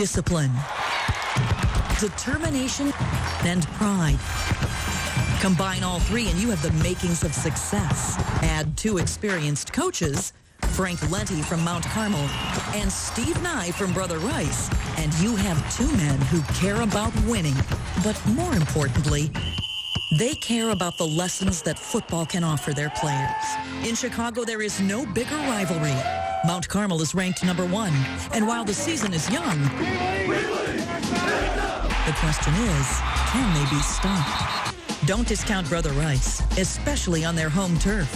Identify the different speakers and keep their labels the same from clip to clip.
Speaker 1: discipline, determination, and pride. Combine all three and you have the makings of success. Add 2 experienced coaches, Frank Lenti from Mount Carmel and Steve Nye from Brother Rice, and you have 2 men who care about winning. But more importantly, they care about the lessons that football can offer their players. In Chicago, there is no bigger rivalry. Mount Carmel is ranked number 1, and while the season is young, the question is, can they be stopped? Don't discount Brother Rice, especially on their home turf.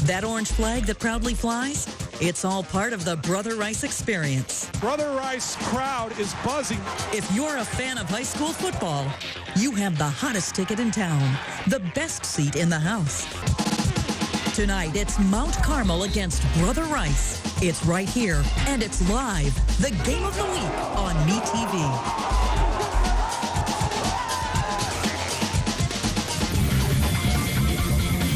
Speaker 1: That orange flag that proudly flies, it's all part of the Brother Rice experience.
Speaker 2: Brother Rice crowd is buzzing.
Speaker 1: If you're a fan of high school football, you have the hottest ticket in town, the best seat in the house. Tonight, it's Mount Carmel against Brother Rice. It's right here, and it's live. The game of the week on Metv.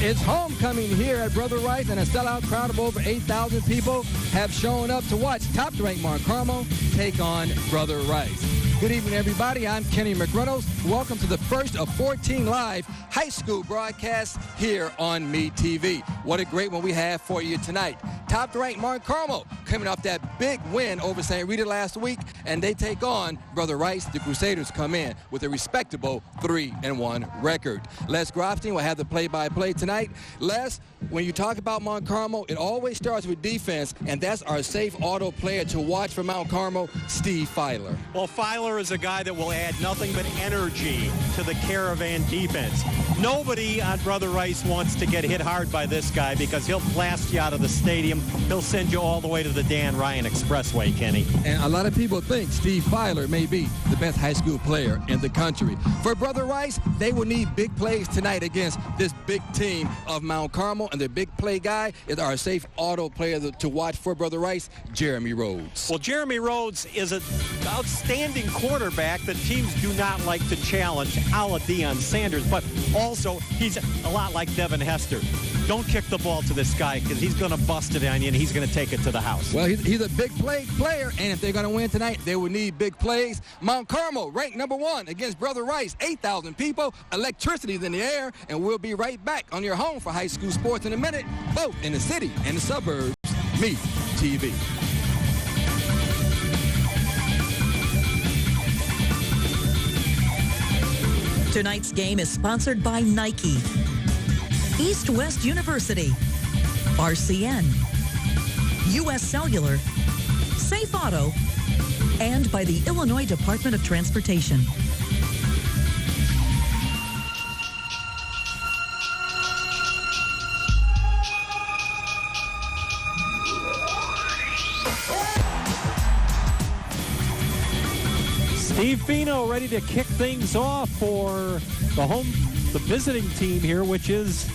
Speaker 3: It's homecoming here at Brother Rice, and a sellout crowd of over 8,000 people have shown up to watch top-ranked Mount Carmel take on Brother Rice. Good evening, everybody. I'm Kenny McReynolds. Welcome to the first of 14 live high school broadcasts here on Metv. What a great one we have for you tonight. Top-ranked Mount Carmel coming off that big win over St. Rita last week, and they take on Brother Rice. The Crusaders come in with a respectable 3-1 record. Les Grobstein will have the play-by-play tonight. Les, when you talk about Mount Carmel, it always starts with defense, and that's our safe auto player to watch for Mount Carmel, Steve Filer.
Speaker 4: Well, Filer is a guy that will add nothing but energy to the Caravan defense. Nobody on Brother Rice wants to get hit hard by this guy because he'll blast you out of the stadium. He'll send you all the way to the Dan Ryan Expressway, Kenny.
Speaker 3: And a lot of people think Steve Filer may be the best high school player in the country. For Brother Rice, they will need big plays tonight against this big team of Mount Carmel, and their big play guy is our safe auto player to watch for Brother Rice, Jeremy Rhodes.
Speaker 4: Well, Jeremy Rhodes is an outstanding quarterback that teams do not like to challenge, a la Deion Sanders, but also he's a lot like Devin Hester. Don't kick the ball to this guy because he's going to bust it on you and he's going to take it to the house.
Speaker 3: Well, he's a big play player, and if they're going to win tonight, they will need big plays. Mount Carmel ranked number 1 against Brother Rice. 8,000 people, electricity's in the air, and we'll be right back on your home for high school sports in a minute, both in the city and the suburbs. Metv.
Speaker 1: Tonight's game is sponsored by Nike, East West University, RCN, U.S. Cellular, Safe Auto, and by the Illinois Department of Transportation.
Speaker 4: Steve Fino ready to kick things off for the visiting team here, which is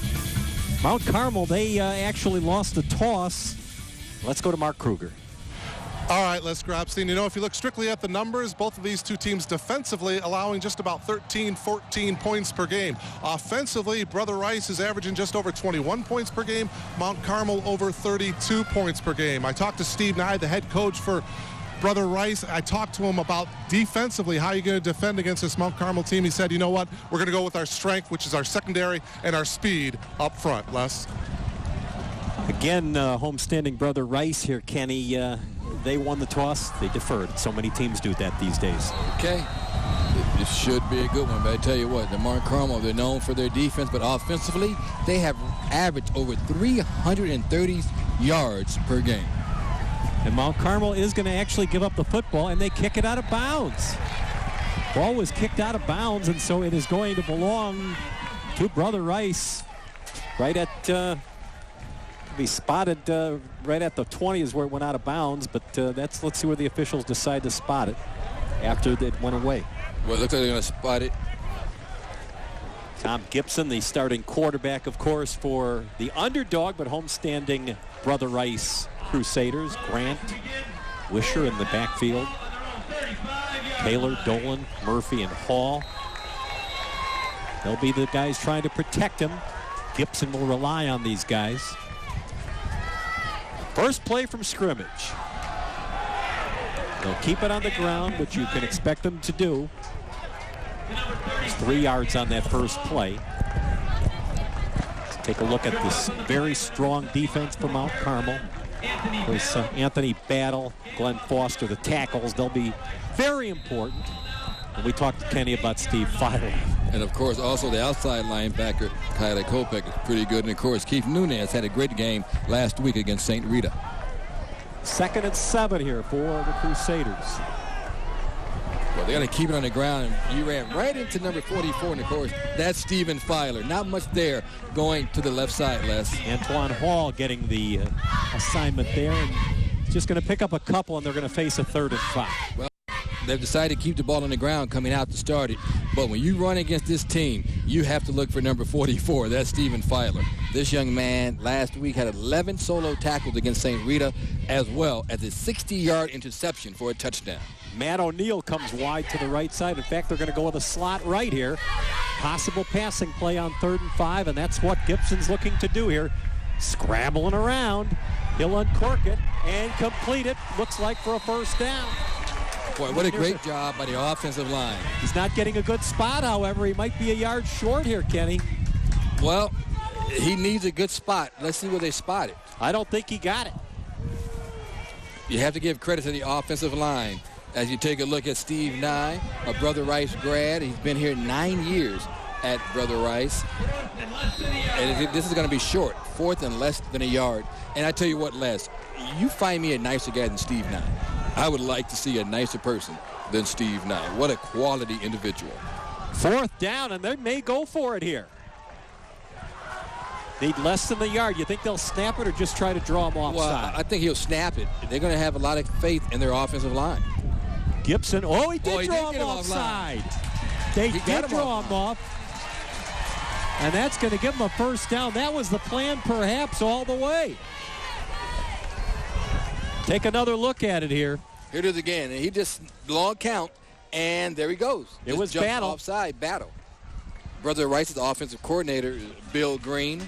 Speaker 4: Mount Carmel. They actually lost the toss. Let's go to Mark Kruger.
Speaker 5: All right, Les Grobstein. You know, if you look strictly at the numbers, both of these two teams defensively allowing just about 13, 14 points per game. Offensively, Brother Rice is averaging just over 21 points per game. Mount Carmel over 32 points per game. I talked to Steve Nye, the head coach for Brother Rice. I talked to him about defensively, how are you going to defend against this Mount Carmel team? He said, you know what, we're going to go with our strength, which is our secondary, and our speed up front. Les?
Speaker 4: Again, homestanding Brother Rice here, Kenny. They won the toss. They deferred. So many teams do that these days.
Speaker 6: Okay. This should be a good one, but I tell you what, the Mount Carmel, they're known for their defense, but offensively, they have averaged over 330 yards per game.
Speaker 4: And Mount Carmel is going to actually give up the football, and they kick it out of bounds. Ball was kicked out of bounds, and so it is going to belong to Brother Rice. Right at, be spotted right at the 20 is where it went out of bounds, but let's see where the officials decide to spot it after it went away.
Speaker 6: Well, it looks like they're going to spot it.
Speaker 4: Tom Gibson, the starting quarterback, of course, for the underdog, but homestanding Brother Rice Crusaders. Grant, Wisher in the backfield. Taylor, Dolan, Murphy, and Hall. They'll be the guys trying to protect him. Gibson will rely on these guys. First play from scrimmage. They'll keep it on the ground, which you can expect them to do. There's 3 yards on that first play. Let's take a look at this very strong defense for Mount Carmel. There's Anthony Battle, Glenn Foster, the tackles. They'll be very important. And we talked to Kenny about Steve Filer.
Speaker 6: And, of course, also the outside linebacker, Kyler Kopech, is pretty good. And, of course, Keith Nunez had a great game last week against St. Rita.
Speaker 4: 2nd and 7 here for the Crusaders.
Speaker 6: Well, they're going to keep it on the ground. And you ran right into number 44. And, of course, that's Stephen Filer. Not much there going to the left side, Les.
Speaker 4: Antoine Hall getting the assignment there. And just going to pick up a couple, and they're going to face a 3rd and 5.
Speaker 6: Well, they've decided to keep the ball on the ground coming out to start it. But when you run against this team, you have to look for number 44. That's Stephen Filer. This young man last week had 11 solo tackles against St. Rita, as well as a 60-yard interception for a touchdown.
Speaker 4: Matt O'Neill comes wide to the right side. In fact, they're going to go with a slot right here. Possible passing play on 3rd and 5, and that's what Gibson's looking to do here. Scrabbling around. He'll uncork it and complete it. Looks like for a first down.
Speaker 6: Boy, what a great job by the offensive line.
Speaker 4: He's not getting a good spot, however. He might be a yard short here, Kenny.
Speaker 6: Well, he needs a good spot. Let's see where they spot it.
Speaker 4: I don't think he got it.
Speaker 6: You have to give credit to the offensive line. As you take a look at Steve Nye, a Brother Rice grad. He's been here 9 years at Brother Rice. And this is going to be short, 4th and less than a yard. And I tell you what, Les, you find me a nicer guy than Steve Nye. I would like to see a nicer person than Steve Nye. What a quality individual.
Speaker 4: 4th down, and they may go for it here. Need less than the yard. You think they'll snap it or just try to draw him offside?
Speaker 6: Well, I think he'll snap it. They're going to have a lot of faith in their offensive line.
Speaker 4: Gibson, he did draw him offside. They did draw him off. And that's going to give him a first down. That was the plan, perhaps, all the way. Take another look at it here.
Speaker 6: Here it is again. And he just long count, and there he goes.
Speaker 4: It was Battle.
Speaker 6: Offside, Battle. Brother Rice's offensive coordinator, Bill Green,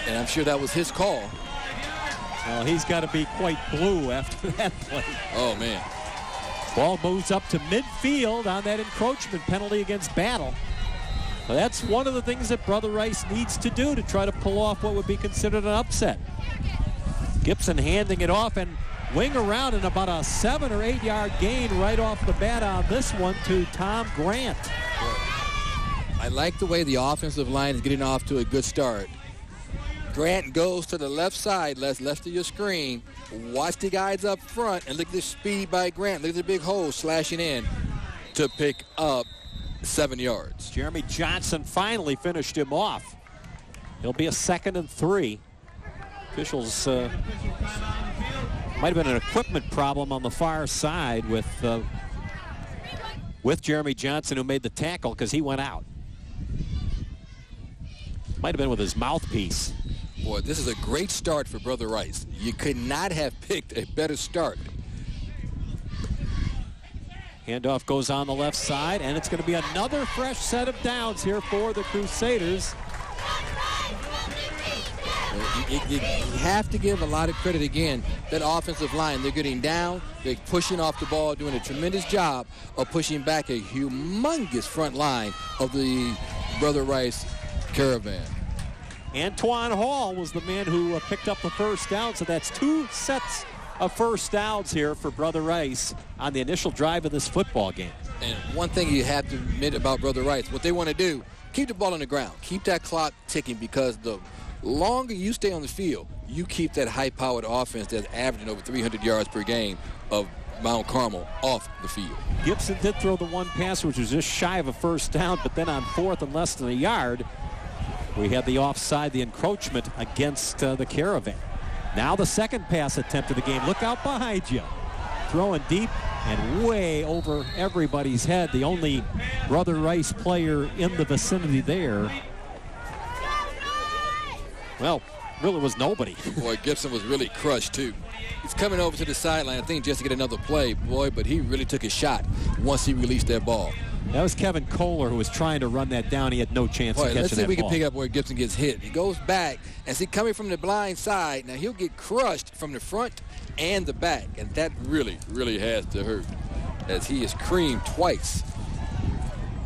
Speaker 6: and I'm sure that was his call.
Speaker 4: Well, he's got to be quite blue after that play.
Speaker 6: Oh, man.
Speaker 4: Ball moves up to midfield on that encroachment penalty against Battle. Well, that's one of the things that Brother Rice needs to do to try to pull off what would be considered an upset. Gibson handing it off and wing around in about a 7 or 8 yard gain right off the bat on this one to Tom Grant.
Speaker 6: I like the way the offensive line is getting off to a good start. Grant goes to the left side, left of your screen. Watch the guys up front and look at the speed by Grant. Look at the big hole slashing in to pick up 7 yards.
Speaker 4: Jeremy Johnson finally finished him off. He'll be a 2nd and 3. Officials might have been an equipment problem on the far side with Jeremy Johnson, who made the tackle because he went out. Might have been with his mouthpiece.
Speaker 6: Boy, this is a great start for Brother Rice. You could not have picked a better start.
Speaker 4: Handoff goes on the left side, and it's going to be another fresh set of downs here for the Crusaders.
Speaker 6: You have to give a lot of credit again. That offensive line, they're getting down, they're pushing off the ball, doing a tremendous job of pushing back a humongous front line of the Brother Rice Caravan.
Speaker 4: Antoine Hall was the man who picked up the first down, so that's 2 sets of first downs here for Brother Rice on the initial drive of this football game.
Speaker 6: And one thing you have to admit about Brother Rice, what they want to do, keep the ball on the ground, keep that clock ticking, because the longer you stay on the field, you keep that high-powered offense that's averaging over 300 yards per game of Mount Carmel off the field.
Speaker 4: Gibson did throw the one pass, which was just shy of a first down, but then on 4th and less than a yard, we had the offside, the encroachment against the Caravan. Now the second pass attempt of the game. Look out behind you. Throwing deep and way over everybody's head. The only Brother Rice player in the vicinity there, well, really was nobody.
Speaker 6: Boy, Gibson was really crushed, too. He's coming over to the sideline, I think, just to get another play. Boy, but he really took a shot once he released that ball.
Speaker 4: That was Kevin Kohler who was trying to run that down. He had no chance of catching that ball.
Speaker 6: Let's see if we can pick up where Gibson gets hit. He goes back, and see, coming from the blind side, now he'll get crushed from the front and the back, and that really, really has to hurt, as he is creamed twice.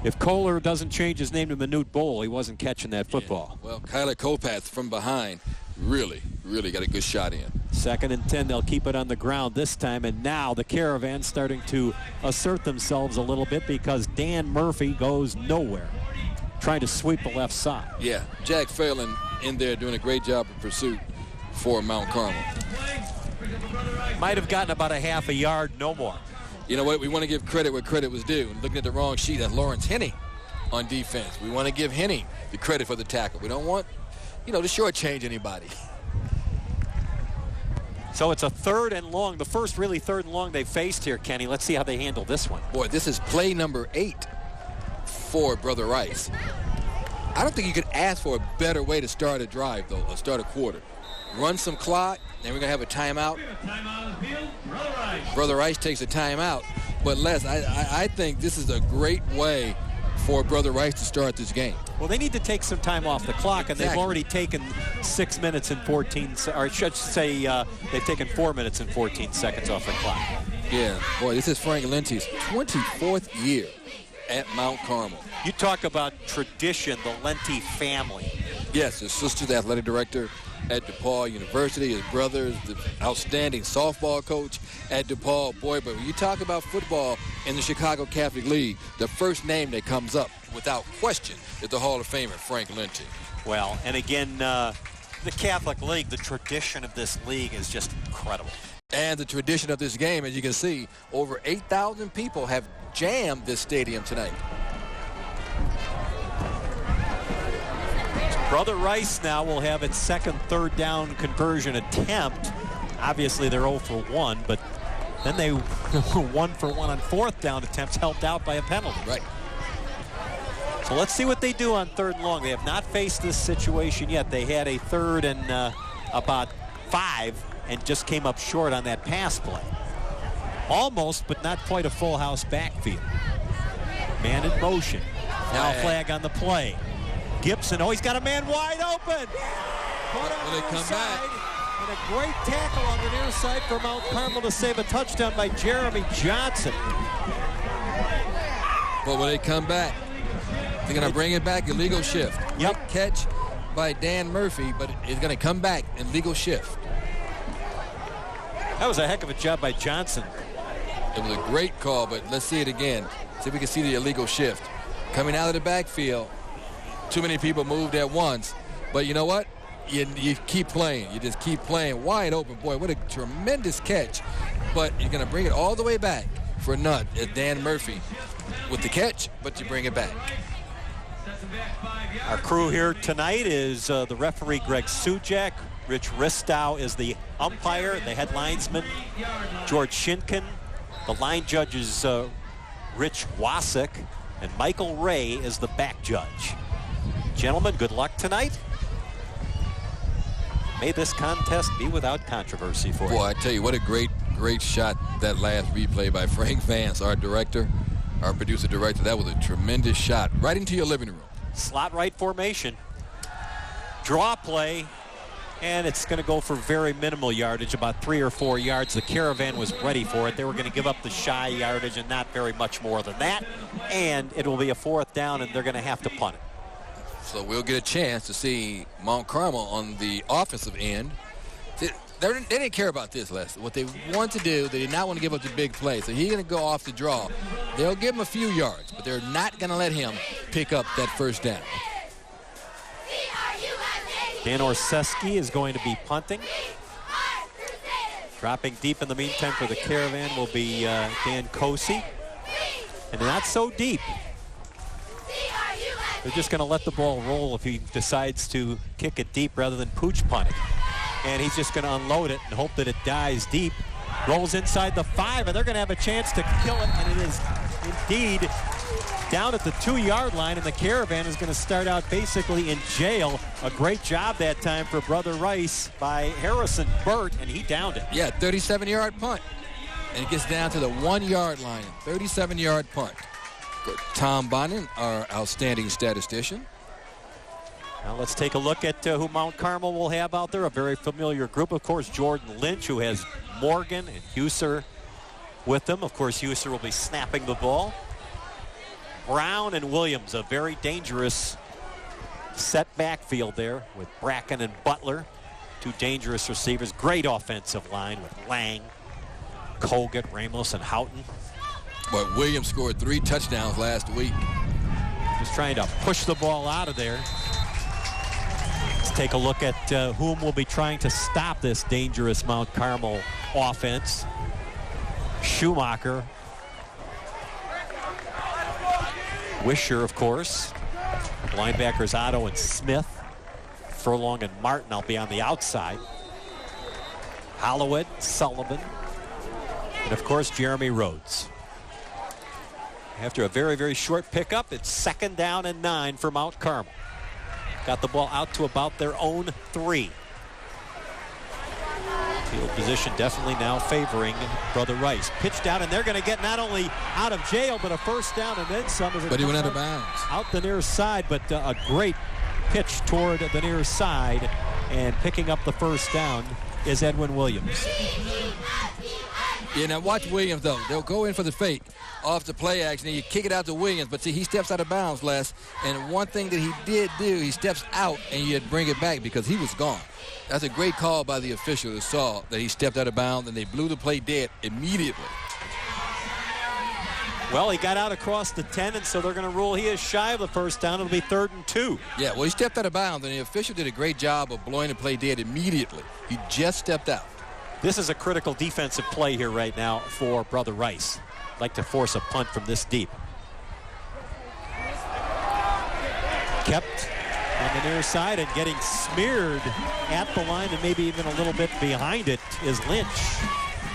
Speaker 4: If Kohler doesn't change his name to Manute Bowl, he wasn't catching that football.
Speaker 6: Yeah. Well, Kyler Kopats from behind really got a good shot in.
Speaker 4: 2nd and 10. They'll keep it on the ground this time. And now the Caravan starting to assert themselves a little bit because Dan Murphy goes nowhere, trying to sweep the left side.
Speaker 6: Yeah, Jack Phelan in there doing a great job of pursuit for Mount Carmel.
Speaker 4: Might have gotten about a half a yard, no more.
Speaker 6: You know what? We want to give credit where credit was due. Looking at the wrong sheet, that's Lawrence Henning on defense. We want to give Henning the credit for the tackle. We don't want, to shortchange anybody.
Speaker 4: So it's a 3rd and long. The first really 3rd and long they've faced here, Kenny. Let's see how they handle this one.
Speaker 6: Boy, this is play number 8 for Brother Rice. I don't think you could ask for a better way to start a drive, though, or start a quarter. Run some clock, then we're going to have a timeout. Brother Rice takes a timeout. But, Les, I think this is a great way for Brother Rice to start this game.
Speaker 4: Well, they need to take some time off the clock, and they've already taken 6 minutes and 14, or I should say they've taken 4 minutes and 14 seconds off the clock.
Speaker 6: Yeah, boy, this is Frank Lente's 24th year at Mount Carmel.
Speaker 4: You talk about tradition, the Lente family.
Speaker 6: Yes, his sister, the athletic director at DePaul University, his brother, the outstanding softball coach at DePaul. Boy, but when you talk about football in the Chicago Catholic League, the first name that comes up without question is the Hall of Famer, Frank Lente.
Speaker 4: Well, and again, the Catholic League, the tradition of this league is just incredible.
Speaker 6: And the tradition of this game, as you can see, over 8,000 people have jammed this stadium tonight.
Speaker 4: Brother Rice now will have its 2nd 3rd down conversion attempt. Obviously, they're 0 for 1, but then they were 1 for 1 on 4th down attempts, helped out by a penalty.
Speaker 6: Right.
Speaker 4: So let's see what they do on 3rd and long. They have not faced this situation yet. They had a 3rd and about 5 and just came up short on that pass play. Almost, but not quite a full house backfield. Man in motion. Now a flag on the play. Gibson, he's got a man wide open. Put on the near side, and a great tackle on the near side for Mount Carmel to save a touchdown by Jeremy Johnson.
Speaker 6: But will they come back? They're going to bring it back, illegal shift.
Speaker 4: Yep.
Speaker 6: Great catch by Dan Murphy, but it's going to come back in legal shift.
Speaker 4: That was a heck of a job by Johnson.
Speaker 6: It was a great call, but let's see it again. See if we can see the illegal shift. Coming out of the backfield. Too many people moved at once. But you know what? You keep playing. You just keep playing wide open. Boy, what a tremendous catch. But you're going to bring it all the way back for Nutt as Dan Murphy with the catch, but you bring it back.
Speaker 4: Our crew here tonight is the referee Greg Sujak. Rich Ristow is the umpire, the head linesman, George Shinkin. The line judge is Rich Wasik, and Michael Ray is the back judge. Gentlemen, good luck tonight. May this contest be without controversy for you.
Speaker 6: Boy, I tell you, what a great shot that last replay by Frank Vance, our director, our producer director. That was a tremendous shot right into your living room.
Speaker 4: Slot right formation. Draw play. And it's going to go for very minimal yardage, about 3 or 4 yards. The Caravan was ready for it. They were going to give up the shy yardage and not very much more than that. And it will be a 4th down, and they're going to have to punt it.
Speaker 6: So we'll get a chance to see Mount Carmel on the offensive end. They didn't care about this, Les. What they want to do, they did not want to give up the big play. So he's going to go off the draw. They'll give him a few yards, but they're not going to let him pick up that 1st down.
Speaker 4: Dan Orseski is going to be punting. Dropping deep in the meantime for the Caravan will be Dan Cosi. And not so deep. They're just going to let the ball roll if he decides to kick it deep rather than pooch punt it. And he's just going to unload it and hope that it dies deep. Rolls inside the 5, and they're going to have a chance to kill it. And it is indeed down at the 2-yard line, and the Caravan is going to start out basically in jail. A great job that time for Brother Rice by Harrison Burt, and he downed it.
Speaker 6: Yeah, 37-yard punt. And it gets down to the 1-yard line. 37-yard punt. Tom Bonin, our outstanding statistician.
Speaker 4: Now let's take a look at who Mount Carmel will have out there. A very familiar group, of course, Jordan Lynch, who has Morgan and Husser with them. Of course, Husser will be snapping the ball. Brown and Williams, a very dangerous set backfield there with Bracken and Butler, two dangerous receivers. Great offensive line with Lang, Kogut, Ramos, and Houghton.
Speaker 6: But Williams scored 3 touchdowns last week.
Speaker 4: Just trying to push the ball out of there. Let's take a look at whom will be trying to stop this dangerous Mount Carmel offense. Schumacher. Wisher, of course. Linebackers Otto and Smith. Furlong and Martin will be on the outside. Holloway, Sullivan, and of course Jeremy Rhodes. After a very, very short pickup, it's 2nd down and 9 for Mount Carmel. Got the ball out to about their own 3. Field position definitely now favoring Brother Rice. Pitched out, and they're going to get not only out of jail, but a first down and then some.
Speaker 6: But he went out of bounds.
Speaker 4: Out the near side, but a great pitch toward the near side, and picking up the first down is Edwin Williams.
Speaker 6: Yeah, now watch Williams, though. They'll go in for the fake off the play action, and you kick it out to Williams. But see, he steps out of bounds, Les. And one thing that he did do, he steps out, and you bring it back because he was gone. That's a great call by the official who saw that he stepped out of bounds, and they blew the play dead immediately.
Speaker 4: Well, he got out across the 10, and so they're going to rule he is shy of the first down. It'll be 3rd and 2.
Speaker 6: Yeah, well, he stepped out of bounds, and the official did a great job of blowing the play dead immediately. He just stepped out.
Speaker 4: This is a critical defensive play here right now for Brother Rice. Like to force a punt from this deep. Kept on the near side and getting smeared at the line and maybe even a little bit behind it is Lynch.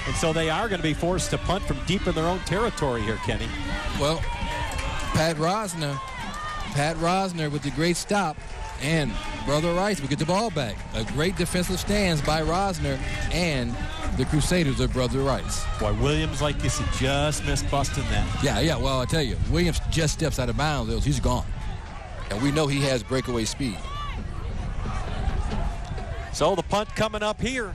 Speaker 4: And so they are going to be forced to punt from deep in their own territory here, Kenny.
Speaker 6: Well, Pat Rosner with the great stop, and Brother Rice will get the ball back. A great defensive stance by Rosner and the Crusaders of Brother Rice.
Speaker 4: Boy, Williams, like you said, just missed busting that.
Speaker 6: Yeah, well, I'll tell you, Williams just steps out of bounds, he's gone. And we know he has breakaway speed.
Speaker 4: So the punt coming up here.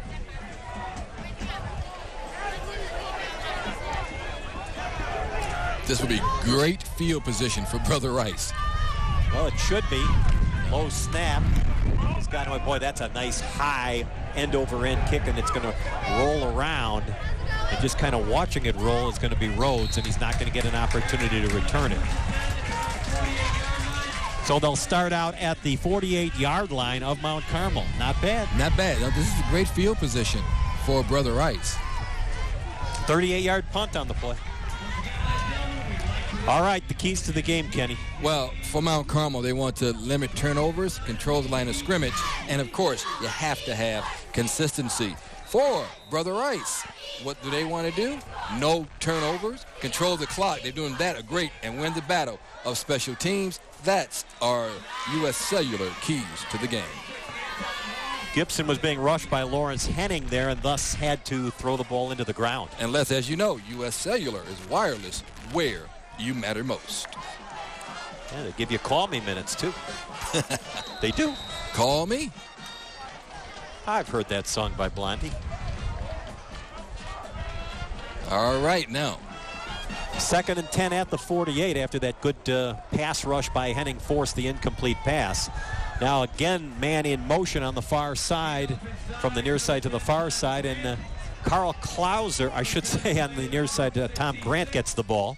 Speaker 6: This will be great field position for Brother Rice.
Speaker 4: Well, it should be. Low snap. He's got away. Boy, that's a nice high end-over-end kick, and it's going to roll around. And just kind of watching it roll is going to be Rhodes, and he's not going to get an opportunity to return it. So they'll start out at the 48-yard line of Mount Carmel. Not bad.
Speaker 6: Not bad. Now, this is a great field position for Brother Rice.
Speaker 4: 38-yard punt on the play. All right, the keys to the game, Kenny.
Speaker 6: Well, for Mount Carmel, they want to limit turnovers, control the line of scrimmage, and, of course, you have to have consistency. For Brother Rice, what do they want to do? No turnovers, control the clock. They're doing that great and win the battle of special teams. That's our U.S. Cellular keys to the game.
Speaker 4: Gibson was being rushed by Lawrence Henning there and thus had to throw the ball into the ground.
Speaker 6: And Les, as you know, U.S. Cellular is wireless where you matter most.
Speaker 4: Yeah, they give you call me minutes, too. They do.
Speaker 6: Call me.
Speaker 4: I've heard that song by Blondie.
Speaker 6: All right, now.
Speaker 4: 2nd and 10 at the 48 after that good pass rush by Henning forced the incomplete pass. Now again, man in motion on the far side, from the near side to the far side, and Carl Klauser, I should say, on the near side, Tom Grant gets the ball.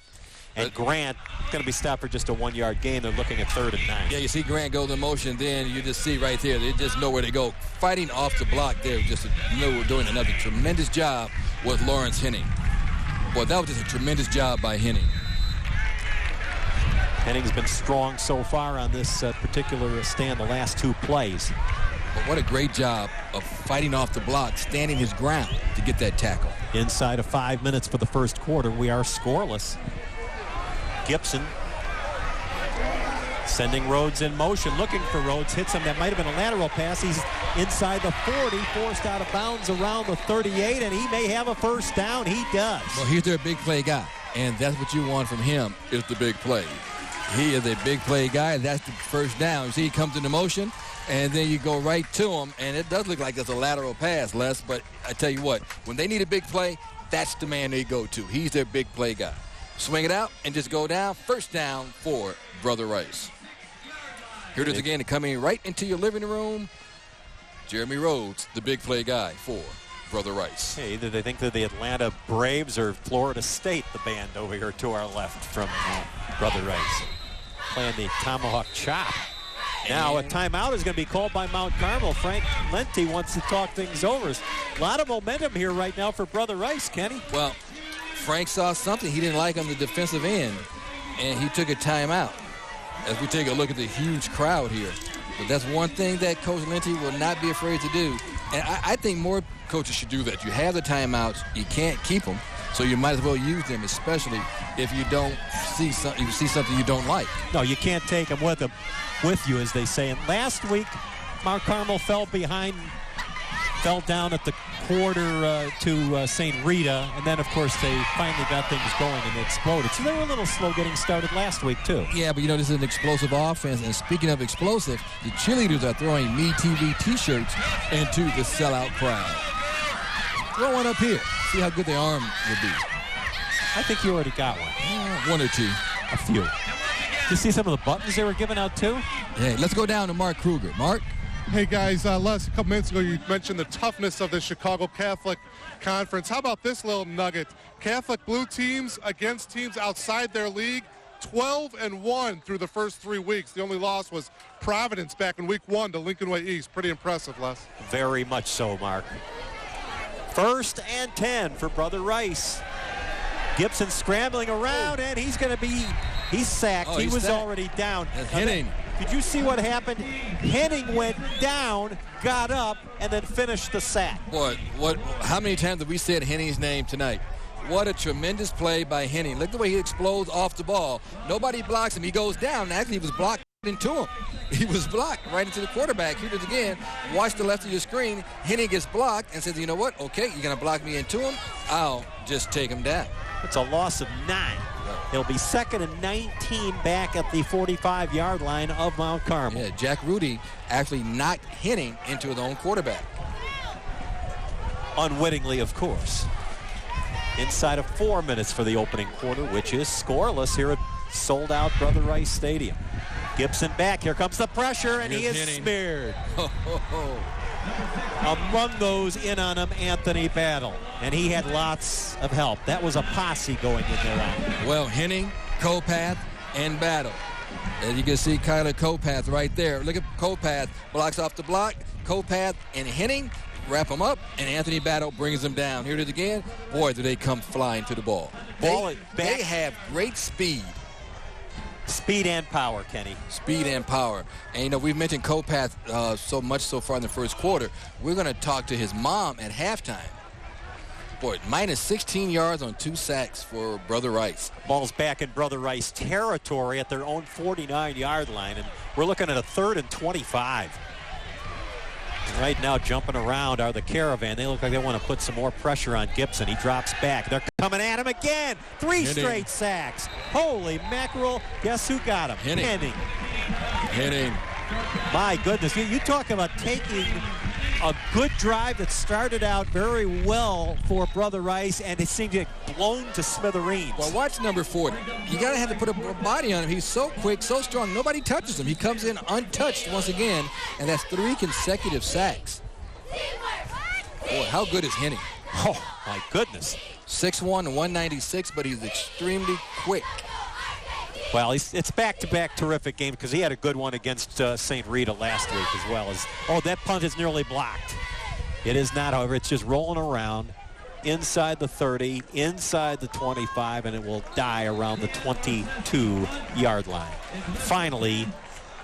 Speaker 4: And Grant going to be stopped for just a 1-yard gain. They're looking at 3rd and 9.
Speaker 6: Yeah, you see Grant go in motion, then you just see right there, they just know where to go. Fighting off the block there, just doing another tremendous job with Lawrence Henning. Boy, that was just a tremendous job by Henning.
Speaker 4: Henning's been strong so far on this particular stand the last 2 plays.
Speaker 6: But what a great job of fighting off the block, standing his ground to get that tackle.
Speaker 4: Inside of 5 minutes for the first quarter, we are scoreless. Gibson sending Rhodes in motion, looking for Rhodes, hits him. That might have been a lateral pass. He's inside the 40, forced out of bounds around the 38, and he may have a first down. He does.
Speaker 6: Well, here's their big play guy. and that's what you want from him is the big play. He is a big play guy. That's the first down. You see, he comes into motion, and then you go right to him, and it does look like it's a lateral pass, Les, but I tell you what, when they need a big play, that's the man they go to. He's their big play guy. Swing it out and just go down. First down for Brother Rice. Here it is again, coming right into your living room. Jeremy Rhodes, the big play guy for Brother Rice.
Speaker 4: Hey, either they think they're the Atlanta Braves or Florida State, the band over here to our left from Brother Rice. Playing the tomahawk chop. Now a timeout is going to be called by Mount Carmel. Frank Lenti wants to talk things over. A lot of momentum here right now for Brother Rice, Kenny.
Speaker 6: Well, Frank saw something he didn't like on the defensive end, and he took a timeout. As we take a look at the huge crowd here. But that's one thing that Coach Lenti will not be afraid to do. And I think more coaches should do that. You have the timeouts. You can't keep them. So you might as well use them, especially if you don't see something, you don't like.
Speaker 4: No, you can't take them with you, as they say. And last week, Mount Carmel fell down at the quarter to St. Rita, and then, of course, they finally got things going and they exploded. So they were a little slow getting started last week, too.
Speaker 6: Yeah, but, this is an explosive offense. And speaking of explosive, the cheerleaders are throwing Metv T-shirts into the sellout crowd. Throw one up here. See how good the arm will be.
Speaker 4: I think you already got one.
Speaker 6: One or two.
Speaker 4: A few. Did you see some of the buttons they were giving out, too?
Speaker 6: Hey, let's go down to Mark Kruger. Mark?
Speaker 5: Hey, guys, Les, a couple minutes ago you mentioned the toughness of the Chicago Catholic Conference. How about this little nugget? Catholic blue teams against teams outside their league, 12-1 through the first 3 weeks. The only loss was Providence back in week 1 to Lincoln Way East. Pretty impressive, Les.
Speaker 4: Very much so, Mark. 1st and 10 for Brother Rice. Gibson scrambling around, and he's sacked.
Speaker 6: Oh,
Speaker 4: he was
Speaker 6: sacked.
Speaker 4: Already down.
Speaker 6: Henning.
Speaker 4: Did you see what happened? Henning went down, got up, and then finished the sack.
Speaker 6: Boy, how many times have we said Henning's name tonight? What a tremendous play by Henning. Look the way he explodes off the ball. Nobody blocks him. He goes down. Actually, he was blocked into him. He was blocked right into the quarterback. Here it is again. Watch the left of your screen. Henning gets blocked and says, you know what? Okay, you're going to block me into him? I'll just take him down.
Speaker 4: It's a loss of 9. It'll be 2nd and 19 back at the 45-yard line of Mount Carmel.
Speaker 6: Yeah, Jack Rudy actually knocked Henning into his own quarterback.
Speaker 4: Unwittingly, of course. Inside of 4 minutes for the opening quarter, which is scoreless here at sold-out Brother Rice Stadium. Gibson back. Here comes the pressure, and he is smeared. Among those in on him, Anthony Battle. And he had lots of help. That was a posse going in there.
Speaker 6: Well, Henning, Kopath, and Battle. As you can see, Kyler Kopath right there. Look at Kopath. Blocks off the block. Kopath and Henning wrap him up, and Anthony Battle brings him down. Here it is again. Boy, do they come flying to the ball. They have great speed.
Speaker 4: Speed and power, Kenny.
Speaker 6: Speed and power. And, we've mentioned Kopath so much so far in the first quarter. We're going to talk to his mom at halftime. Boy, minus 16 yards on 2 sacks for Brother Rice.
Speaker 4: Ball's back in Brother Rice territory at their own 49-yard line, and we're looking at a 3rd and 25. Right now, jumping around are the Caravan. They look like they want to put some more pressure on Gibson. He drops back. They're coming at him again. 3 straight sacks. Holy mackerel. Guess who got him?
Speaker 6: Henning.
Speaker 4: My goodness. You talk about taking a good drive that started out very well for Brother Rice, and it seemed to get blown to smithereens.
Speaker 6: Well, watch number 40. You got to have to put a body on him. He's so quick, so strong. Nobody touches him. He comes in untouched once again, and that's 3 consecutive sacks. Boy, how good is Henning?
Speaker 4: Oh, my goodness.
Speaker 6: 6'1", 196, but he's extremely quick.
Speaker 4: Well, it's back-to-back terrific games because he had a good one against St. Rita last week as well. That punt is nearly blocked. It is not, however. It's just rolling around inside the 30, inside the 25, and it will die around the 22-yard line. Finally,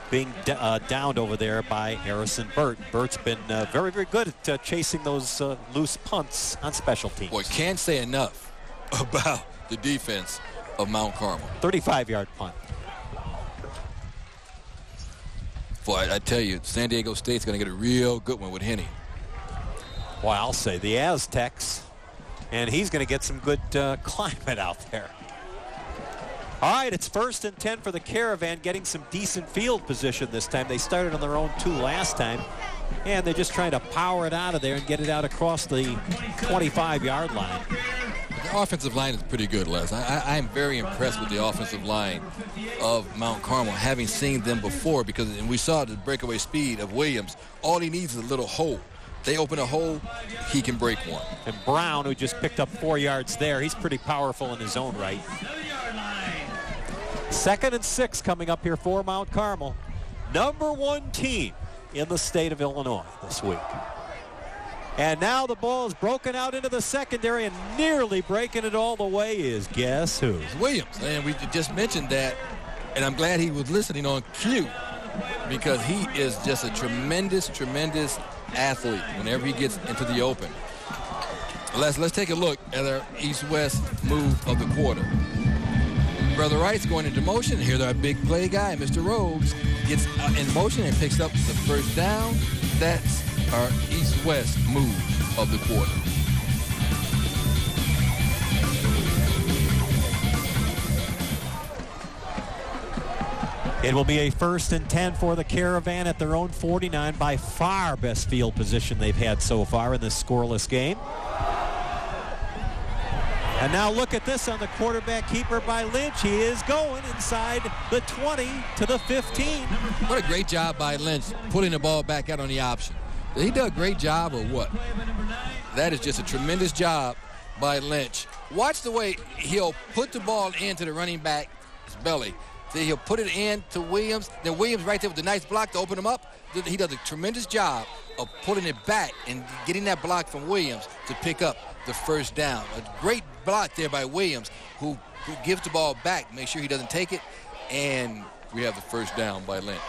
Speaker 4: being downed over there by Harrison Burt. Burt's been very, very good at chasing those loose punts on special teams.
Speaker 6: Boy, can't say enough about the defense of Mount Carmel.
Speaker 4: 35-yard punt.
Speaker 6: Boy, I tell you, San Diego State's going to get a real good one with Henning.
Speaker 4: Well, I'll say the Aztecs, and he's going to get some good climate out there. All right, it's 1st and 10 for the Caravan, getting some decent field position this time. They started on their own 2 last time, and they're just trying to power it out of there and get it out across the 25-yard line.
Speaker 6: The offensive line is pretty good, Les. I'm very impressed with the offensive line of Mount Carmel, having seen them before, because and we saw the breakaway speed of Williams. All he needs is a little hole. They open a hole, he can break one.
Speaker 4: And Brown, who just picked up 4 yards there, he's pretty powerful in his own right. 2nd and 6 coming up here for Mount Carmel. Number 1 team in the state of Illinois this week. And now the ball is broken out into the secondary, and nearly breaking it all the way is guess who?
Speaker 6: Williams. And we just mentioned that, and I'm glad he was listening on cue, because he is just a tremendous, tremendous athlete whenever he gets into the open. Let's take a look at our east-west move of the quarter. Brother Rice going into motion. Here's our big play guy, Mr. Rhodes, gets in motion and picks up the first down. That's our east-west move of the quarter.
Speaker 4: It will be a 1st and 10 for the Caravan at their own 49. By far best field position they've had so far in this scoreless game. And now look at this on the quarterback keeper by Lynch. He is going inside the 20 to the 15.
Speaker 6: What a great job by Lynch putting the ball back out on the option. Did he do a great job or what? That is just a tremendous job by Lynch. Watch the way he'll put the ball into the running back's belly. Then he'll put it in to Williams. Then Williams right there with the nice block to open him up. He does a tremendous job of pulling it back and getting that block from Williams to pick up the first down. A great block there by Williams, who gives the ball back, make sure he doesn't take it, and we have the first down by Lynch.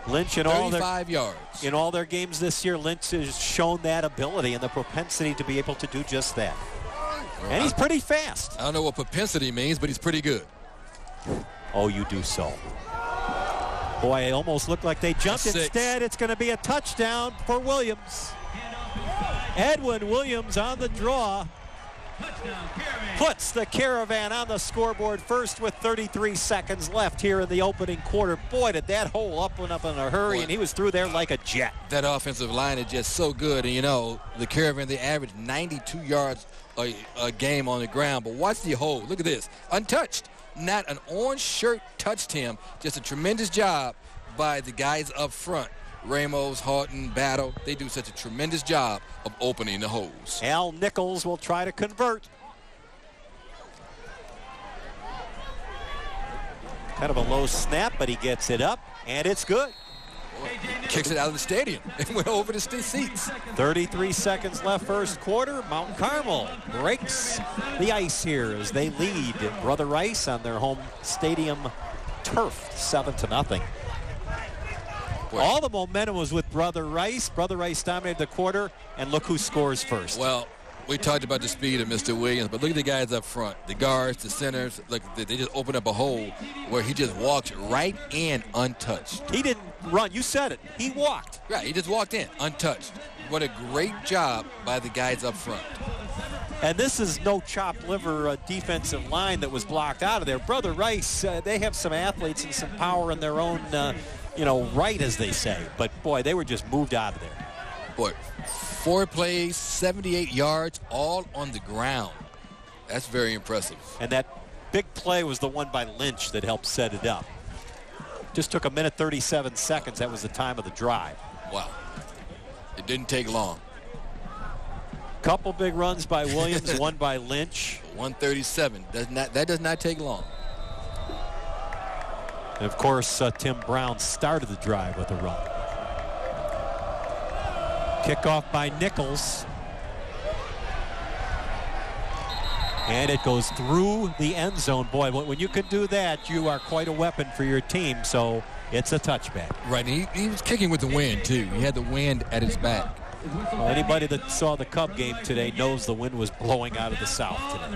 Speaker 4: Lynch in
Speaker 6: 35 yards.
Speaker 4: In all their games this year, Lynch has shown that ability and the propensity to be able to do just that. And he's pretty fast.
Speaker 6: I don't know what propensity means, but he's pretty good.
Speaker 4: Oh, you do so. Boy, it almost looked like they jumped. Instead, it's going to be a touchdown for Williams. Edwin Williams on the draw puts the Caravan on the scoreboard first with 33 seconds left here in the opening quarter. Boy, did that hole open up in a hurry, and he was through there like a jet.
Speaker 6: That offensive line is just so good. And, you know, the Caravan, they average 92 yards a game on the ground. But watch the hole. Look at this. Untouched. Not an orange shirt touched him. Just a tremendous job by the guys up front. Ramos, Houghton, Battle, they do such a tremendous job of opening the holes.
Speaker 4: Al Nichols will try to convert. Kind of a low snap, but he gets it up, and it's good.
Speaker 6: Kicks it out of the stadium. It went over the seats.
Speaker 4: 33 seconds left first quarter. Mount Carmel breaks the ice here as they lead Brother Rice on their home stadium turf, 7-0.
Speaker 6: Boy.
Speaker 4: All the momentum was with Brother Rice. Brother Rice dominated the quarter, and look who scores first.
Speaker 6: Well, we talked about the speed of Mr. Williams, but look at the guys up front. The guards, the centers, look, they just opened up a hole where he just walked right in untouched.
Speaker 4: He didn't run. You said it. He walked.
Speaker 6: Right, he just walked in untouched. What a great job by the guys up front.
Speaker 4: And this is no chopped liver defensive line that was blocked out of there. Brother Rice, they have some athletes and some power in their own right, as they say. But, boy, they were just moved out of there.
Speaker 6: Boy, 4 plays, 78 yards, all on the ground. That's very impressive.
Speaker 4: And that big play was the one by Lynch that helped set it up. Just took 1 minute 37 seconds. That was the time of the drive.
Speaker 6: Wow. It didn't take long.
Speaker 4: Couple big runs by Williams, one by Lynch.
Speaker 6: 137. That does not take long.
Speaker 4: And, of course, Tim Brown started the drive with a run. Kickoff by Nichols. And it goes through the end zone. Boy, when you can do that, you are quite a weapon for your team. So it's a touchback.
Speaker 6: Right, and he was kicking with the wind, too. He had the wind at his back.
Speaker 4: Well, anybody that saw the Cub game today knows the wind was blowing out of the south today.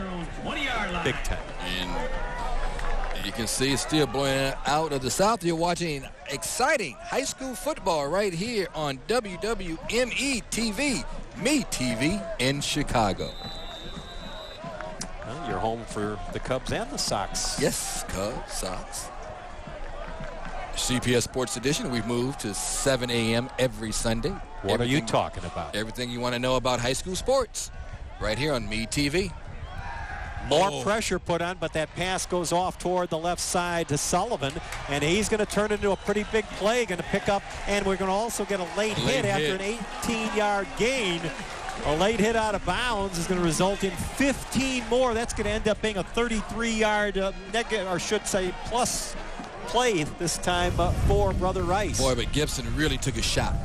Speaker 4: Big time.
Speaker 6: And you can see it's still blowing out of the south. You're watching exciting high school football right here on WWME TV, Me TV in Chicago.
Speaker 4: Well, your home for the Cubs and the Sox.
Speaker 6: Yes, Cubs, Sox. CPS Sports Edition, we've moved to 7 a.m. every Sunday.
Speaker 4: What are you talking about?
Speaker 6: Everything you want to know about high school sports, right here on Metv.
Speaker 4: More pressure put on, but that pass goes off toward the left side to Sullivan, and he's going to turn into a pretty big play, going to pick up, and we're going to also get a late hit after an 18-yard gain. A late hit out of bounds is going to result in 15 more. That's going to end up being a 33-yard negative, or should say plus play this time for Brother Rice.
Speaker 6: Boy, but Gibson really took a shot.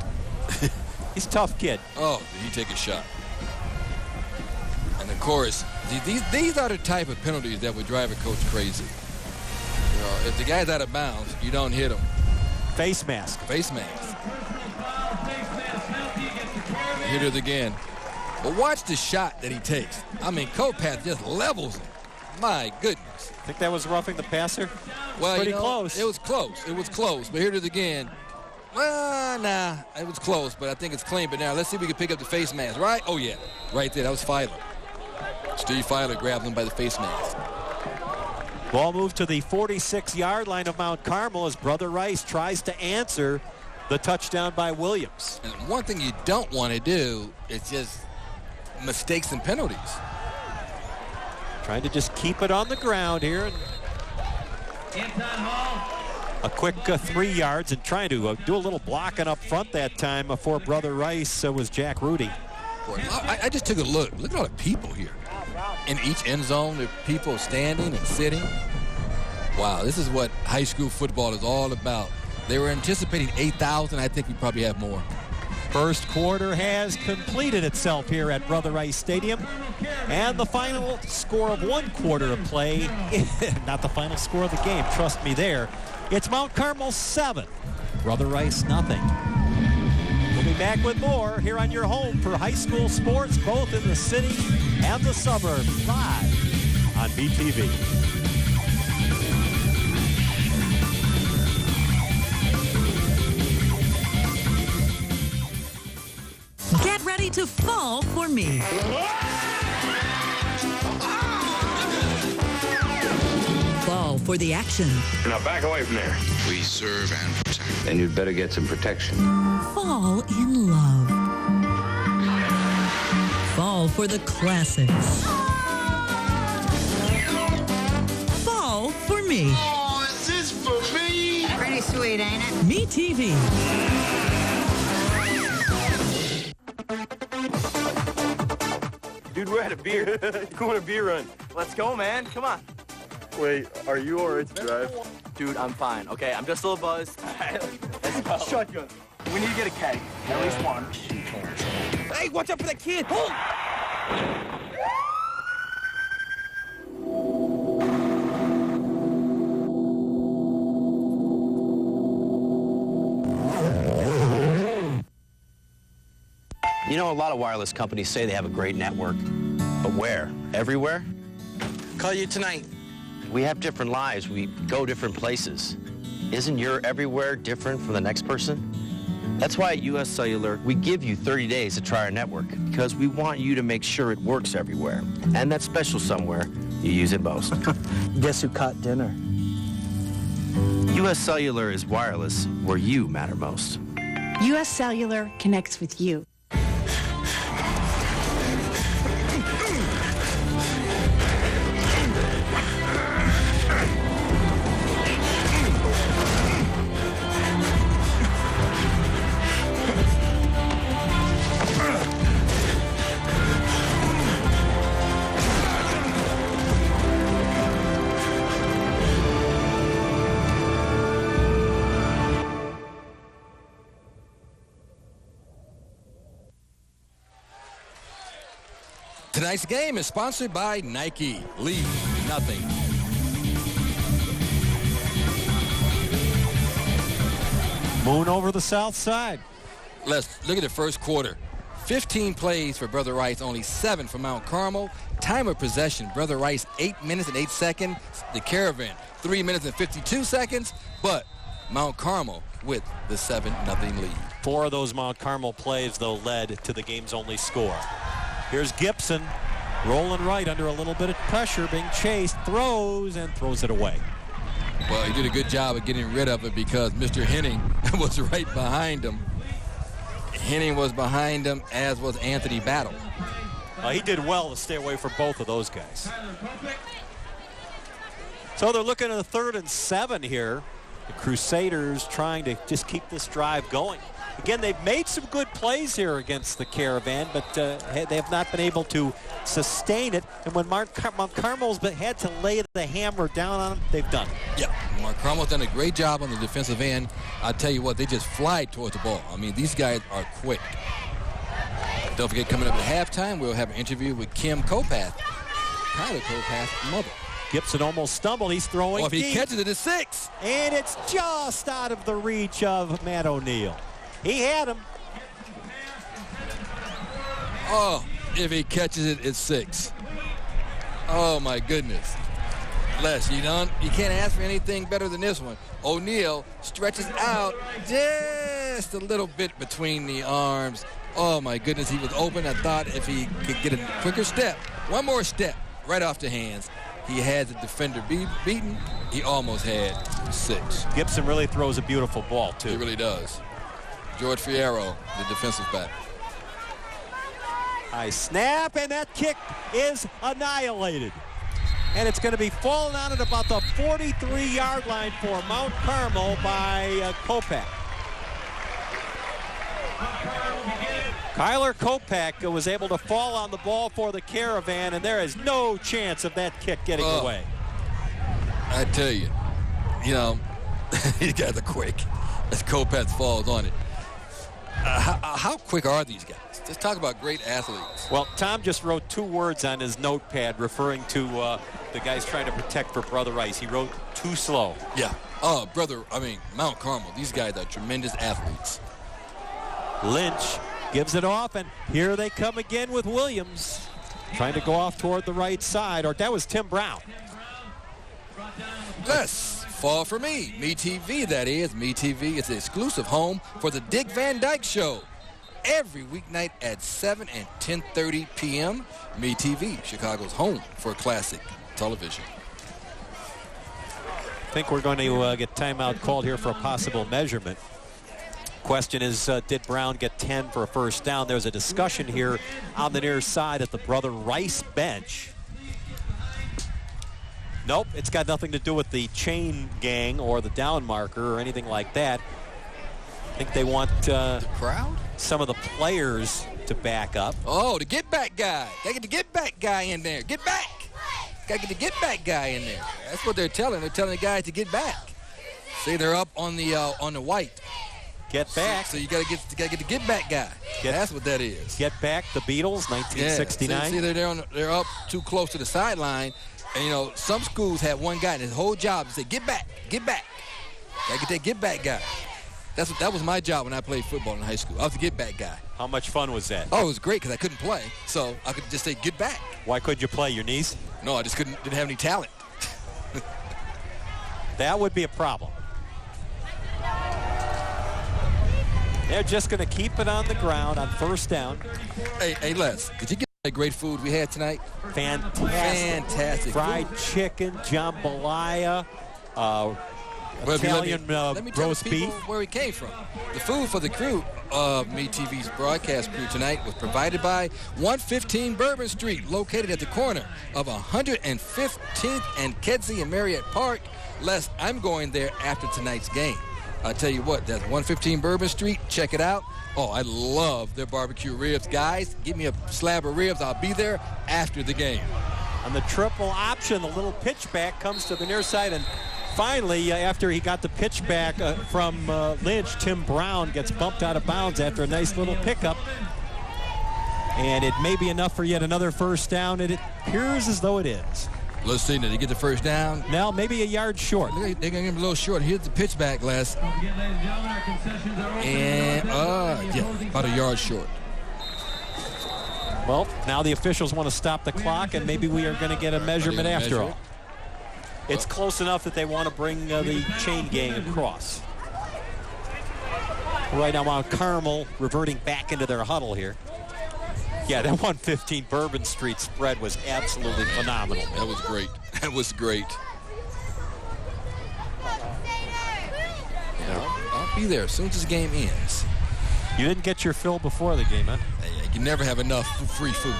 Speaker 4: He's a tough kid.
Speaker 6: Oh, did he take a shot? And of course, these are the type of penalties that would drive a coach crazy. You know, if the guy's out of bounds, you don't hit him.
Speaker 4: Face mask.
Speaker 6: Face mask. Hit it again. But watch the shot that he takes. I mean, Kopath just levels him. My goodness.
Speaker 4: Think that was roughing the passer?
Speaker 6: Well,
Speaker 4: pretty close.
Speaker 6: It was close. It was close. But here it is again. Well, nah, it was close, but I think it's clean. But now let's see if we can pick up the face mask, right? Oh, yeah. Right there. That was Filer. Steve Filer grabbed him by the face mask.
Speaker 4: Ball moved to the 46-yard line of Mount Carmel as Brother Rice tries to answer the touchdown by Williams.
Speaker 6: And one thing you don't want to do is just mistakes and penalties.
Speaker 4: Trying to just keep it on the ground here. And a quick 3 yards and trying to do a little blocking up front that time for Brother Rice was Jack Rudy.
Speaker 6: Boy, I just took a look. Look at all the people here. In each end zone, there are people standing and sitting. Wow, this is what high school football is all about. They were anticipating 8,000. I think we probably have more.
Speaker 4: First quarter has completed itself here at Brother Rice Stadium. And the final score of 1 quarter of play, not the final score of the game, trust me there. It's Mount Carmel 7, Brother Rice nothing. We'll be back with more here on your home for high school sports, both in the city and the suburbs, live on BTV.
Speaker 1: Get ready to fall for me. Fall for the action.
Speaker 7: Now back away from there.
Speaker 8: We serve and protect.
Speaker 7: Then you'd better get some protection.
Speaker 1: Fall in love. Fall for the classics. Fall for me.
Speaker 8: Oh, is this for me?
Speaker 9: Pretty sweet, ain't it?
Speaker 1: Metv.
Speaker 10: Dude, we're at a beer. Going a beer run. Let's go, man. Come on.
Speaker 11: Wait, are you all right to drive?
Speaker 10: Dude, I'm fine. Okay, I'm just a little buzzed. Let's go. Shotgun. We need to get a keg. At least one. Hey, watch out for that kid. Oh!
Speaker 12: You know, a lot of wireless companies say they have a great network. But where? Everywhere? Call you tonight. We have different lives. We go different places. Isn't your everywhere different from the next person? That's why at US Cellular, we give you 30 days to try our network, because we want you to make sure it works everywhere. And that special somewhere, you use it most.
Speaker 13: Guess who caught dinner?
Speaker 12: US Cellular is wireless where you matter most.
Speaker 14: US Cellular connects with you.
Speaker 6: Tonight's game is sponsored by Nike. Leave nothing.
Speaker 4: Moon over the south side.
Speaker 6: Let's look at the first quarter. 15 plays for Brother Rice, only 7 for Mount Carmel. Time of possession, Brother Rice 8 minutes and 8 seconds. The Caravan 3 minutes and 52 seconds. But Mount Carmel with the 7-0 lead.
Speaker 4: 4 of those Mount Carmel plays, though, led to the game's only score. Here's Gibson Rolling right under a little bit of pressure, being chased, throws it away.
Speaker 6: Well, he did a good job of getting rid of it because Mr. Henning was right behind him. Henning was behind him, as was Anthony Battle.
Speaker 4: He did well to stay away from both of those guys. So they're looking at a 3rd and 7 here. The Crusaders trying to just keep this drive going. Again, they've made some good plays here against the Caravan, but they have not been able to sustain it. And when Mount Carmel's had to lay the hammer down on them, they've done it.
Speaker 6: Yeah, Mount Carmel's done a great job on the defensive end. I'll tell you what, they just fly towards the ball. I mean, these guys are quick. Don't forget, coming up at halftime, we'll have an interview with Kim Kopath, Kyler Kopath's mother.
Speaker 4: Gibson almost stumbled. He's throwing
Speaker 6: if he
Speaker 4: deep.
Speaker 6: Catches it, it's 6.
Speaker 4: And it's just out of the reach of Matt O'Neill. He had him.
Speaker 6: Oh, if he catches it, it's 6. Oh, my goodness. Les, you can't ask for anything better than this one. O'Neill stretches out just a little bit between the arms. Oh, my goodness, he was open. I thought if he could get a quicker step, one more step, right off the hands, he had the defender beaten. He almost had 6.
Speaker 4: Gibson really throws a beautiful ball, too.
Speaker 6: He really does. George Fierro, the defensive back.
Speaker 4: High snap, and that kick is annihilated. And it's going to be falling out at about the 43-yard line for Mount Carmel by Kopak. Kyler Kopak was able to fall on the ball for the Caravan, and there is no chance of that kick getting away.
Speaker 6: I tell you, these guys are quick as Kopak falls on it. How quick are these guys? Let's talk about great athletes.
Speaker 4: Well, Tom just wrote 2 words on his notepad referring to the guys trying to protect for Brother Rice. He wrote too slow.
Speaker 6: Yeah. Mount Carmel, these guys are tremendous athletes.
Speaker 4: Lynch gives it off, and here they come again with Williams trying to go off toward the right side. Or that was Tim Brown.
Speaker 6: Yes, fall for me. Metv, that is. Metv is the exclusive home for the Dick Van Dyke Show. Every weeknight at 7 and 10:30 p.m. Metv, Chicago's home for classic television.
Speaker 4: I think we're going to get timeout called here for a possible measurement. Question is, did Brown get 10 for a first down? There's a discussion here on the near side at the Brother Rice bench. Nope, it's got nothing to do with the chain gang or the down marker or anything like that. I think they want
Speaker 6: the crowd?
Speaker 4: Some of the players to back up.
Speaker 6: Oh, the get back guy. Gotta get the get back guy in there. Get back. Gotta get the get back guy in there. That's what they're telling. They're telling the guys to get back. See, they're up on the white.
Speaker 4: Get back.
Speaker 6: So you gotta get the get back guy. That's what that is.
Speaker 4: Get back, the Beatles, 1969.
Speaker 6: Yeah. See, they're up too close to the sideline. And some schools have one guy and his whole job is to say, get back. Gotta get that get back guy. That was my job when I played football in high school. I was the get back guy.
Speaker 4: How much fun was that?
Speaker 6: Oh, it was great because I couldn't play. So I could just say get back.
Speaker 4: Why couldn't you play? Your knees?
Speaker 6: No, I just didn't have any talent.
Speaker 4: That would be a problem. They're just going to keep it on the ground on first down.
Speaker 6: Hey, Les, did you get that great food we had tonight?
Speaker 4: Fantastic. Fried chicken, jambalaya, Italian roast beef.
Speaker 6: Where it came from. The food for the crew of MeTV's broadcast crew tonight was provided by 115 Bourbon Street, located at the corner of 115th and Kedzie and Marriott Park. Les, I'm going there after tonight's game. I'll tell you what, that's 115 Bourbon Street. Check it out. Oh, I love their barbecue ribs. Guys, give me a slab of ribs. I'll be there after the game.
Speaker 4: On the triple option, the little pitch back comes to the near side, and finally, after he got the pitch back from Lynch, Tim Brown gets bumped out of bounds after a nice little pickup. And it may be enough for yet another first down. It appears as though it is.
Speaker 6: Let's see, did he get the first down?
Speaker 4: Now, maybe a yard short.
Speaker 6: They're going to give him a little short. Here's the pitch back, Les. And, about a yard short.
Speaker 4: Well, now the officials want to stop the clock, and maybe we are going to get a measurement after all. It's close enough that they want to bring the chain gang across. Right now, Mount Carmel reverting back into their huddle here. Yeah, that 115 Bourbon Street spread was absolutely phenomenal.
Speaker 6: That was great. That was great. I'll be there as soon as this game ends.
Speaker 4: You didn't get your fill before the game, huh?
Speaker 6: You never have enough free food.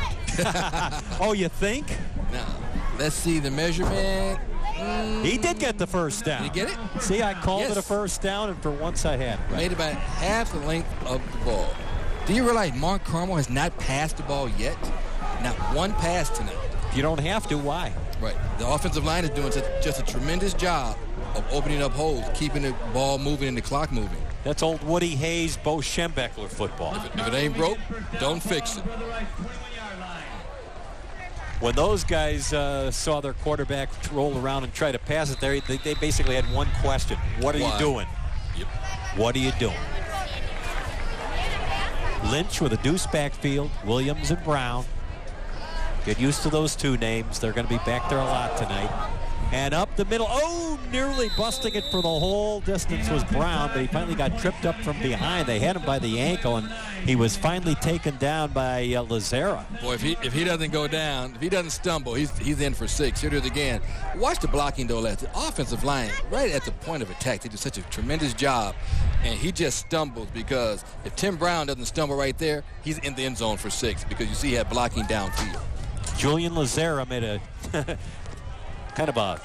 Speaker 4: Oh, you think?
Speaker 6: Now, let's see the measurement.
Speaker 4: He did get the first down.
Speaker 6: Did you get it?
Speaker 4: See, I called it a first down, and for once I had it. Right.
Speaker 6: Made about half the length of the ball. Do you realize Mount Carmel has not passed the ball yet? Not one pass tonight.
Speaker 4: If you don't have to, why?
Speaker 6: Right. The offensive line is doing just a tremendous job of opening up holes, keeping the ball moving and the clock moving.
Speaker 4: That's old Woody Hayes, Bo Schembechler football.
Speaker 6: If it ain't broke, don't fix it.
Speaker 4: When those guys saw their quarterback roll around and try to pass it there, they basically had one question. What are you doing?
Speaker 6: Yep.
Speaker 4: What are you doing? Lynch with a deuce backfield, Williams and Brown. Get used to those two names. They're going to be back there a lot tonight. And up the middle. Oh, nearly busting it for the whole distance was Brown, but he finally got tripped up from behind. They had him by the ankle, and he was finally taken down by Lazera.
Speaker 6: Boy, if he doesn't go down, if he doesn't stumble, he's in for 6. Here it is again. Watch the blocking, though. The offensive line, right at the point of attack, they do such a tremendous job, and he just stumbles because if Tim Brown doesn't stumble right there, he's in the end zone for 6 because you see he had blocking downfield.
Speaker 4: Julian Lazera made a kind of a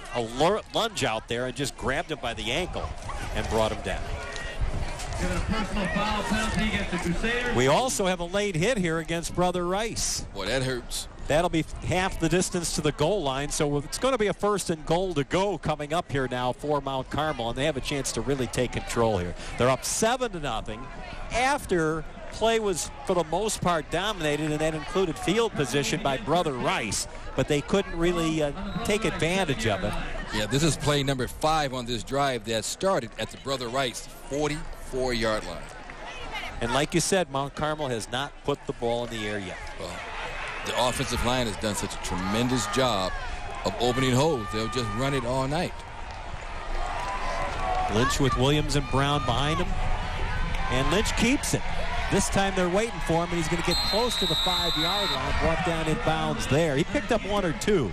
Speaker 4: lunge out there and just grabbed him by the ankle and brought him down.
Speaker 9: Given a personal foul penalty against the Crusaders.
Speaker 4: We also have a late hit here against Brother Rice.
Speaker 6: Boy, that hurts.
Speaker 4: That'll be half the distance to the goal line, so it's going to be a 1st and goal to go coming up here now for Mount Carmel, and they have a chance to really take control here. They're up 7-0 after play was, for the most part, dominated, and that included field position by Brother Rice, but they couldn't really take advantage of it.
Speaker 6: Yeah, this is play number 5 on this drive that started at the Brother Rice 44-yard line.
Speaker 4: And like you said, Mount Carmel has not put the ball in the air yet.
Speaker 6: Well, the offensive line has done such a tremendous job of opening holes. They'll just run it all night.
Speaker 4: Lynch with Williams and Brown behind him, and Lynch keeps it. This time they're waiting for him, and he's going to get close to the 5-yard line, brought down in bounds there. He picked up 1 or 2.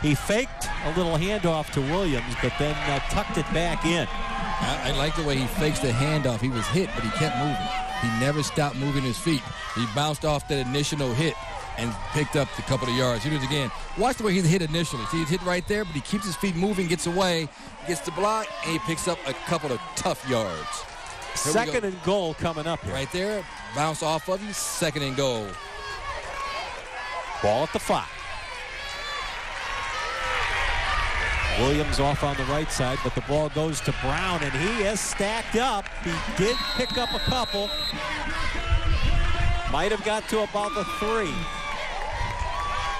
Speaker 4: He faked a little handoff to Williams, but then tucked it back in.
Speaker 6: I like the way he fakes the handoff. He was hit, but he kept moving. He never stopped moving his feet. He bounced off that initial hit and picked up a couple of yards. Here it is again. Watch the way he's hit initially. See, he's hit right there, but he keeps his feet moving, gets away, gets the block, and he picks up a couple of tough yards.
Speaker 4: 2nd and goal coming up here.
Speaker 6: Right there, bounce off of you, 2nd and goal.
Speaker 4: Ball at the 5. Williams off on the right side, but the ball goes to Brown, and he is stacked up. He did pick up a couple. Might have got to about the 3.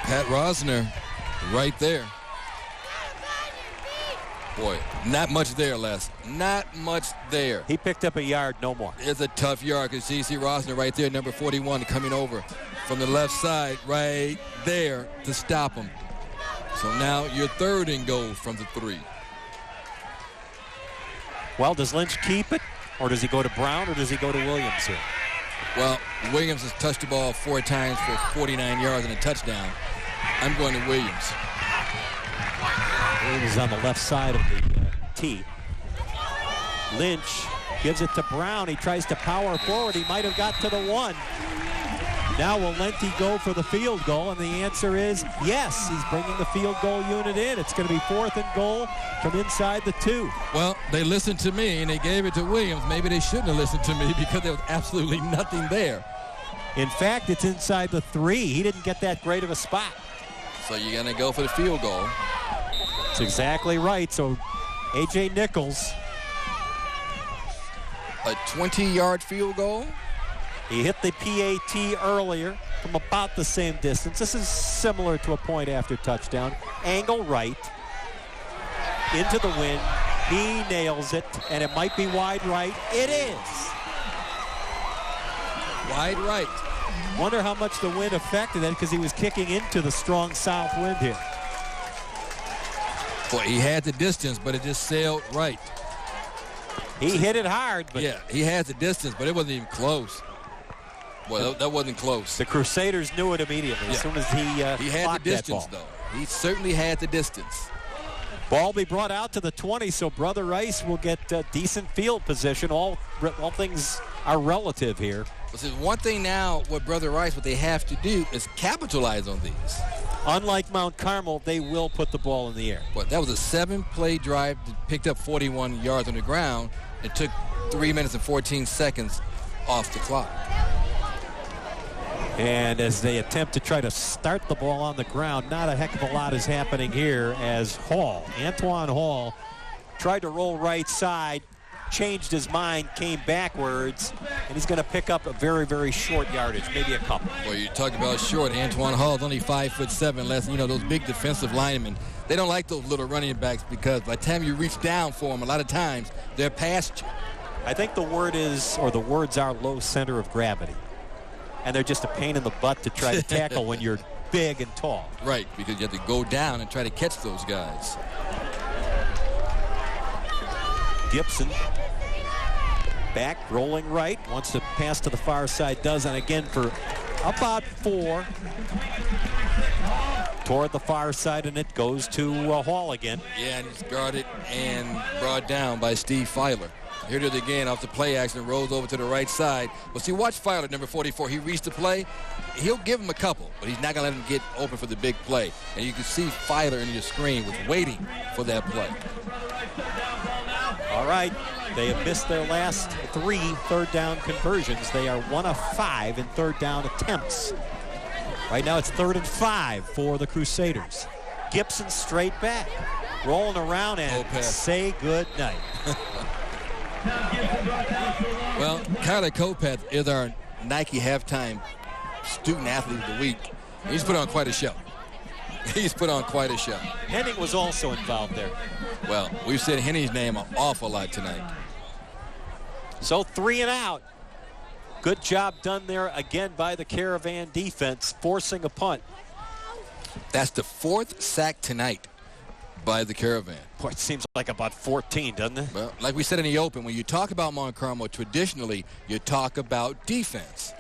Speaker 6: Pat Rosner right there. Boy, not much there, Les. Not much there.
Speaker 4: He picked up a yard, no more.
Speaker 6: It's a tough yard because C.C. Rosner right there, number 41, coming over from the left side right there to stop him. So now your 3rd and goal from the 3.
Speaker 4: Well, does Lynch keep it, or does he go to Brown, or does he go to Williams here?
Speaker 6: Well, Williams has touched the ball 4 times for 49 yards and a touchdown. I'm going to Williams.
Speaker 4: Williams is on the left side of the tee. Lynch gives it to Brown. He tries to power forward. He might have got to the 1. Now will Lenti go for the field goal? And the answer is yes. He's bringing the field goal unit in. It's going to be 4th and goal from inside the 2.
Speaker 6: Well, they listened to me, and they gave it to Williams. Maybe they shouldn't have listened to me because there was absolutely nothing there.
Speaker 4: In fact, it's inside the 3. He didn't get that great of a spot.
Speaker 6: So you're going to go for the field goal.
Speaker 4: That's exactly right. So A.J. Nichols.
Speaker 6: A 20-yard field goal.
Speaker 4: He hit the PAT earlier from about the same distance. This is similar to a point after touchdown. Angle right. Into the wind. He nails it, and it might be wide right. It is.
Speaker 6: Wide right.
Speaker 4: Wonder how much the wind affected that because he was kicking into the strong south wind here.
Speaker 6: Boy, he had the distance, but it just sailed right.
Speaker 4: He hit it hard. But
Speaker 6: yeah, he had the distance, but it wasn't even close. Well, that wasn't close.
Speaker 4: The Crusaders knew it immediately as soon as he
Speaker 6: had the distance,
Speaker 4: that ball.
Speaker 6: though. He certainly had the distance.
Speaker 4: Ball be brought out to the 20, so Brother Rice will get decent field position. All things are relative here.
Speaker 6: But there's one thing now with Brother Rice, what they have to do is capitalize on these.
Speaker 4: Unlike Mount Carmel, they will put the ball in the air.
Speaker 6: But that was a 7-play drive that picked up 41 yards on the ground. It took 3 minutes and 14 seconds off the clock.
Speaker 4: And as they attempt to try to start the ball on the ground, not a heck of a lot is happening here as Antoine Hall, tried to roll right side, changed his mind, came backwards, and he's going to pick up a very, very short yardage, maybe a couple.
Speaker 6: Well, you talk about short. Antoine Hall is only 5'7", less. You know, those big defensive linemen, they don't like those little running backs because by the time you reach down for them, a lot of times they're past you.
Speaker 4: I think the words are low center of gravity. And they're just a pain in the butt to try to tackle when you're big and tall.
Speaker 6: Right, because you have to go down and try to catch those guys.
Speaker 4: Gibson back, rolling right, wants to pass to the far side, does, and again for about 4. Toward the far side, and it goes to Hall again.
Speaker 6: Yeah, and it's guarded and brought down by Steve Filer. Here it is again off the play action, rolls over to the right side. Well, see, watch Filer, number 44. He reached the play. He'll give him a couple, but he's not going to let him get open for the big play. And you can see Filer in your screen was waiting for that play.
Speaker 4: All right, they have missed their last 3 third down conversions. They are 1 of 5 in third down attempts. Right now it's 3rd and 5 for the Crusaders. Gibson straight back, rolling around and say good night.
Speaker 6: Well, Kyler Kopeth is our Nike halftime student athlete of the week. He's put on quite a show. He's put on quite a show.
Speaker 4: Henning was also involved there.
Speaker 6: Well, we've said Henning's name an awful lot tonight.
Speaker 4: So 3 and out. Good job done there again by the Caravan defense, forcing a punt.
Speaker 6: That's the 4th sack tonight by the Caravan.
Speaker 4: Boy, it seems like about 14, doesn't it?
Speaker 6: Well, like we said in the open, when you talk about Mount Carmel, traditionally, you talk about defense.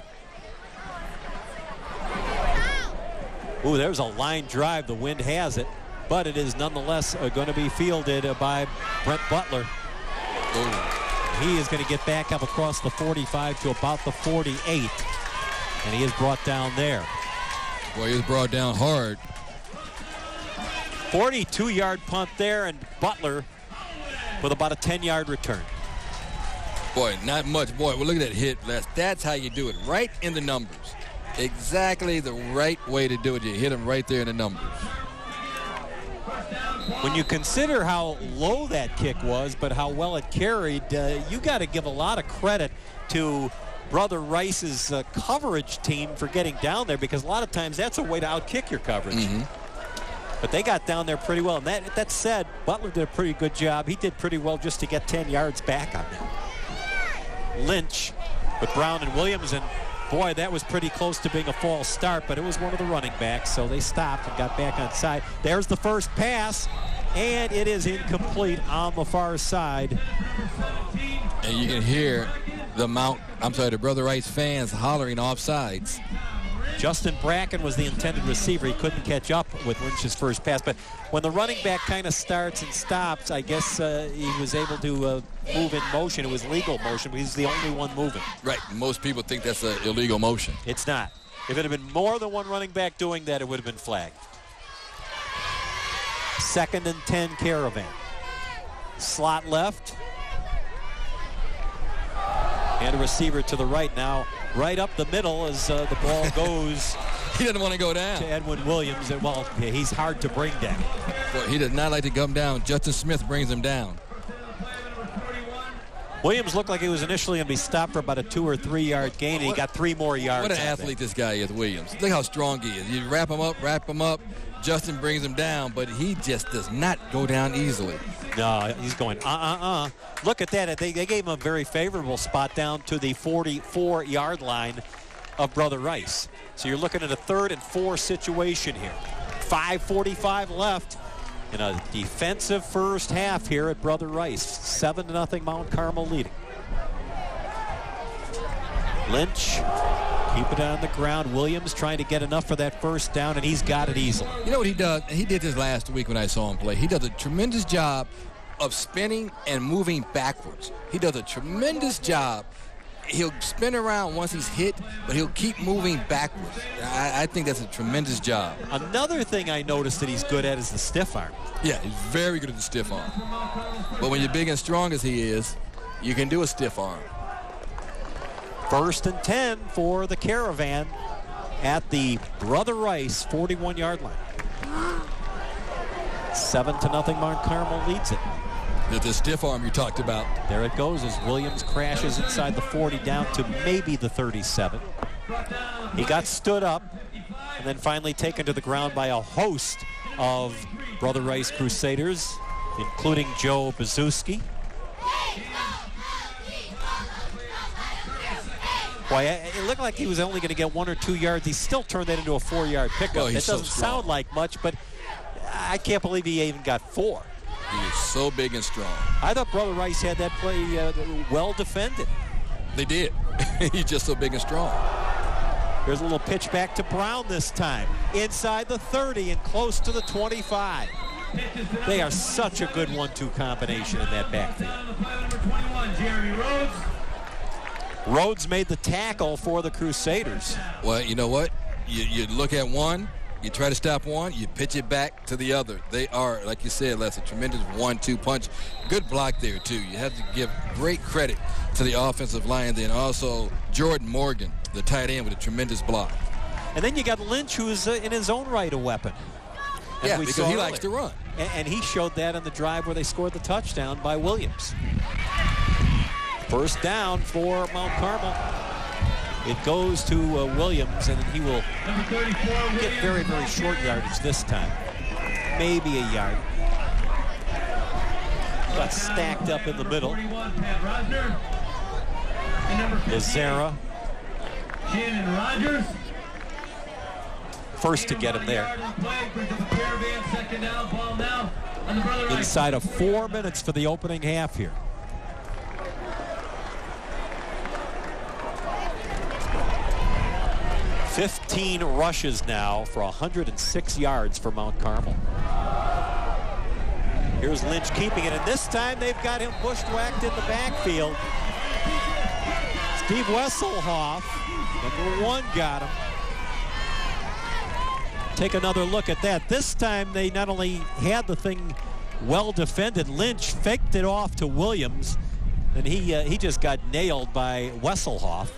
Speaker 4: Ooh, there's a line drive. The wind has it, but it is nonetheless going to be fielded by Brent Butler.
Speaker 6: Ooh.
Speaker 4: He is going to get back up across the 45 to about the 48, and he is brought down there.
Speaker 6: Boy, he was brought down hard.
Speaker 4: 42-yard punt there, and Butler with about a 10-yard return.
Speaker 6: Boy, not much. Boy, well, look at that hit. That's how you do it, right in the numbers. Exactly the right way to do it. You hit him right there in the numbers.
Speaker 4: When you consider how low that kick was, but how well it carried, you got to give a lot of credit to Brother Rice's coverage team for getting down there, because a lot of times that's a way to outkick your coverage.
Speaker 6: Mm-hmm.
Speaker 4: But they got down there pretty well. And that said, Butler did a pretty good job. He did pretty well just to get 10 yards back on them. Lynch with Brown and Williams, and boy, that was pretty close to being a false start, but it was one of the running backs, so they stopped and got back on side. There's the first pass, and it is incomplete on the far side.
Speaker 6: And you can hear the Brother Rice fans hollering offsides.
Speaker 4: Justin Bracken was the intended receiver. He couldn't catch up with Lynch's first pass. But when the running back kind of starts and stops, I guess he was able to move in motion. It was legal motion, but he's the only one moving.
Speaker 6: Right. Most people think that's an illegal motion.
Speaker 4: It's not. If it had been more than one running back doing that, it would have been flagged. 2nd and 10 Caravan. Slot left. And a receiver to the right now. Right up the middle as the ball goes.
Speaker 6: He doesn't want to go down.
Speaker 4: To Edwin Williams. And, well, he's hard to bring down.
Speaker 6: Boy, he does not like to come down. Justin Smith brings him down.
Speaker 4: Williams looked like he was initially going to be stopped for about a 2 or 3 yard gain, and he got 3 more yards.
Speaker 6: What an athlete this guy is, Williams. Look how strong he is. You wrap him up. Justin brings him down, but he just does not go down easily.
Speaker 4: No, he's going, Look at that. They gave him a very favorable spot down to the 44-yard line of Brother Rice. So you're looking at a 3rd and 4 situation here. 5:45 left in a defensive first half here at Brother Rice. 7-0 Mount Carmel leading. Lynch Keep it on the ground. Williams trying to get enough for that first down, and he's got it easily.
Speaker 6: You know what he does? He did this last week when I saw him play. He does a tremendous job of spinning and moving backwards. He does a tremendous job. He'll spin around once he's hit, but he'll keep moving backwards. I think that's a tremendous job.
Speaker 4: Another thing I noticed that he's good at is the stiff arm.
Speaker 6: Yeah, he's very good at the stiff arm. But when you're big and strong as he is, you can do a stiff arm.
Speaker 4: 1st and 10 for the Caravan at the Brother Rice 41-yard line. 7-0, Mount Carmel leads it.
Speaker 6: The stiff arm you talked about.
Speaker 4: There it goes as Williams crashes inside the 40 down to maybe the 37. He got stood up and then finally taken to the ground by a host of Brother Rice Crusaders, including Joe Bazuski. Boy, it looked like he was only going to get 1 or 2 yards. He still turned that into a 4-yard pickup.
Speaker 6: Well,
Speaker 4: it doesn't sound like much, but I can't believe he even got 4.
Speaker 6: He is so big and strong.
Speaker 4: I thought Brother Rice had that play well defended.
Speaker 6: They did. He's just so big and strong.
Speaker 4: Here's a little pitch back to Brown this time. Inside the 30 and close to the 25. They are such a good 1-2 combination in that backfield. Rhodes made the tackle for the Crusaders.
Speaker 6: Well, you know what? You look at one, you try to stop one, you pitch it back to the other. They are, like you said, Les, a tremendous 1-2 punch. Good block there, too. You have to give great credit to the offensive line, then also Jordan Morgan, the tight end, with a tremendous block.
Speaker 4: And then you got Lynch, who is in his own right a weapon.
Speaker 6: Yeah, because he likes to run.
Speaker 4: And he showed that on the drive where they scored the touchdown by Williams. First down for Mount Carmel. It goes to Williams, and he will get very, very short yardage this time. Maybe a yard. Got stacked up in the middle. Lazara. First to get him there. Inside of 4 minutes for the opening half here. "15 rushes now for 106 yards for Mount Carmel. Here's Lynch keeping it, and this time they've got him bushwhacked in the backfield. Steve Wesselhoff, number 1, got him. Take another look at that. This time they not only had the thing well defended, Lynch faked it off to Williams, and he just got nailed by Wesselhoff.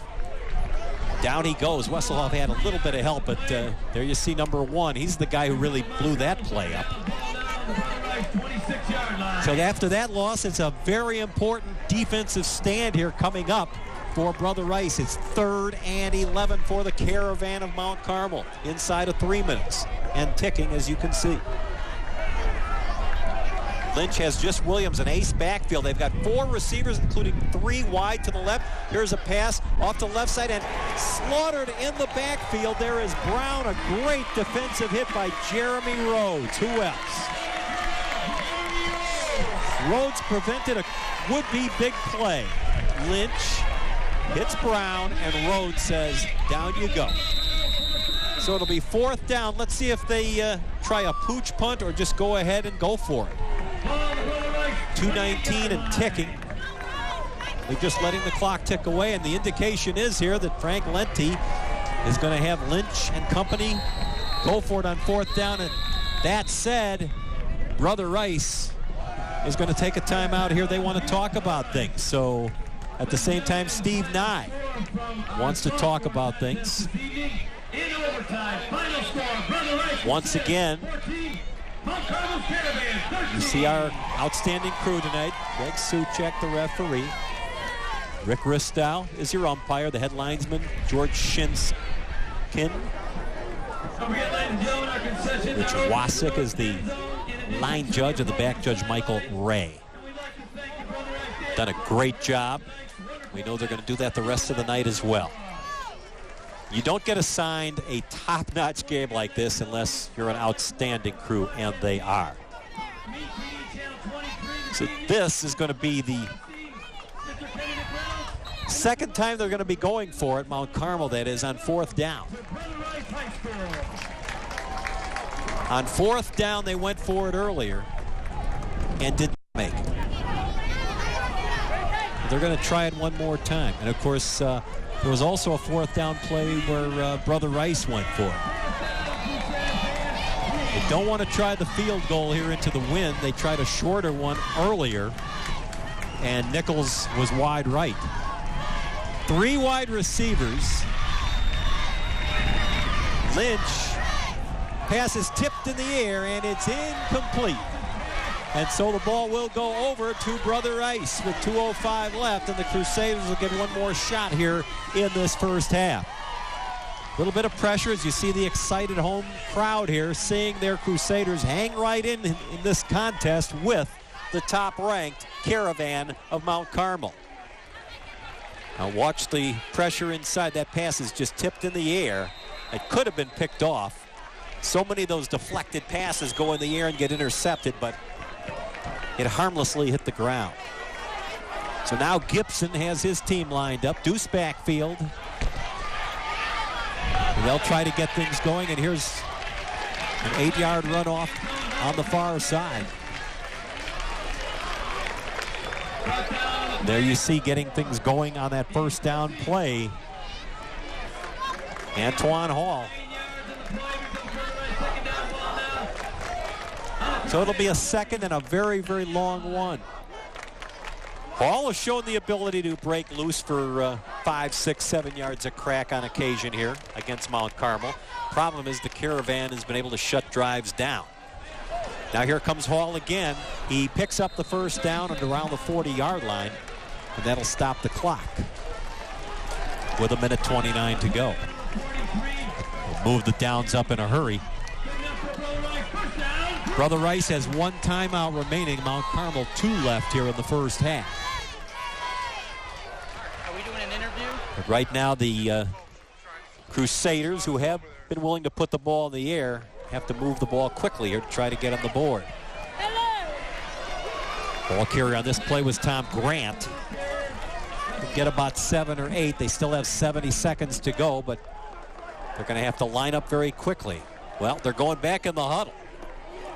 Speaker 4: Down he goes. Wesselhoff had a little bit of help, but there you see number 1. He's the guy who really blew that play up. So after that loss, it's a very important defensive stand here coming up for Brother Rice. It's 3rd and 11 for the Caravan of Mount Carmel. Inside of 3 minutes and ticking, as you can see. Lynch has just Williams, an ace backfield. They've got 4 receivers, including 3 wide to the left. Here's a pass off the left side and slaughtered in the backfield. There is Brown, a great defensive hit by Jeremy Rhodes. Who else? Rhodes prevented a would-be big play. Lynch hits Brown, and Rhodes says, down you go. So it'll be 4th down. Let's see if they try a pooch punt or just go ahead and go for it. 2:19 and ticking. They're just letting the clock tick away, and the indication is here that Frank Lenti is going to have Lynch and company go for it on 4th down. And that said, Brother Rice is going to take a timeout here. They want to talk about things. So at the same time, Steve Nye wants to talk about things. Once again, you see our outstanding crew tonight. Greg Suchek, the referee. Rick Ristow is your umpire. The head linesman, George Shinskin. Rich Wasik is the line judge, and the back judge, Michael Ray. Done a great job. We know they're going to do that the rest of the night as well. You don't get assigned a top-notch game like this unless you're an outstanding crew, and they are. So this is going to be the Second time they're going to be going for it, Mount Carmel, that is, on 4th down. On 4th down, they went for it earlier and didn't make it. They're going to try it one more time. And, of course, there was also a 4th down play where Brother Rice went for it. They don't want to try the field goal here into the wind. They tried a shorter one earlier, and Nichols was wide right. 3 wide receivers. Lynch. Pass is tipped in the air, and it's incomplete. And so the ball will go over to Brother Rice with 2:05 left, and the Crusaders will get one more shot here in this first half. A little bit of pressure as you see the excited home crowd here seeing their Crusaders hang right in this contest with the top-ranked Caravan of Mount Carmel. Now watch the pressure inside. That pass is just tipped in the air. It could have been picked off. So many of those deflected passes go in the air and get intercepted, but it harmlessly hit the ground. So now Gibson has his team lined up. Deuce backfield. And they'll try to get things going, and here's an 8-yard runoff on the far side. There you see getting things going on that first down play, Antoine Hall. So it'll be a second and a very, very long one. Hall has shown the ability to break loose for 5, 6, 7 yards a crack on occasion here against Mount Carmel. Problem is the Caravan has been able to shut drives down. Now here comes Hall again. He picks up the first down and around the 40-yard line, and that'll stop the clock with 1:29 to go. We'll move the downs up in a hurry. Brother Rice has 1 timeout remaining. Mount Carmel 2 left here in the first half.
Speaker 15: Are we doing an interview?
Speaker 4: But right now the Crusaders, who have been willing to put the ball in the air, have to move the ball quickly here to try to get on the board. Ball carrier on this play was Tom Grant. Can get about 7 or 8. They still have 70 seconds to go, but they're going to have to line up very quickly. Well, they're going back in the huddle,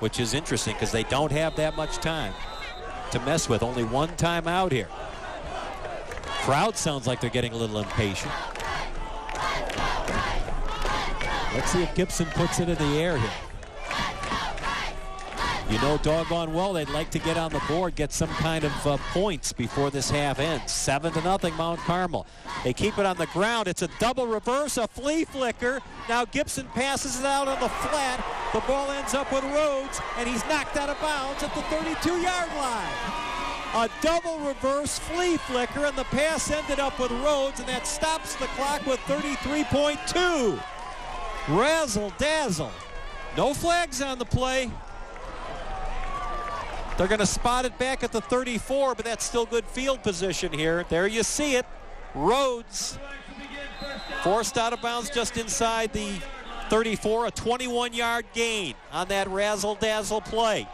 Speaker 4: which is interesting because they don't have that much time to mess with. Only 1 timeout here. Crowd sounds like they're getting a little impatient. Let's see if Gibson puts it in the air here. You know doggone well they'd like to get on the board, get some kind of points before this half ends. 7-0 Mount Carmel. They keep it on the ground. It's a double reverse, a flea flicker. Now Gibson passes it out on the flat. The ball ends up with Rhodes, and he's knocked out of bounds at the 32-yard line. A double reverse flea flicker, and the pass ended up with Rhodes, and that stops the clock with 33.2. Razzle dazzle. No flags on the play. They're going to spot it back at the 34, but that's still good field position here. There you see it. Rhodes forced out of bounds just inside the 34, a 21-yard gain on that razzle-dazzle play.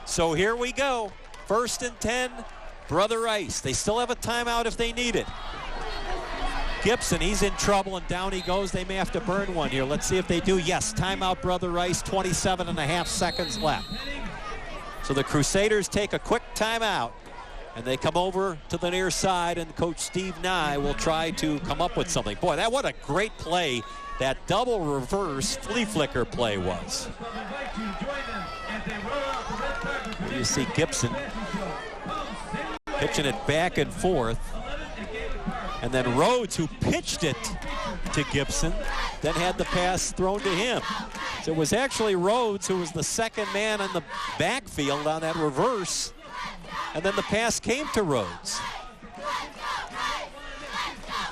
Speaker 4: So here we go. 1st and 10, Brother Rice. They still have a timeout if they need it. Gibson, he's in trouble, and down he goes. They may have to burn one here. Let's see if they do. Yes, timeout, Brother Rice, 27.5 seconds left. So the Crusaders take a quick timeout, and they come over to the near side, and Coach Steve Nye will try to come up with something. Boy, what a great play that double reverse flea flicker play was. You see Gibson pitching it back and forth, and then Rhodes, who pitched it to Gibson, then had the pass thrown to him. So it was actually Rhodes who was the second man in the backfield on that reverse, and then the pass came to Rhodes.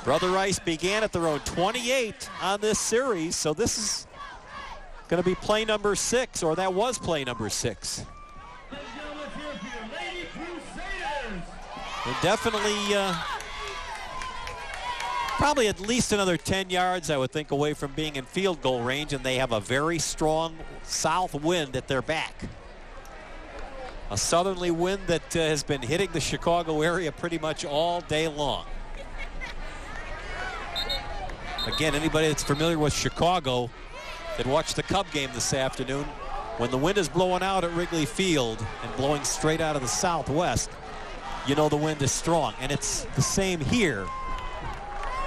Speaker 4: Brother Rice began at their own 28 on this series, so this is going to be play number 6, or that was play number 6. And definitely probably at least another 10 yards, I would think, away from being in field goal range, and they have a very strong south wind at their back. A southerly wind that has been hitting the Chicago area pretty much all day long. Again, anybody that's familiar with Chicago that watched the Cub game this afternoon, when the wind is blowing out at Wrigley Field and blowing straight out of the southwest, you know the wind is strong. And it's the same here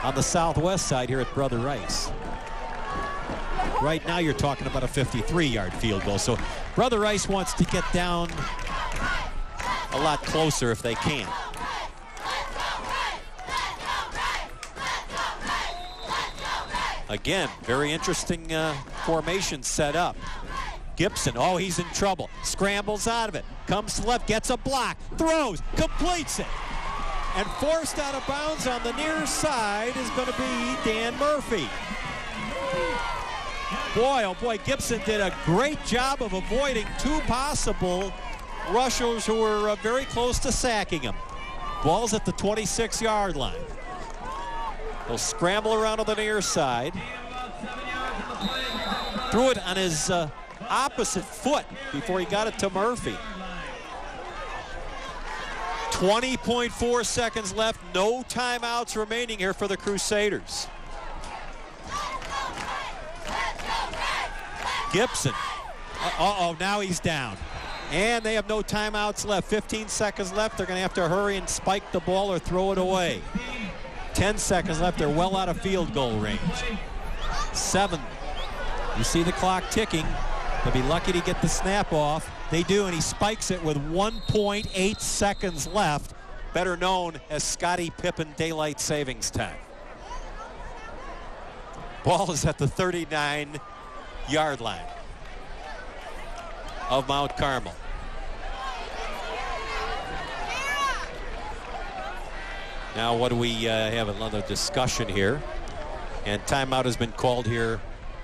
Speaker 4: on the southwest side here at Brother Rice. Right now you're talking about a 53-yard field goal. So Brother Rice wants to get down a lot closer if they can. Again, very interesting formation set up. Gibson, oh, he's in trouble. Scrambles out of it. Comes to left, gets a block, throws, completes it. And forced out of bounds on the near side is going to be Dan Murphy. Boy, oh boy, Gibson did a great job of avoiding two possible rushers who were very close to sacking him. Ball's at the 26-yard line. He'll scramble around on the near side. Threw it on his opposite foot before he got it to Murphy. 20.4 seconds left. No timeouts remaining here for the Crusaders. Gibson. Uh-oh, now he's down. And they have no timeouts left. 15 seconds left. They're going to have to hurry and spike the ball or throw it away. 10 seconds left. They're well out of field goal range. 7. You see the clock ticking. They'll be lucky to get the snap off. They do, and he spikes it with 1.8 seconds left, better known as Scottie Pippen daylight savings time. Ball is at the 39-yard line of Mount Carmel. Now what do we have another discussion here, and timeout has been called here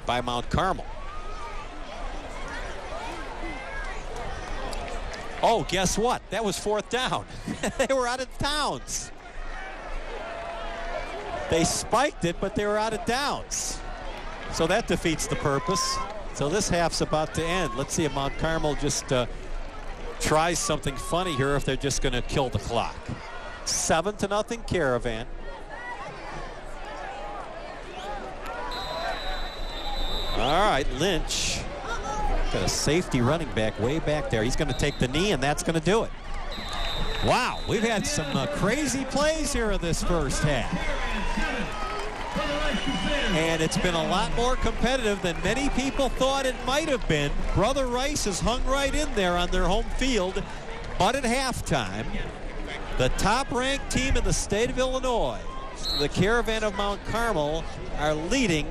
Speaker 4: by Mount Carmel. Oh, guess what? That was 4th down. They were out of downs. They spiked it, but they were out of downs. So that defeats the purpose. So this half's about to end. Let's see if Mount Carmel just tries something funny here, if they're just going to kill the clock. 7-0 Caravan. All right, Lynch. Got a safety running back way back there. He's going to take the knee, and that's going to do it. Wow, we've had some crazy plays here in this first half. And it's been a lot more competitive than many people thought it might have been. Brother Rice has hung right in there on their home field. But at halftime, the top-ranked team in the state of Illinois, the Caravan of Mount Carmel, are leading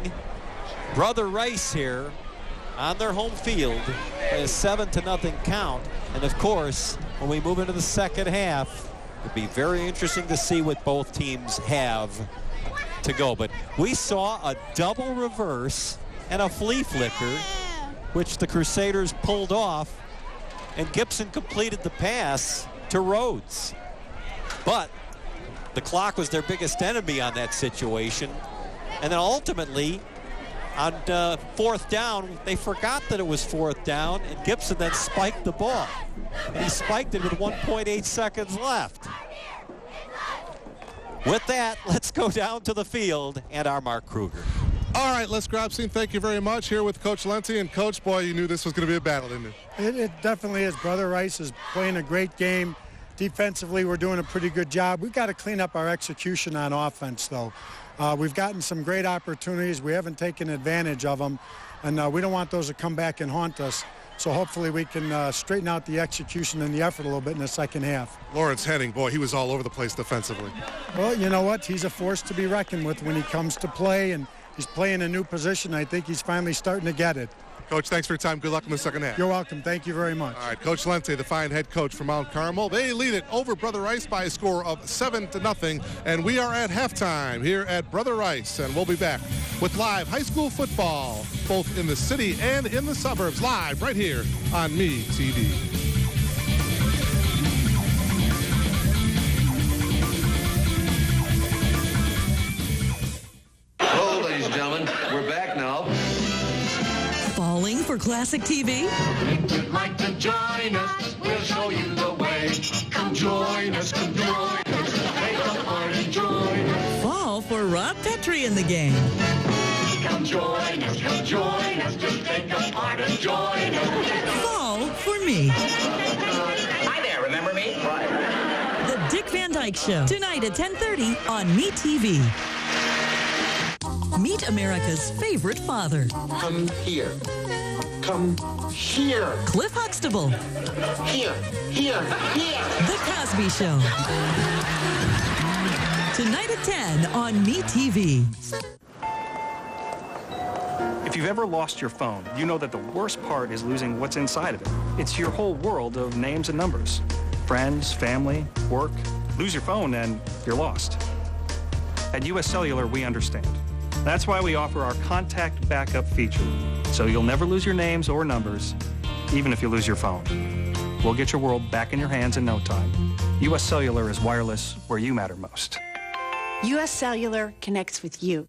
Speaker 4: Brother Rice here on their home field by a 7-0 count. And of course, when we move into the second half, it'll be very interesting to see what both teams have to go. But we saw a double reverse and a flea flicker, which the Crusaders pulled off, and Gibson completed the pass to Rhodes. But the clock was their biggest enemy on that situation. And then ultimately, on 4th down, they forgot that it was 4th down, and Gibson then spiked the ball. And he spiked it with 1.8 seconds left. With that, let's go down to the field and our Mark Kruger.
Speaker 5: All right, Les Grobstein, thank you very much. Here with Coach Lenti. And Coach, boy, you knew this was going to be a battle, didn't you?
Speaker 15: It definitely is. Brother Rice is playing a great game. Defensively, we're doing a pretty good job. We've got to clean up our execution on offense, though. We've gotten some great opportunities. We haven't taken advantage of them, and we don't want those to come back and haunt us. So hopefully we can straighten out the execution and the effort a little bit in the second half.
Speaker 5: Lawrence Henning, boy, he was all over the place defensively.
Speaker 15: Well, you know what? He's a force to be reckoned with when he comes to play, and he's playing a new position. I think he's finally starting to get it.
Speaker 5: Coach, thanks for your time. Good luck in the second half.
Speaker 15: You're welcome. Thank you very much.
Speaker 5: All right, Coach Lenti, the fine head coach for Mount Carmel. They lead it over Brother Rice by a score of 7-0, and we are at halftime here at Brother Rice, and we'll be back with live high school football, both in the city and in the suburbs, live right here on Metv.
Speaker 16: Hello, ladies and gentlemen. We're back now.
Speaker 1: Falling for classic TV?
Speaker 8: If you'd like to join us, we'll show you the way. Come join us, come join us. Make the party join us.
Speaker 1: Fall for Rob Petrie in the game.
Speaker 8: Come join us, just take a part and join us.
Speaker 1: Fall for me.
Speaker 10: Hi there, remember me?
Speaker 1: The Dick Van Dyke Show, tonight at 10:30 on Metv. Meet America's favorite father.
Speaker 8: Come here. Come here.
Speaker 1: Cliff Huxtable.
Speaker 8: Here.
Speaker 1: The Cosby Show. Tonight at 10 on Metv.
Speaker 17: If you've ever lost your phone, you know that the worst part is losing what's inside of it. It's your whole world of names and numbers. Friends, family, work. Lose your phone and you're lost. At US Cellular, we understand. That's why we offer our contact backup feature. So you'll never lose your names or numbers, even if you lose your phone. We'll get your world back in your hands in no time. US Cellular is wireless where you matter most.
Speaker 14: US Cellular connects with you.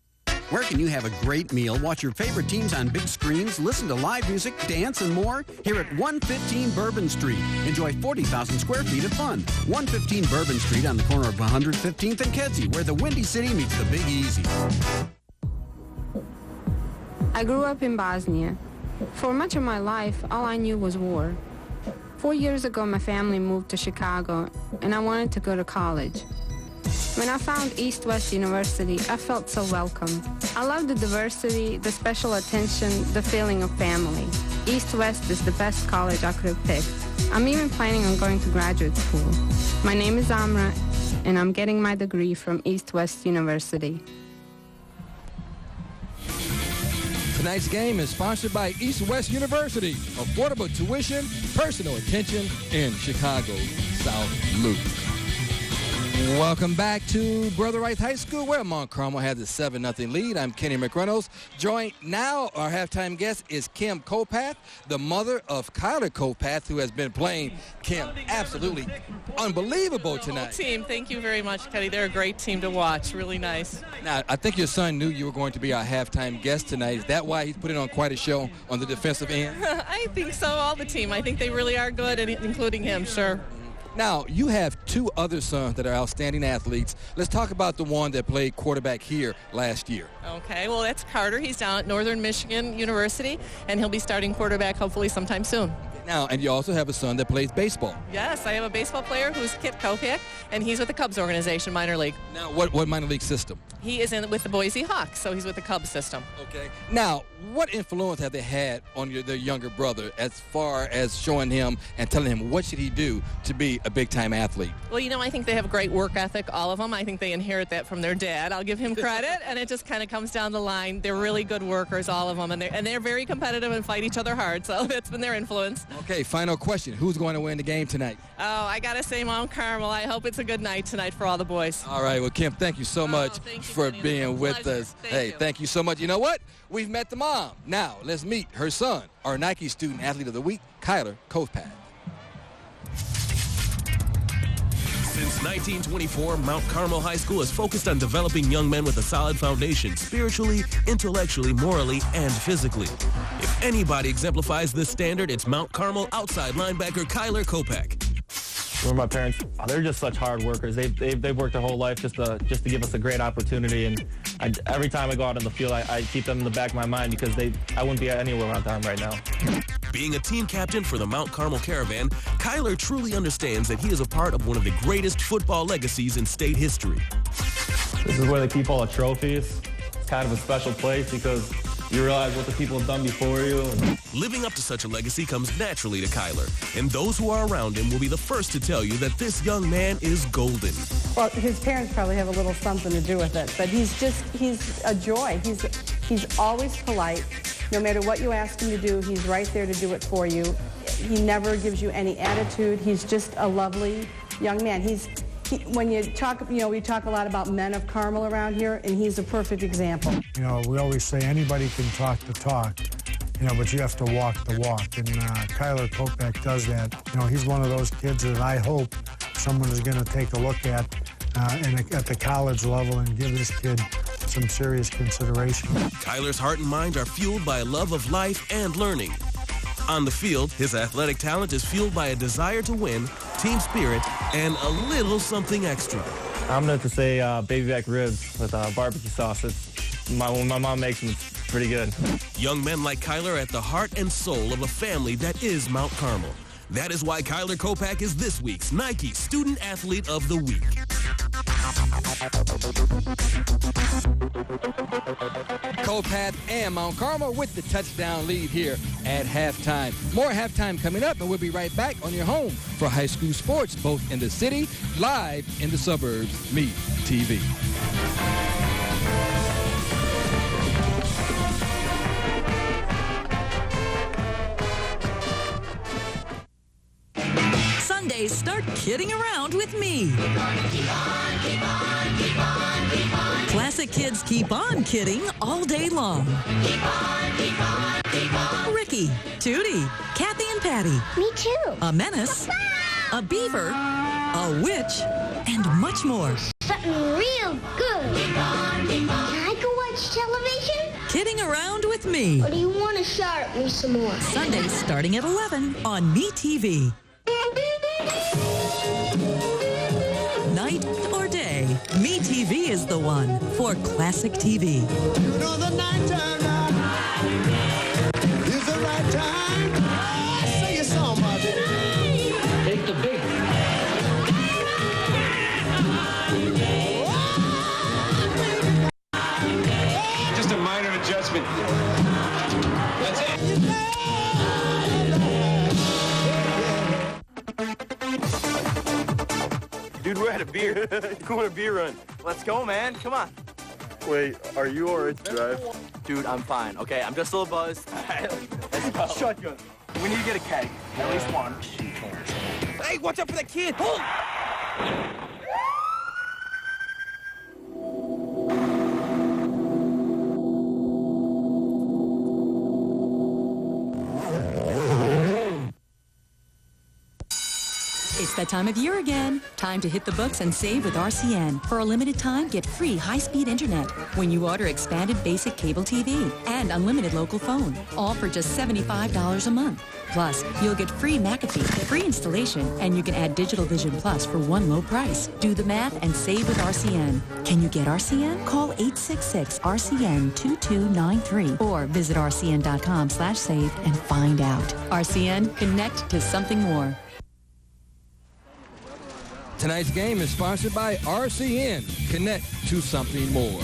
Speaker 18: Where can you have a great meal, watch your favorite teams on big screens, listen to live music, dance, and more? Here at 115 Bourbon Street. Enjoy 40,000 square feet of fun. 115 Bourbon Street on the corner of 115th and Kedzie, where the Windy City meets the Big Easy.
Speaker 19: I grew up in Bosnia. For much of my life, all I knew was war. 4 years ago, my family moved to Chicago, and I wanted to go to college. When I found East West University, I felt so welcome. I love the diversity, the special attention, the feeling of family. East West is the best college I could have picked. I'm even planning on going to graduate school. My name is Amra, and I'm getting my degree from East West University.
Speaker 3: Tonight's game is sponsored by East West University. Affordable tuition, personal attention in Chicago, South Loop. Welcome back to Brother Rice High School, where Mount Carmel has a 7-0 lead. I'm Kenny McReynolds. Joined now, our halftime guest is Kim Kopath, the mother of Kyler Kopath, who has been playing Kim absolutely unbelievable tonight.
Speaker 20: Team, thank you very much, Kenny. They're a great team to watch. Really nice.
Speaker 3: Now, I think your son knew you were going to be our halftime guest tonight. Is that why he's putting on quite a show on the defensive end?
Speaker 20: I think so. All the team. I think they really are good, and including him, sure.
Speaker 3: Now, you have two other sons that are outstanding athletes. Let's talk about the one that played quarterback here last year.
Speaker 20: Okay, well, that's Carter. He's down at Northern Michigan University, and he'll be starting quarterback hopefully sometime soon.
Speaker 3: Now, and you also have a son that plays baseball.
Speaker 20: Yes, I have a baseball player who's Kip Kopak, and he's with the Cubs organization, minor league.
Speaker 3: Now, what minor league system?
Speaker 20: He is with the Boise Hawks, so he's with the Cubs system.
Speaker 3: Okay. Now, what influence have they had on their younger brother as far as showing him and telling him what should he do to be a big-time athlete?
Speaker 20: Well, I think they have a great work ethic, all of them. I think they inherit that from their dad. I'll give him credit, and it just kind of comes down the line. They're really good workers, all of them, and they're very competitive and fight each other hard, so that's been their influence.
Speaker 3: Okay, final question. Who's going to win the game tonight?
Speaker 20: Oh, I got to say Mount Carmel. I hope it's a good night tonight for all the boys.
Speaker 3: All right, well, Kim, thank you so much for being with us. Thank you so much. You know what? We've met the mom. Now, let's meet her son, our Nike Student Athlete of the Week, Kyler Kopath.
Speaker 21: Since 1924, Mount Carmel High School is focused on developing young men with a solid foundation, spiritually, intellectually, morally, and physically. If anybody exemplifies this standard, it's Mount Carmel outside linebacker Kyler Kopak.
Speaker 22: My parents, they're just such hard workers. They've worked their whole life just to give us a great opportunity. And every time I go out on the field, I keep them in the back of my mind because I wouldn't be anywhere without them right now.
Speaker 21: Being a team captain for the Mount Carmel Caravan, Kyler truly understands that he is a part of one of the greatest football legacies in state history.
Speaker 22: This is where they keep all the trophies. It's kind of a special place because you realize what the people have done before you.
Speaker 21: Living up to such a legacy comes naturally to Kyler, and those who are around him will be the first to tell you that this young man is golden.
Speaker 23: Well, his parents probably have a little something to do with it, but he's a joy. He's always polite. No matter what you ask him to do, he's right there to do it for you. He never gives you any attitude. He's just a lovely young man. When you talk, we talk a lot about men of Carmel around here, and he's a perfect example.
Speaker 24: We always say anybody can talk the talk, but you have to walk the walk, and Kyler Kopak does that. He's one of those kids that I hope someone is going to take a look at the college level and give this kid some serious consideration.
Speaker 21: Kyler's heart and mind are fueled by a love of life and learning. On the field, his athletic talent is fueled by a desire to win, team spirit, and a little something extra.
Speaker 22: I'm going to say baby back ribs with barbecue sauce. When my mom makes them, it's pretty good.
Speaker 21: Young men like Kyler at the heart and soul of a family that is Mount Carmel. That is why Kyler Kopak is this week's Nike Student Athlete of the Week.
Speaker 3: Kopak and Mount Carmel with the touchdown lead here at halftime. More halftime coming up, and we'll be right back on your home for high school sports, both in the city, live in the suburbs, Metv.
Speaker 1: Sundays, start kidding around with me. Classic kids keep on kidding all day long. Ricky, Tootie, Kathy and Patty.
Speaker 2: Me too.
Speaker 1: A menace, a beaver, a witch, and much more.
Speaker 2: Something real good. Can I go watch television?
Speaker 1: Kidding around with me.
Speaker 2: Or do you want to shout at me some more?
Speaker 1: Sundays starting at 11 on Metv. Night or day, Metv is the one for classic TV.
Speaker 8: You know the night time is the right time. Sing a song, Marty. Take the big
Speaker 9: Just a minor adjustment. That's it.
Speaker 10: Dude, we're at a beer. Going a beer run. Let's go, man. Come on.
Speaker 7: Wait, are you all right to drive?
Speaker 10: Dude, I'm fine. Okay, I'm just a little buzzed. Let's go. Shotgun. We need to get a keg. At least one. Hey, watch out for that kid.
Speaker 11: It's that time of year again. Time to hit the books and save with RCN. For a limited time, get free high-speed internet when you order expanded basic cable TV and unlimited local phone, all for just $75 a month. Plus, you'll get free McAfee, free installation, and you can add Digital Vision Plus for one low price. Do the math and save with RCN. Can you get RCN? Call 866-RCN-2293 or visit rcn.com/save and find out. RCN, connect to something more.
Speaker 3: Tonight's game is sponsored by RCN. Connect to something more.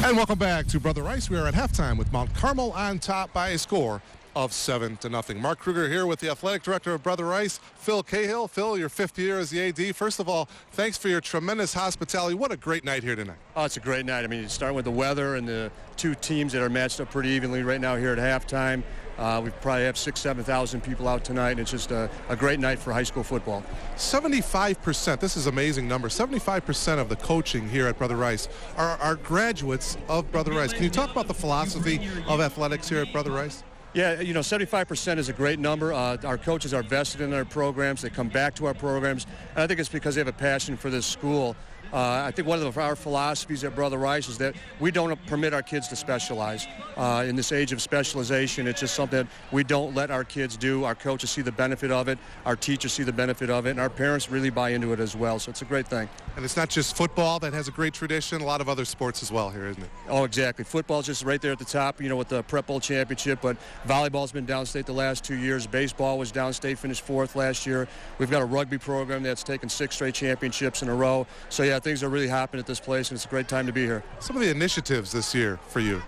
Speaker 5: And welcome back to Brother Rice. We are at halftime with Mount Carmel on top by a score of 7-0. Mark Kruger here with the athletic director of Brother Rice, Phil Cahill. Phil, your 5th year as the AD. First of all, thanks for your tremendous hospitality. What a great night here tonight.
Speaker 7: Oh, it's a great night. I mean, starting with the weather and the two teams that are matched up pretty evenly right now here at halftime. We probably have 6,000 to 7,000 people out tonight, and it's just a great night for high school football.
Speaker 5: 75%, this is an amazing number, 75% of the coaching here at Brother Rice are graduates of Brother Rice. Can you talk about the philosophy of athletics here at Brother Rice?
Speaker 7: Yeah, you know, 75% is a great number. Our coaches are vested in our programs. They come back to our programs, and I think it's because they have a passion for this school. I think one of our philosophies at Brother Rice is that we don't permit our kids to specialize. In this age of specialization, it's just something that we don't let our kids do. Our coaches see the benefit of it. Our teachers see the benefit of it. And our parents really buy into it as well. So it's a great thing.
Speaker 5: And it's not just football that has a great tradition. A lot of other sports as well here, isn't it?
Speaker 7: Oh, exactly. Football's just right there at the top, you know, with the Prep Bowl championship. But volleyball's been downstate the last 2 years. Baseball was downstate, finished 4th last year. We've got a rugby program that's taken 6 straight championships in a row. So, yeah, things are really happening at this place, and it's a great time to be here.
Speaker 5: Some of the initiatives this year for you?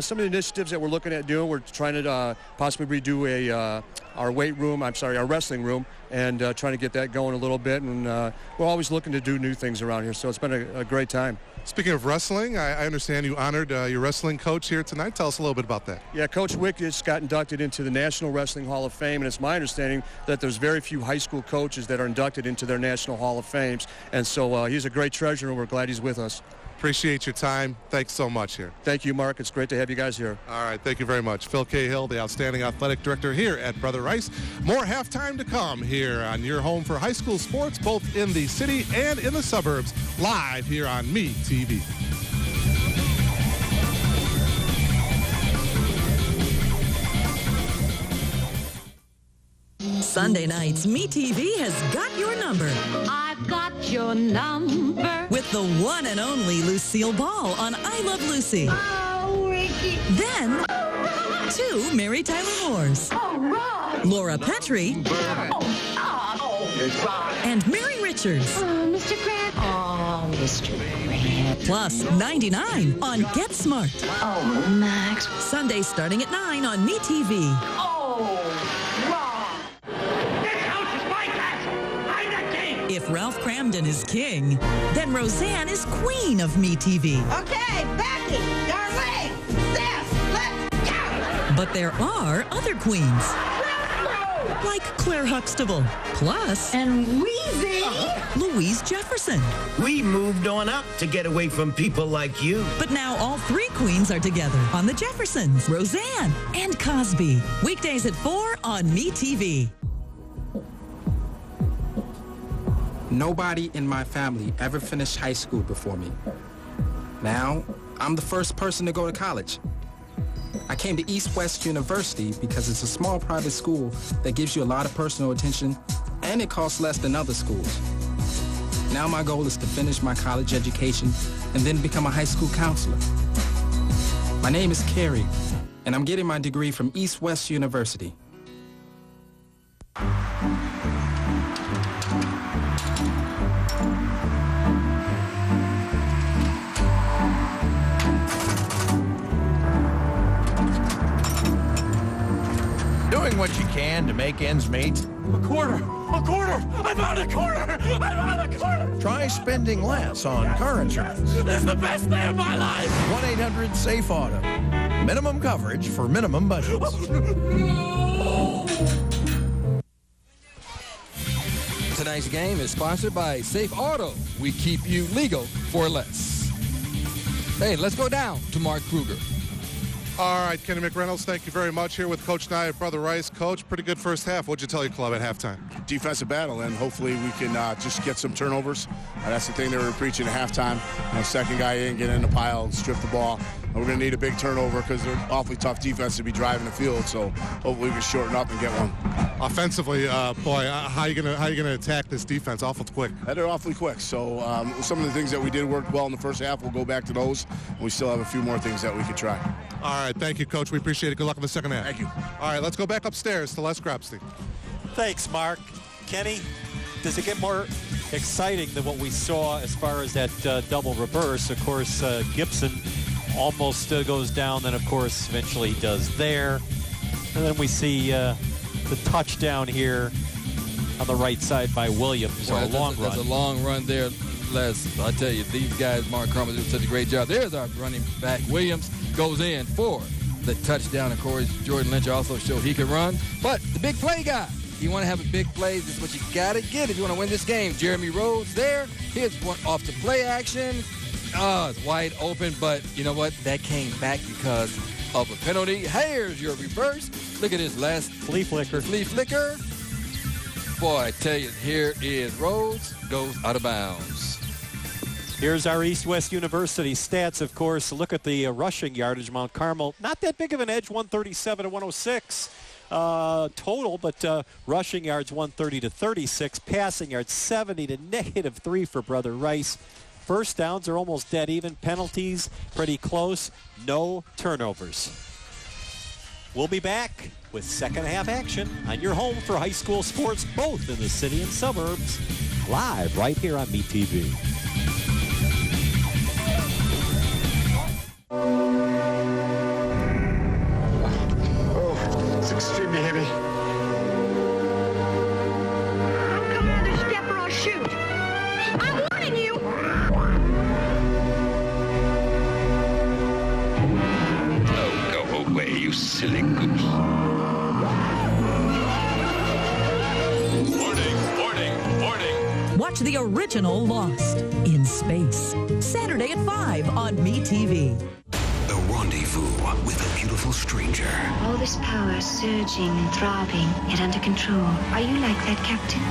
Speaker 7: Some of the initiatives that we're looking at doing, we're trying to possibly redo our wrestling room, and trying to get that going a little bit. And we're always looking to do new things around here, so it's been a great time.
Speaker 5: Speaking of wrestling, I understand you honored your wrestling coach here tonight. Tell us a little bit about that.
Speaker 7: Yeah, Coach Wick just got inducted into the National Wrestling Hall of Fame, and it's my understanding that there's very few high school coaches that are inducted into their National Hall of Fames. And so he's a great treasure, and we're glad he's with us.
Speaker 5: Appreciate your time. Thanks so much here.
Speaker 7: Thank you, Mark. It's great to have you guys here.
Speaker 5: All right. Thank you very much. Phil Cahill, the outstanding athletic director here at Brother Rice. More halftime to come here on your home for high school sports, both in the city and in the suburbs, live here on Metv.
Speaker 1: Sunday nights, Metv has got your number.
Speaker 2: I've got your number.
Speaker 1: With the one and only Lucille Ball on I Love Lucy.
Speaker 2: Oh, Ricky.
Speaker 1: Then, two Mary Tyler Moores.
Speaker 2: Oh, Rob.
Speaker 1: Laura Petrie. And Mary Richards.
Speaker 2: Oh, Mr. Grant. Oh, Mr. Grant.
Speaker 1: Plus 99 on Get Smart.
Speaker 2: Oh, Max.
Speaker 1: Sunday starting at 9 on Metv.
Speaker 2: Oh, Rob.
Speaker 9: This house is my castle. I'm the king.
Speaker 1: If Ralph Cramden is king, then Roseanne is queen of Metv.
Speaker 2: Okay, Becky, Darlene, Seth, let's go.
Speaker 1: But there are other queens. Like Claire Huxtable. Plus...
Speaker 2: And Wheezy.
Speaker 1: Louise Jefferson.
Speaker 4: We moved on up to get away from people like you.
Speaker 1: But now all three queens are together on The Jeffersons, Roseanne, and Cosby. Weekdays at 4 on MeTV.
Speaker 6: Nobody in my family ever finished high school before me. Now, I'm the first person to go to college. I came to East West University because it's a small private school that gives you a lot of personal attention, and it costs less than other schools. Now my goal is to finish my college education and then become a high school counselor. My name is Carrie, and I'm getting my degree from East West University.
Speaker 12: Doing what you can to make ends meet.
Speaker 9: A quarter. I'm out a quarter.
Speaker 12: Try spending less on car insurance.
Speaker 9: This is the best day of my life.
Speaker 12: 1-800-SAFE-AUTO. Minimum coverage for minimum budgets.
Speaker 3: Tonight's game is sponsored by Safe Auto. We keep you legal for less. Hey, let's go down to Mark Kruger.
Speaker 5: All right, Kenny McReynolds, thank you very much. Here with Coach Nye at Brother Rice. Coach, pretty good first half. What'd you tell your club at halftime?
Speaker 13: Defensive battle, and hopefully we can just get some turnovers. That's the thing they were preaching at halftime. Second guy in, get in the pile, strip the ball. And we're going to need a big turnover because they're awfully tough defense to be driving the field. So hopefully we can shorten up and get one.
Speaker 5: Offensively, boy, how are you gonna attack this defense? Awful quick.
Speaker 13: They're awfully quick. So some of the things that we did work well in the first half, we'll go back to those. And we still have a few more things that we could try.
Speaker 5: All right, thank you, Coach. We appreciate it. Good luck in the second half.
Speaker 13: Thank you.
Speaker 5: All right, let's go back upstairs to Les Grabstein.
Speaker 25: Thanks, Mark. Kenny, does it get more exciting than what we saw as far as that double reverse? Of course, Gibson almost goes down, then, of course, eventually he does there. And then we see the touchdown here on the right side by Williams, or a long run.
Speaker 3: That's a long run there, Les. I tell you, these guys, Mark Carmel, do such a great job. There's our running back. Williams goes in for the touchdown. Of course, Jordan Lynch also showed he could run. But the big play guy, you want to have a big play, this is what you got to get if you want to win this game. Jeremy Rhodes there. Here's one off the play action. It's wide open, but you know what? That came back because of a penalty. Here's your reverse. Look at this last
Speaker 25: flea flicker.
Speaker 3: Boy, I tell you, here is Rhodes, goes out of bounds.
Speaker 25: Here's our East West University stats, of course. Look at the rushing yardage. Mount Carmel, not that big of an edge, 137 to 106 total, but rushing yards 130 to 36, passing yards 70 to -3 for Brother Rice. First downs are almost dead even. Penalties pretty close. No turnovers. We'll be back with second half action on your home for high school sports, both in the city and suburbs. Live right here on MeTV.
Speaker 8: Oh, it's extremely heavy.
Speaker 2: I'm coming on this step or I'll shoot. I'm warning you.
Speaker 26: Oh, go away, you silly goose.
Speaker 1: Warning. Watch the original Lost in Space. Saturday at 5 on MeTV.
Speaker 27: A rendezvous with a beautiful stranger.
Speaker 28: All this power surging and throbbing, yet under control. Are you like that, Captain?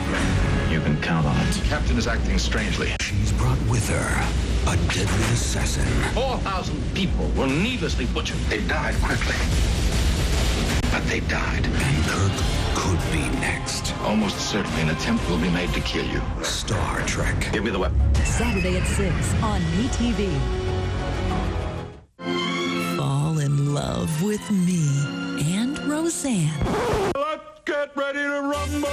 Speaker 27: You can count on it. Captain is acting strangely. She's brought with her a deadly assassin.
Speaker 29: 4,000 people were needlessly butchered.
Speaker 27: They died quickly. but they died.
Speaker 26: And Kirk could be next.
Speaker 27: Almost certainly an attempt will be made to kill you.
Speaker 26: Star Trek.
Speaker 27: Give me the weapon.
Speaker 11: Saturday at 6 on Metv.
Speaker 1: Fall in love with me and Roseanne.
Speaker 9: Let's get ready to rumble!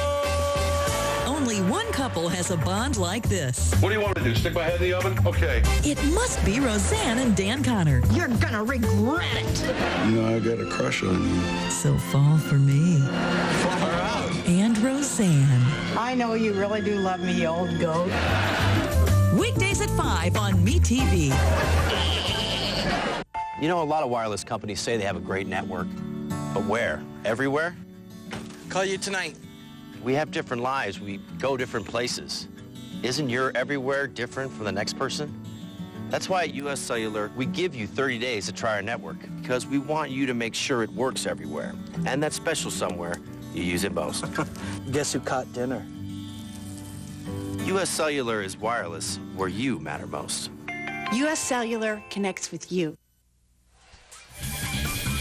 Speaker 1: Only one couple has a bond like this.
Speaker 9: What do you want to do? Stick my head in the oven? Okay.
Speaker 1: It must be Roseanne and Dan Connor.
Speaker 2: You're gonna regret it.
Speaker 27: You know, I got a crush on you.
Speaker 1: So fall for me.
Speaker 9: Far out.
Speaker 1: And Roseanne.
Speaker 14: I know you really do love me, you old goat.
Speaker 1: Weekdays at 5 on MeTV.
Speaker 10: You know, a lot of wireless companies say they have a great network. But where? Everywhere?
Speaker 15: Call you tonight.
Speaker 10: We have different lives. We go different places. Isn't your everywhere different from the next person? That's why at US Cellular, we give you 30 days to try our network because we want you to make sure it works everywhere. And that special somewhere, you use it most.
Speaker 15: Guess who caught dinner?
Speaker 10: US Cellular is wireless where you matter most.
Speaker 16: US Cellular connects with you.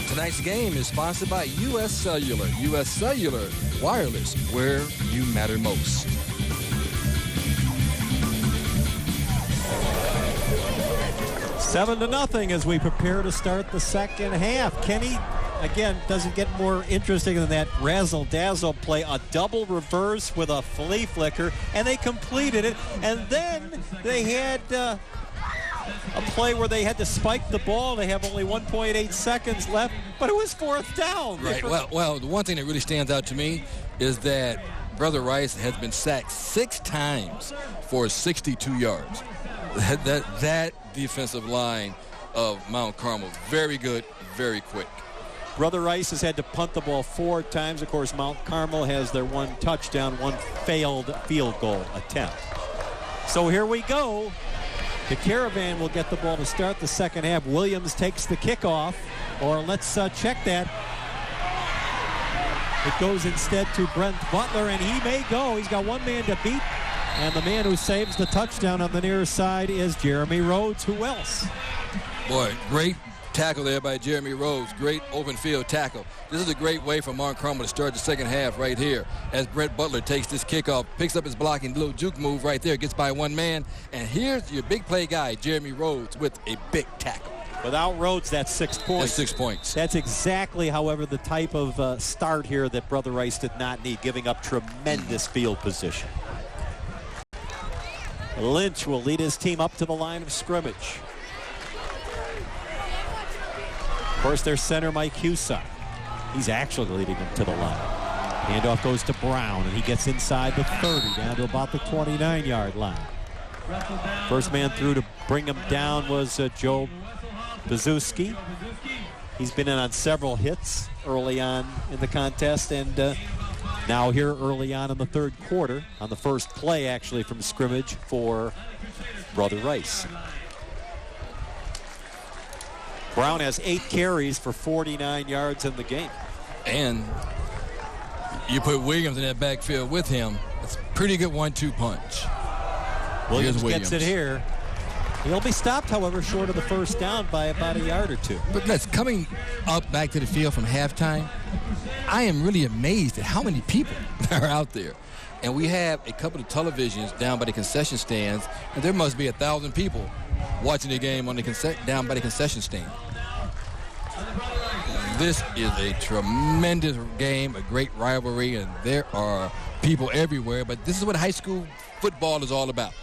Speaker 3: Tonight's game is sponsored by US Cellular. US Cellular, wireless, where you matter most.
Speaker 25: Seven to nothing as we prepare to start the second half. Kenny, again, doesn't get more interesting than that razzle-dazzle play. A double reverse with a flea flicker, and they completed it. And then they had a play where they had to spike the ball. They have only 1.8 seconds left, but it was fourth down.
Speaker 3: Right. Well, the one thing that really stands out to me is that Brother Rice has been sacked 6 times for 62 yards. That defensive line of Mount Carmel, very good, very quick.
Speaker 25: Brother Rice has had to punt the ball 4 times. Of course, Mount Carmel has their 1 touchdown, 1 failed field goal attempt. So here we go. The Caravan will get the ball to start the second half. Williams takes the kickoff, or let's check that. It goes instead to Brent Butler, and he may go. He's got 1 man to beat, and the man who saves the touchdown on the near side is Jeremy Rhodes. Who else?
Speaker 3: Boy, great tackle there by Jeremy Rhodes. Great open field tackle. This is a great way for Mount Carmel to start the second half right here as Brent Butler takes this kickoff, picks up his blocking little juke move right there, gets by 1 man. And here's your big play guy, Jeremy Rhodes, with a big tackle.
Speaker 25: Without Rhodes, that's 6 points.
Speaker 3: That's 6 points.
Speaker 25: That's exactly, however, the type of start here that Brother Rice did not need, giving up tremendous field position. Lynch will lead his team up to the line of scrimmage. Of course, their center, Mike Husak. He's actually leading them to the line. Handoff goes to Brown, and he gets inside the 30, down to about the 29-yard line. First man through to bring him down was Joe Bazuski. He's been in on several hits early on in the contest, and now here early on in the third quarter, on the first play, actually, from scrimmage for Brother Rice. Brown has 8 carries for 49 yards in the game.
Speaker 3: And you put Williams in that backfield with him. It's a pretty good 1-2 punch.
Speaker 25: Williams gets it here. He'll be stopped, however, short of the first down by about a yard or 2.
Speaker 3: But that's coming up back to the field from halftime. I am really amazed at how many people are out there. And we have a couple of televisions down by the concession stands, and there must be 1,000 people watching the game on the down by the concession stand. This is a tremendous game, a great rivalry, and there are people everywhere. But this is what high school football is all about.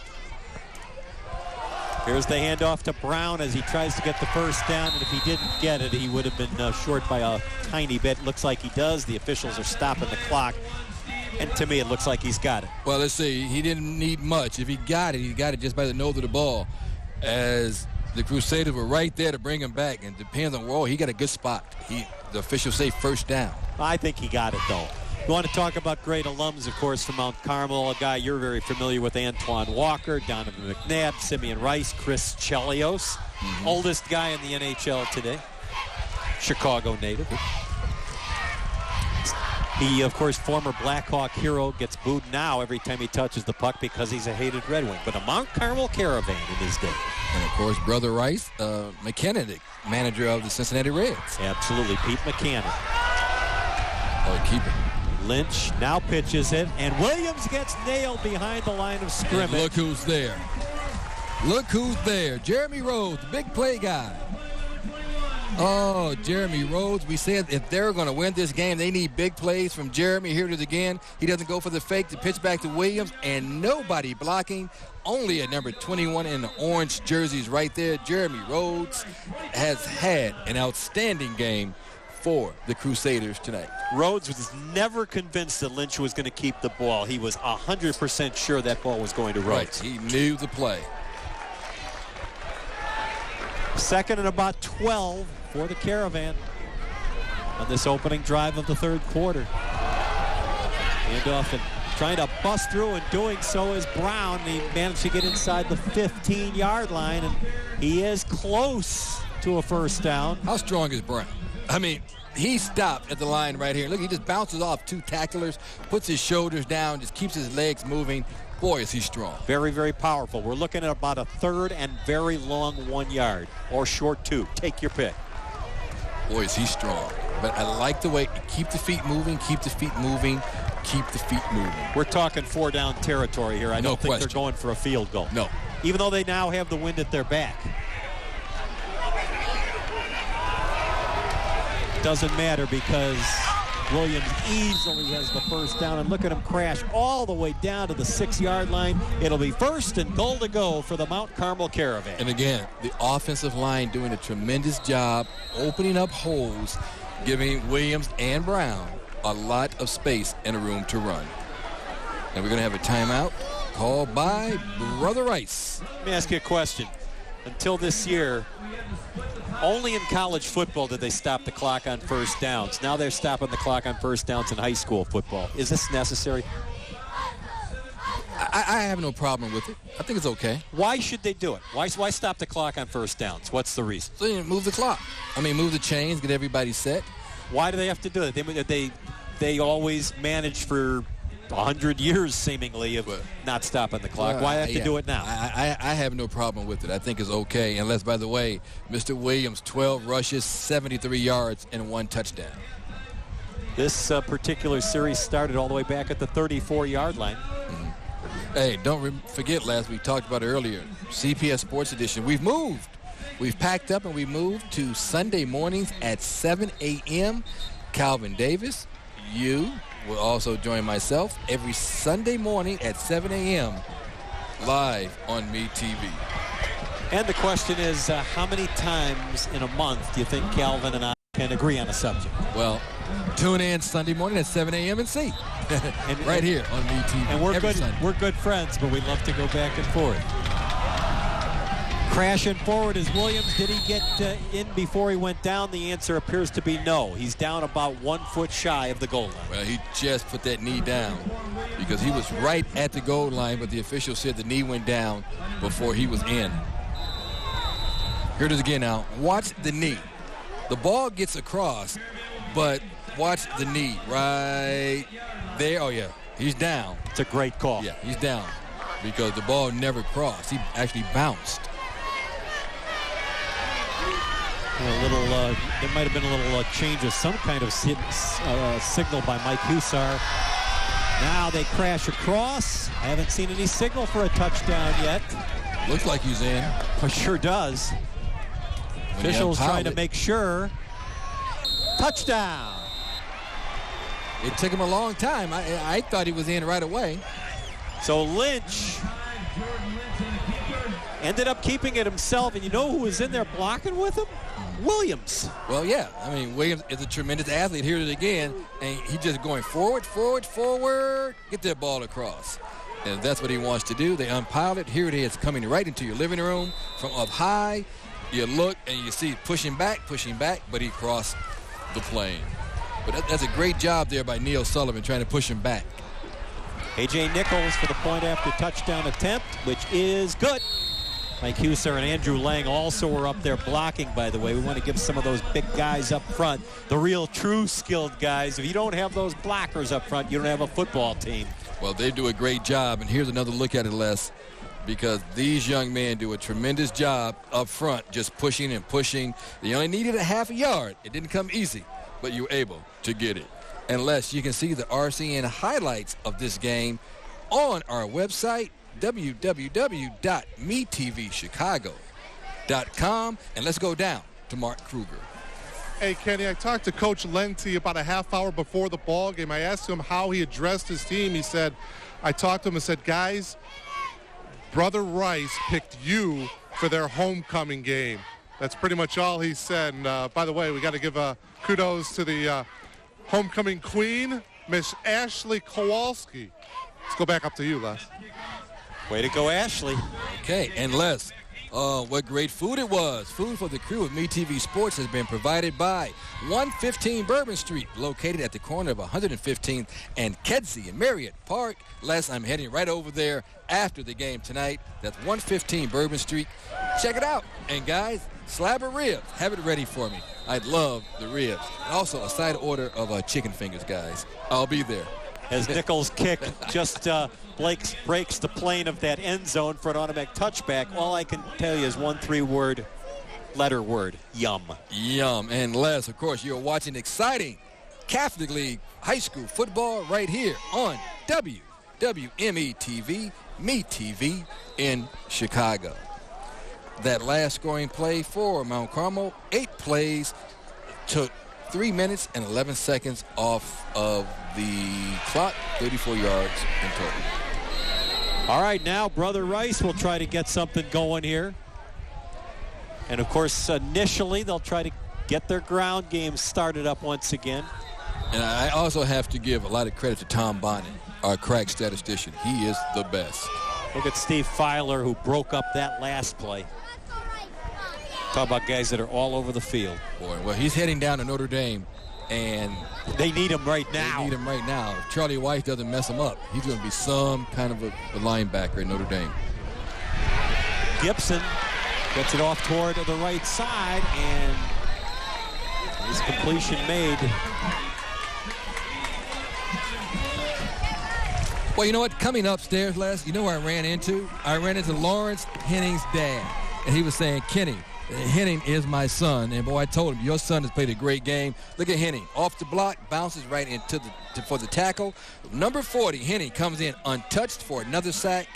Speaker 25: Here's the handoff to Brown as he tries to get the first down, and if he didn't get it, he would have been short by a tiny bit. Looks like he does. The officials are stopping the clock, and to me, it looks like he's got it.
Speaker 3: Well, let's see. He didn't need much. If he got it just by the nose of the ball, as the Crusaders were right there to bring him back, and depends on where he got a good spot. The officials say first down.
Speaker 25: I think he got it, though. You want to talk about great alums, of course, from Mount Carmel, a guy you're very familiar with, Antoine Walker, Donovan McNabb, Simeon Rice, Chris Chelios, oldest guy in the NHL today, Chicago native. He, of course, former Blackhawk hero, gets booed now every time he touches the puck because he's a hated Red Wing, but a Mount Carmel Caravan in his day.
Speaker 3: And, of course, Brother Rice, McKinnon, manager of the Cincinnati Reds.
Speaker 25: Absolutely, Pete McCannon.
Speaker 3: Oh, keep it.
Speaker 25: Lynch now pitches it, and Williams gets nailed behind the line of scrimmage.
Speaker 3: And look who's there. Look who's there. Jeremy Rhodes, big play guy. Oh, Jeremy Rhodes. We said if they're going to win this game, they need big plays from Jeremy. Here it is again. He doesn't go for the fake. The pitch back to Williams, and nobody blocking. Only at number 21 in the orange jerseys right there. Jeremy Rhodes has had an outstanding game for the Crusaders tonight.
Speaker 25: Rhodes was never convinced that Lynch was going to keep the ball. He was 100% sure that ball was going to Rhodes.
Speaker 3: Right. He knew the play.
Speaker 25: Second and about 12 for the Caravan on this opening drive of the third quarter. Handoff and trying to bust through, and doing so is Brown. He managed to get inside the 15-yard line, and he is close to a first down.
Speaker 3: How strong is Brown? I mean, he stopped at the line right here. Look, he just bounces off two tacklers, puts his shoulders down, just keeps his legs moving. Boy, is he strong.
Speaker 25: Very, very powerful. We're looking at about a third and very long 1 yard, or short 2. Take your pick.
Speaker 3: Boy, is he strong. But I like the way, keep the feet moving, keep the feet moving, keep the feet moving.
Speaker 25: We're talking 4-down territory here. I don't think they're going for a field goal.
Speaker 3: No.
Speaker 25: Even though they now have the wind at their back. Doesn't matter because Williams easily has the first down, and look at him crash all the way down to the 6-yard line. It'll be first and goal to go for the Mount Carmel Caravan.
Speaker 3: And again, the offensive line doing a tremendous job opening up holes, giving Williams and Brown a lot of space and a room to run. And we're going to have a timeout called by Brother Rice.
Speaker 25: Let me ask you a question. Until this year, only in college football did they stop the clock on first downs. Now they're stopping the clock on first downs in high school football. Is this necessary?
Speaker 3: I have no problem with it. I think it's okay.
Speaker 25: Why should they do it? Why stop the clock on first downs? What's the reason?
Speaker 3: So you move the clock. I mean, move the chains, get everybody set.
Speaker 25: Why do they have to do it? They always manage for 100 years, seemingly, of not stopping the clock. Why have to do it now?
Speaker 3: I have no problem with it. I think it's okay, unless, by the way, Mr. Williams, 12 rushes, 73 yards, and 1 touchdown.
Speaker 25: This particular series started all the way back at the 34-yard line.
Speaker 3: Mm-hmm. Hey, don't forget, last we talked about it earlier, CPS Sports Edition. We've moved. We've packed up and we moved to Sunday mornings at 7 a.m. Calvin Davis, you will also join myself every Sunday morning at 7 a.m. live on Metv.
Speaker 25: And the question is, how many times in a month do you think Calvin and I can agree on a subject?
Speaker 3: Well, tune in Sunday morning at 7 a.m. and see. Right here on Metv.
Speaker 25: And we're good friends, but we love to go back and forth. Crashing forward is Williams. Did he get in before he went down? The answer appears to be no. He's down about 1 foot shy of the goal line.
Speaker 3: Well, he just put that knee down because he was right at the goal line, but the official said the knee went down before he was in. Here it is again now. Watch the knee. The ball gets across, but watch the knee right there. Oh, yeah, he's down.
Speaker 25: It's a great call.
Speaker 3: Yeah, he's down because the ball never crossed. He actually bounced.
Speaker 25: There might have been a little change of some kind of signal by Mike Hussar. Now they crash across. I haven't seen any signal for a touchdown yet.
Speaker 3: Looks like he's in.
Speaker 25: Sure does. Officials trying to make sure. Touchdown.
Speaker 3: It took him a long time. I thought he was in right away.
Speaker 25: So Lynch ended up keeping it himself, and you know who was in there blocking with him? Williams.
Speaker 3: Well, yeah. I mean, Williams is a tremendous athlete. Here it is again, and he's just going forward, get that ball across. And that's what he wants to do. They unpile it. Here it is, coming right into your living room from up high. You look, and you see pushing back, but he crossed the plane. But that's a great job there by Neil Sullivan trying to push him back.
Speaker 25: A.J. Nichols for the point after touchdown attempt, which is good. Mike Hussar and Andrew Lang also were up there blocking, by the way. We want to give some of those big guys up front, the real true skilled guys. If you don't have those blockers up front, you don't have a football team.
Speaker 3: Well, they do a great job, and here's another look at it, Les, because these young men do a tremendous job up front, just pushing and pushing. They only needed a half a yard. It didn't come easy, but you were able to get it. And Les, you can see the RCN highlights of this game on our website, www.metvchicago.com. And let's go down to Mark Kruger.
Speaker 5: Hey, Kenny, I talked to Coach Lenti about a half hour before the ball game. I asked him how he addressed his team. He said, I talked to him and said, guys, Brother Rice picked you for their homecoming game. That's pretty much all he said. And by the way, we got to give kudos to the homecoming queen, Miss Ashley Kowalski. Let's go back up to you, Les.
Speaker 25: Way to go, Ashley.
Speaker 3: Okay, and Les, what great food it was. Food for the crew of MeTV Sports has been provided by 115 Bourbon Street, located at the corner of 115th and Kedzie in Marriott Park. Les, I'm heading right over there after the game tonight. That's 115 Bourbon Street. Check it out. And guys, slab of ribs. Have it ready for me. I'd love the ribs. And also a side order of chicken fingers, guys. I'll be there.
Speaker 25: As Nichols' kick just breaks the plane of that end zone for an automatic touchback, all I can tell you is one letter word, yum.
Speaker 3: Yum. And Les, of course, you're watching exciting Catholic League high school football right here on WME-TV, MeTV in Chicago. That last scoring play for Mount Carmel, 8 plays, took 3 minutes and 11 seconds off of the clock, 34 yards in total.
Speaker 25: All right, now Brother Rice will try to get something going here. And, of course, initially they'll try to get their ground game started up once again.
Speaker 3: And I also have to give a lot of credit to Tom Bonnet, our crack statistician. He is the best.
Speaker 25: Look at Steve Filer, who broke up that last play. Talk about guys that are all over the field.
Speaker 3: Boy, well, he's heading down to Notre Dame, and
Speaker 25: they need him right now.
Speaker 3: They need him right now. If Charlie White doesn't mess him up, he's going to be some kind of a linebacker at Notre Dame.
Speaker 25: Gibson gets it off toward the right side, and his completion made.
Speaker 3: Well, you know what? Coming upstairs, Les, you know who I ran into? I ran into Lawrence Henning's dad, and he was saying, Kenny, Henning is my son, and boy, I told him, your son has played a great game. Look at Henning, off the block, bounces right into for the tackle. Number 40, Henning comes in untouched for another sack,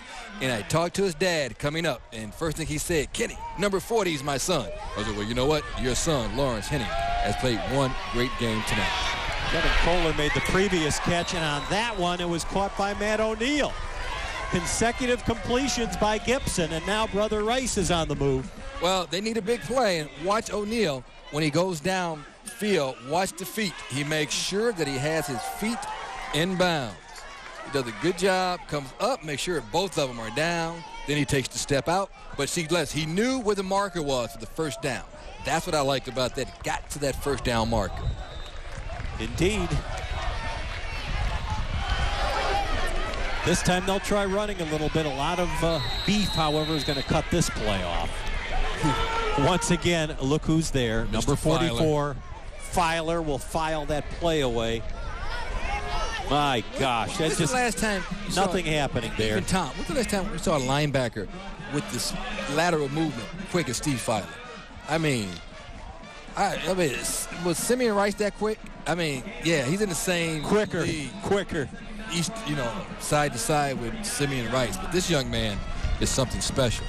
Speaker 3: and I talked to his dad coming up, and first thing he said, Kenny, number 40 is my son. I said, well, you know what? Your son, Lawrence Henning, has played one great game tonight.
Speaker 25: Kevin Kohler made the previous catch, and on that one, it was caught by Matt O'Neill. Consecutive completions by Gibson, and now Brother Rice is on the move.
Speaker 3: Well, they need a big play, and watch O'Neill when he goes downfield. Watch the feet. He makes sure that he has his feet in bounds. He does a good job, comes up, makes sure both of them are down. Then he takes the step out. But see, Les, he knew where the marker was for the first down. That's what I liked about that. He got to that first down marker.
Speaker 25: Indeed. This time they'll try running a little bit. A lot of beef, however, is going to cut this play off. Once again, look who's there. Number 44, Filer will file that play away. My gosh, that's just
Speaker 3: the last time
Speaker 25: nothing happening there.
Speaker 3: Even Tom, when's the last time we saw a linebacker with this lateral movement quick as Steve Filer? I mean, was Simeon Rice that quick? I mean, yeah, he's in the same
Speaker 25: quicker,
Speaker 3: east, side to side with Simeon Rice, but this young man is something special.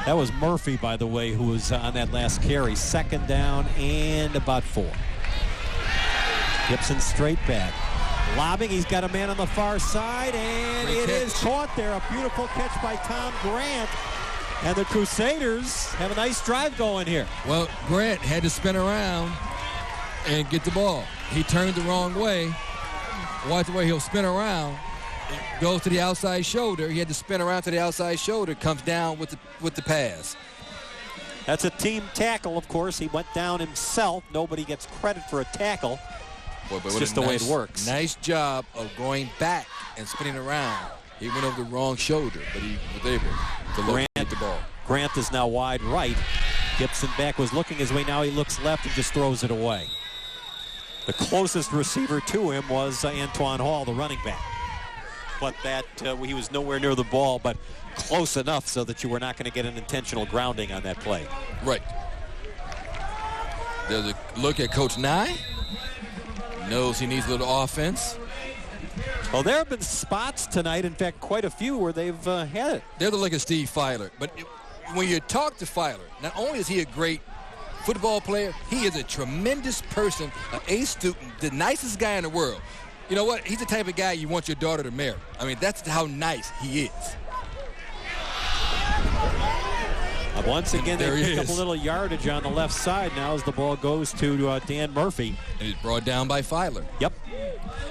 Speaker 25: That was Murphy, by the way, who was on that last carry. Second down and about 4. Gibson straight back. Lobbing, he's got a man on the far side, and it is caught there. A beautiful catch by Tom Grant. And the Crusaders have a nice drive going here.
Speaker 3: Well, Grant had to spin around and get the ball. He turned the wrong way. Watch the way he'll spin around. It goes to the outside shoulder. He had to spin around to the outside shoulder. Comes down with the pass.
Speaker 25: That's a team tackle, of course. He went down himself. Nobody gets credit for a tackle.
Speaker 3: Boy,
Speaker 25: it's just the way it works.
Speaker 3: Nice job of going back and spinning around. He went over the wrong shoulder, but he was able to locate the ball.
Speaker 25: Grant is now wide right. Gibson back was looking his way. Now he looks left and just throws it away. The closest receiver to him was Antoine Hall, the running back. But he was nowhere near the ball, but close enough so that you were not going to get an intentional grounding on that play.
Speaker 3: Right. There's a look at Coach Nye.
Speaker 12: Knows he needs a little offense.
Speaker 25: Well, there have been spots tonight, in fact, quite a few where they've had it.
Speaker 12: They're the look of Steve Filer. But when you talk to Filer, not only is he a great football player, he is a tremendous person, an A student, the nicest guy in the world. You know what? He's the type of guy you want your daughter to marry. I mean, that's how nice he is.
Speaker 25: Once again, they pick up a little yardage on the left side now as the ball goes to Dan Murphy.
Speaker 12: And it's brought down by Filer.
Speaker 25: Yep.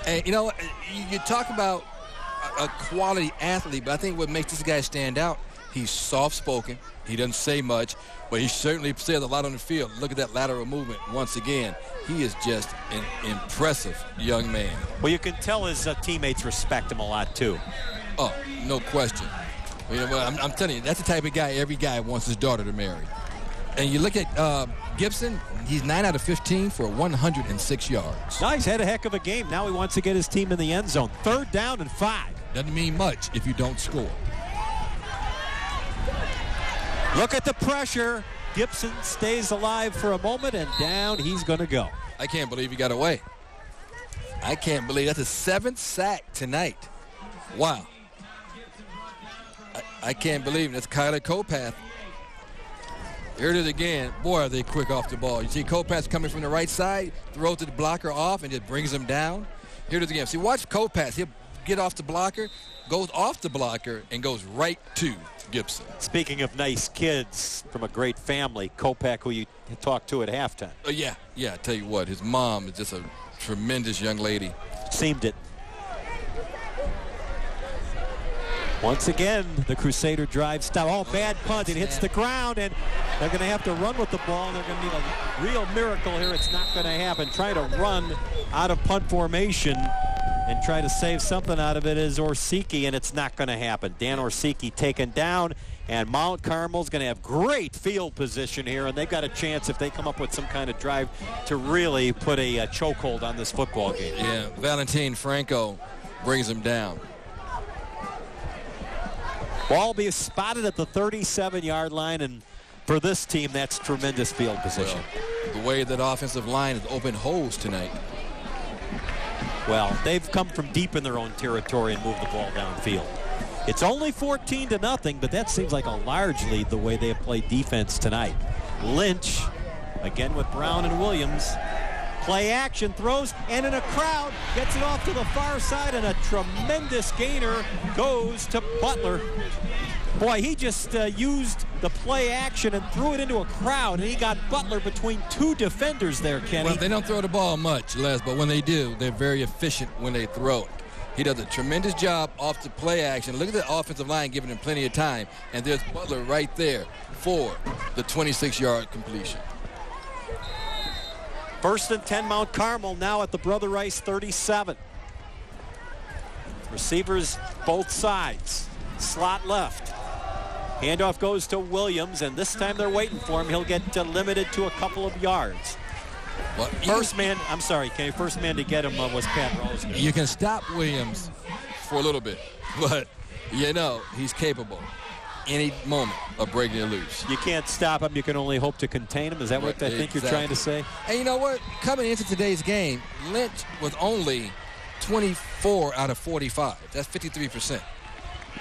Speaker 12: And, you know, you talk about a quality athlete, but I think what makes this guy stand out, he's soft-spoken. He doesn't say much, but he certainly says a lot on the field. Look at that lateral movement once again. He is just an impressive young man.
Speaker 25: Well, you can tell his teammates respect him a lot, too.
Speaker 12: Oh, no question. You know, I'm telling you, that's the type of guy every guy wants his daughter to marry. And you look at Gibson, he's 9 out of 15 for 106 yards.
Speaker 25: Nice, had a heck of a game. Now he wants to get his team in the end zone. 3rd down and 5.
Speaker 12: Doesn't mean much if you don't score.
Speaker 25: Look at the pressure. Gibson stays alive for a moment, and down he's going to go.
Speaker 12: I can't believe he got away. I can't believe that's a 7th sack tonight. Wow. I can't believe it. That's Kyler Kopath. Here it is again. Boy, are they quick off the ball. You see Kopath coming from the right side, throws the blocker off, and just brings him down. Here it is again. See, watch Kopath. He'll get off the blocker, goes off the blocker, and goes right to Gibson.
Speaker 25: Speaking of nice kids from a great family, Kopath, who you talked to at halftime.
Speaker 12: Yeah, I tell you what, his mom is just a tremendous young lady.
Speaker 25: Seemed it. Once again, the Crusader drive stop. Oh, bad punt. It hits the ground, and they're going to have to run with the ball. They're going to need a real miracle here. It's not going to happen. Trying to run out of punt formation and try to save something out of it is Orsiki, and it's not going to happen. Dan Orsiki taken down, and Mount Carmel's going to have great field position here, and they've got a chance if they come up with some kind of drive to really put a chokehold on this football game.
Speaker 12: Yeah, Valentin Franco brings him down.
Speaker 25: Ball be spotted at the 37-yard line, and for this team, that's tremendous field position.
Speaker 12: Well, the way that offensive line has opened holes tonight.
Speaker 25: Well, they've come from deep in their own territory and moved the ball downfield. It's only 14-0, but that seems like a large lead the way they have played defense tonight. Lynch, again with Brown and Williams. Play action, throws, and in a crowd, gets it off to the far side, and a tremendous gainer goes to Butler. Boy, he just used the play action and threw it into a crowd, and he got Butler between 2 defenders there, Kenny.
Speaker 12: Well, they don't throw the ball much, Les, but when they do, they're very efficient when they throw it. He does a tremendous job off the play action. Look at the offensive line giving him plenty of time, and there's Butler right there for the 26-yard completion.
Speaker 25: 1st and 10, Mount Carmel now at the Brother Rice 37. Receivers both sides. Slot left. Handoff goes to Williams, and this time they're waiting for him. He'll get limited to a couple of yards.
Speaker 12: Well,
Speaker 25: first man to get him was Pat Rosen.
Speaker 12: You can stop Williams for a little bit, but you know he's capable any moment of breaking it loose.
Speaker 25: You can't stop him. You can only hope to contain him. Is that what I think you're trying to say?
Speaker 12: And you know what? Coming into today's game, Lynch was only 24 out of 45. That's 53%.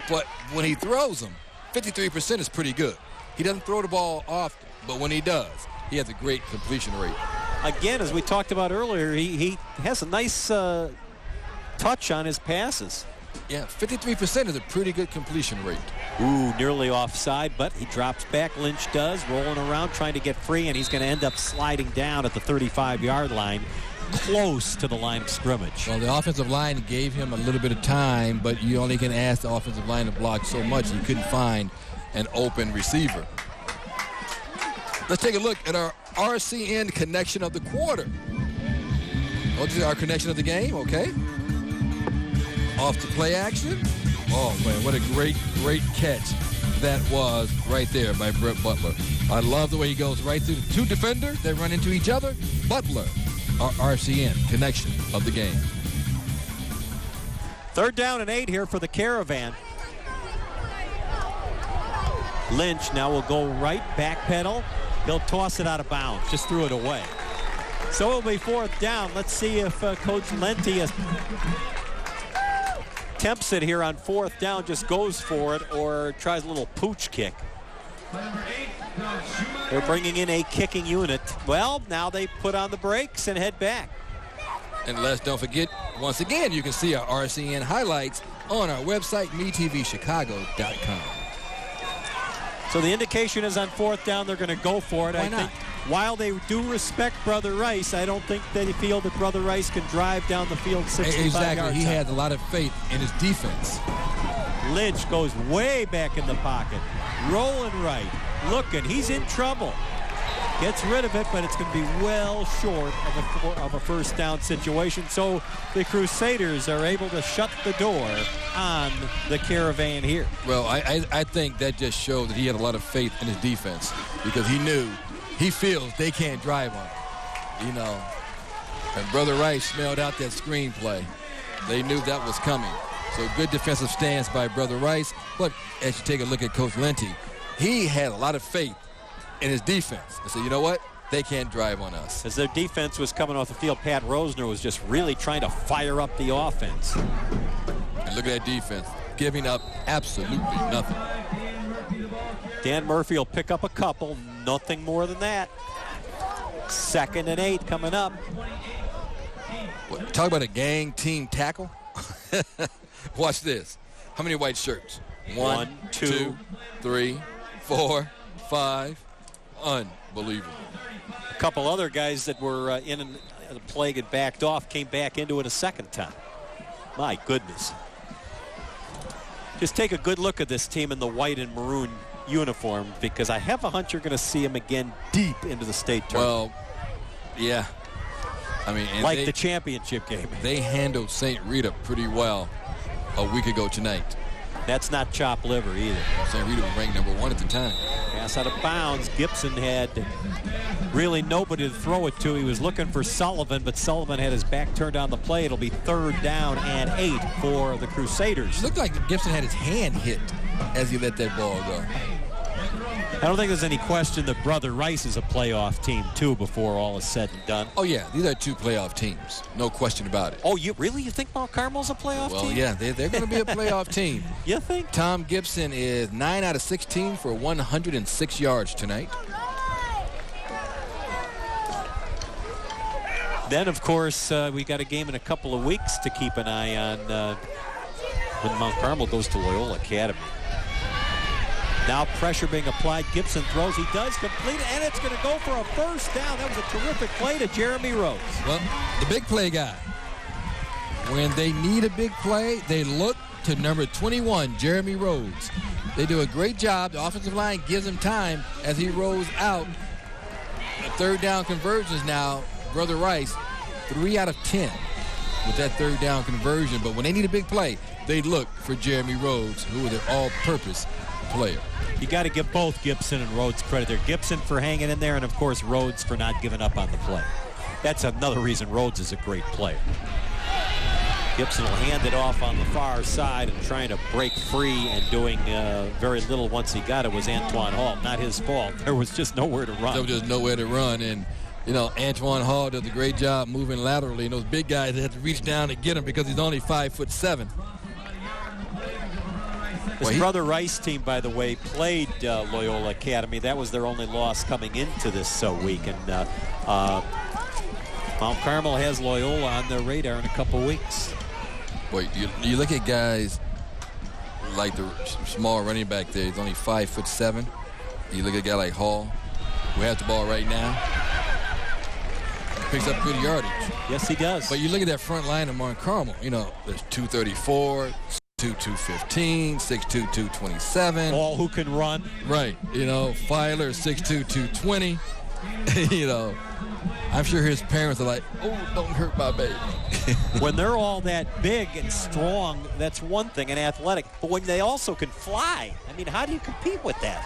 Speaker 12: But when he throws them, 53% is pretty good. He doesn't throw the ball often, but when he does, he has a great completion rate.
Speaker 25: Again, as we talked about earlier, he has a nice touch on his passes.
Speaker 12: Yeah, 53% is a pretty good completion rate.
Speaker 25: Ooh, nearly offside, but he drops back. Lynch does, rolling around, trying to get free, and he's going to end up sliding down at the 35-yard line, close to the line of scrimmage.
Speaker 12: Well, the offensive line gave him a little bit of time, but you only can ask the offensive line to block so much. He couldn't find an open receiver. Let's take a look at our RCN connection of the quarter. Oh, this is our connection of the game, okay. Off to play action. Oh, man, what a great catch that was right there by Brett Butler. I love the way he goes right through the 2 defenders. They run into each other. Butler, our RCN connection of the game.
Speaker 25: 3rd down and 8 here for the Caravan. Lynch now will go right, backpedal. He'll toss it out of bounds. Just threw it away. So it'll be 4th down. Let's see if Coach Lenti attempts it here on 4th down, just goes for it, or tries a little pooch kick. They're bringing in a kicking unit. Well, now they put on the brakes and head back.
Speaker 12: And don't forget, once again, you can see our RCN highlights on our website, MeTVChicago.com.
Speaker 25: So the indication is on 4th down, they're going to go for it.
Speaker 12: Why not?
Speaker 25: Think while they do respect Brother Rice, I don't think they feel that Brother Rice can drive down the field 65
Speaker 12: Exactly.
Speaker 25: yards.
Speaker 12: He has a lot of faith in his defense.
Speaker 25: Lynch goes way back in the pocket. Rolling right. Looking. He's in trouble. Gets rid of it, but it's going to be well short of a 1st down situation. So the Crusaders are able to shut the door on the Caravan here.
Speaker 12: Well, I think that just showed that he had a lot of faith in his defense, because he feels they can't drive on him. You know, and Brother Rice smelled out that screenplay. They knew that was coming. So good defensive stance by Brother Rice. But as you take a look at Coach Lenti, he had a lot of faith in his defense. And so, you know what? They can't drive on us.
Speaker 25: As their defense was coming off the field, Pat Rosner was just really trying to fire up the offense.
Speaker 12: And look at that defense, giving up absolutely nothing.
Speaker 25: Dan Murphy will pick up a couple, nothing more than that. 2nd and 8 coming up.
Speaker 12: Talk about a gang team tackle. Watch this. How many white shirts? 1, 2, 3, 4, 5. Unbelievable.
Speaker 25: A couple other guys that were in the play get backed off, came back into it a 2nd time. My goodness. Just take a good look at this team in the white and maroon uniform, because I have a hunch you're going to see them again deep into the state tournament.
Speaker 12: Well, yeah. I mean,
Speaker 25: like the championship game.
Speaker 12: They handled St. Rita pretty well a week ago tonight.
Speaker 25: That's not chopped liver either.
Speaker 12: St. Rita was ranked number 1 at the time.
Speaker 25: Pass out of bounds. Gibson had really nobody to throw it to. He was looking for Sullivan, but Sullivan had his back turned on the play. It'll be 3rd down and 8 for the Crusaders.
Speaker 12: It looked like Gibson had his hand hit as he let that ball go.
Speaker 25: I don't think there's any question that Brother Rice is a playoff team, too, before all is said and done.
Speaker 12: Oh, yeah. These are 2 playoff teams. No question about it.
Speaker 25: Oh, you think Mount Carmel's a playoff team?
Speaker 12: Well, yeah, they're going to be a playoff team.
Speaker 25: You think?
Speaker 12: Tom Gibson is 9 out of 16 for 106 yards tonight.
Speaker 25: Then, of course, we got a game in a couple of weeks to keep an eye on when Mount Carmel goes to Loyola Academy. Now pressure being applied. Gibson throws. He does complete it, and it's going to go for a 1st down. That was a terrific play to Jeremy Rhodes.
Speaker 12: Well, the big play guy. When they need a big play, they look to number 21, Jeremy Rhodes. They do a great job. The offensive line gives him time as he rolls out. The 3rd down conversions now, Brother Rice, 3 out of 10 with that 3rd down conversion. But when they need a big play, they look for Jeremy Rhodes, who is an all-purpose player.
Speaker 25: You got to give both Gibson and Rhodes credit there. Gibson for hanging in there, and of course Rhodes for not giving up on the play. That's another reason Rhodes is a great player. Gibson will hand it off on the far side and trying to break free, and doing very little once he got it was Antoine Hall. Not his fault. There was just nowhere to run.
Speaker 12: There was just nowhere to run, and you know, Antoine Hall does a great job moving laterally, and those big guys have to reach down to get him because he's only 5'7".
Speaker 25: This Brother Rice team, by the way, played Loyola Academy. That was their only loss coming into this week. And Mount Carmel has Loyola on their radar in a couple weeks.
Speaker 12: Boy, you look at guys like the small running back there. He's only 5'7". You look at a guy like Hall, who has the ball right now. Picks up good yardage.
Speaker 25: Yes, he does.
Speaker 12: But you look at that front line of Mount Carmel. You know, there's 234. 215, 6'2", 227.
Speaker 25: All who can run.
Speaker 12: Right. You know, Filer, 6'2", 220. You know, I'm sure his parents are like, oh, don't hurt my baby.
Speaker 25: When they're all that big and strong, that's one thing, and athletic. But when they also can fly, I mean, how do you compete with that?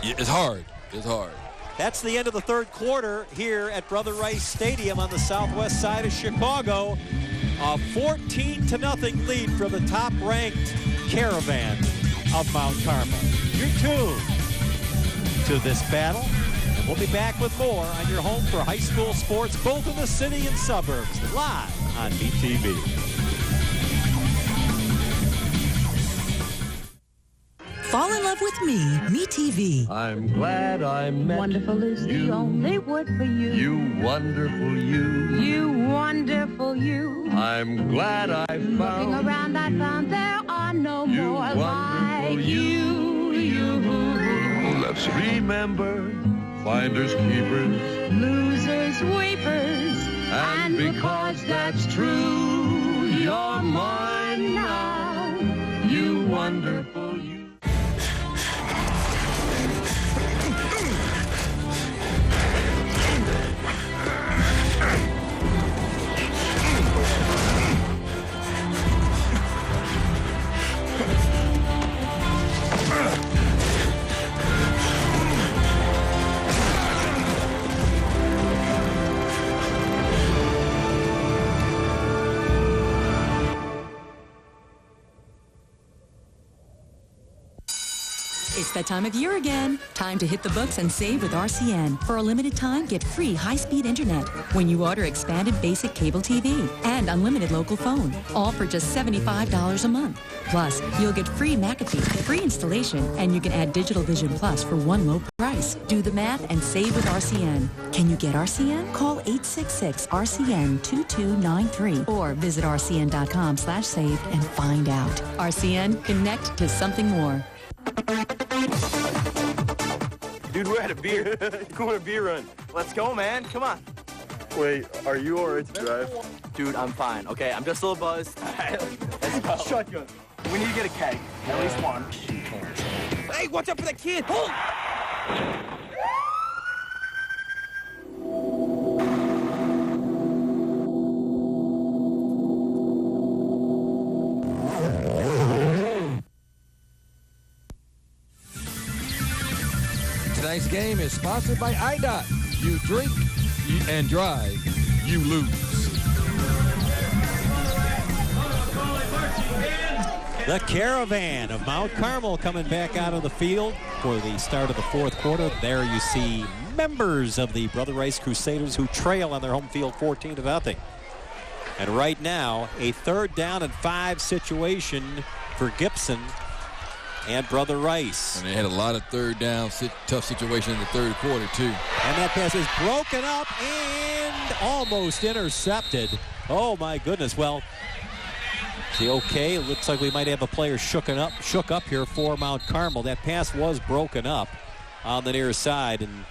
Speaker 12: Yeah, it's hard. It's hard.
Speaker 25: That's the end of the 3rd quarter here at Brother Rice Stadium on the southwest side of Chicago. A 14-0 lead for the top-ranked Caravan of Mount Carmel. You're tuned to this battle, We'll be back with more on your home for high school sports, both in the city and suburbs, live on Metv.
Speaker 1: Fall in love with me, Metv.
Speaker 17: I'm glad I met
Speaker 18: Wonderful is
Speaker 17: you.
Speaker 18: the only word for you.
Speaker 17: You wonderful you.
Speaker 18: You wonderful you.
Speaker 17: I'm glad I found.
Speaker 18: Looking around, I found there are no
Speaker 17: you
Speaker 18: more like
Speaker 17: you. Let's remember, finders, keepers,
Speaker 18: losers, weepers.
Speaker 17: and because that's true, you're mine now. You wonderful you.
Speaker 11: It's that time of year again. Time to hit the books and save with RCN. For a limited time, get free high-speed internet when you order expanded basic cable TV and unlimited local phone, all for just $75 a month. Plus, you'll get free McAfee, free installation, and you can add Digital Vision Plus for one low price. Do the math and save with RCN. Can you get RCN? Call 866-RCN-2293 or visit rcn.com/save and find out. RCN, connect to something more.
Speaker 19: Dude, we're at a beer. Going on a beer run. Let's go, man. Come on.
Speaker 20: Wait, are you all right to drive?
Speaker 19: Dude, I'm fine. Okay, I'm just a little buzzed. Let's go. Shotgun. We need to get a keg. At least one. Hey, watch out for that kid. Hold.
Speaker 12: Tonight's game is sponsored by IDOT. You drink and drive, you lose.
Speaker 25: The Caravan of Mount Carmel coming back out of the field for the start of the fourth quarter. There you see members of the Brother Rice Crusaders who trail on their home field 14-0. And right now, a 3rd down and 5 situation for Gibson and Brother Rice.
Speaker 12: And they had a lot of 3rd down, tough situation in the 3rd quarter, too.
Speaker 25: And that pass is broken up and almost intercepted. Oh, my goodness. Well, see, okay, it looks like we might have a player shook up here for Mount Carmel. That pass was broken up on the near side. And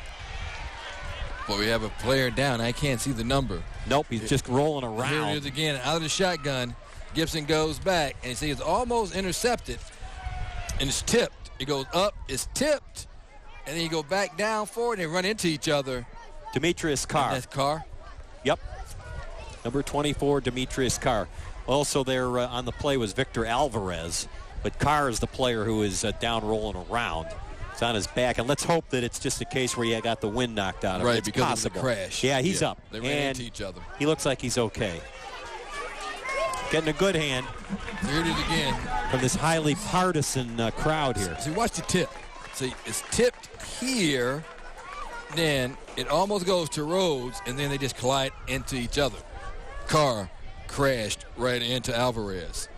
Speaker 12: but we have a player down. I can't see the number.
Speaker 25: Nope, he's just rolling around.
Speaker 12: Here it is again, out of the shotgun. Gibson goes back, and you see it's almost intercepted. And it's tipped. It goes up, it's tipped, and then you go back down forward, and they run into each other.
Speaker 25: Demetrius Carr.
Speaker 12: And that's Carr?
Speaker 25: Yep. Number 24, Demetrius Carr. Also there on the play was Victor Alvarez, but Carr is the player who is down rolling around. It's on his back, and let's hope that it's just a case where he got the wind knocked out of him.
Speaker 12: Right,
Speaker 25: it's
Speaker 12: because
Speaker 25: possible.
Speaker 12: of the crash.
Speaker 25: Yeah, he's up.
Speaker 12: They ran into each other.
Speaker 25: He looks like he's okay. Getting a good hand.
Speaker 12: Here it is again.
Speaker 25: From this highly partisan crowd here.
Speaker 12: See, watch the tip. See, it's tipped here, then it almost goes to Rhodes, and then they just collide into each other. Carr crashed right into Alvarez.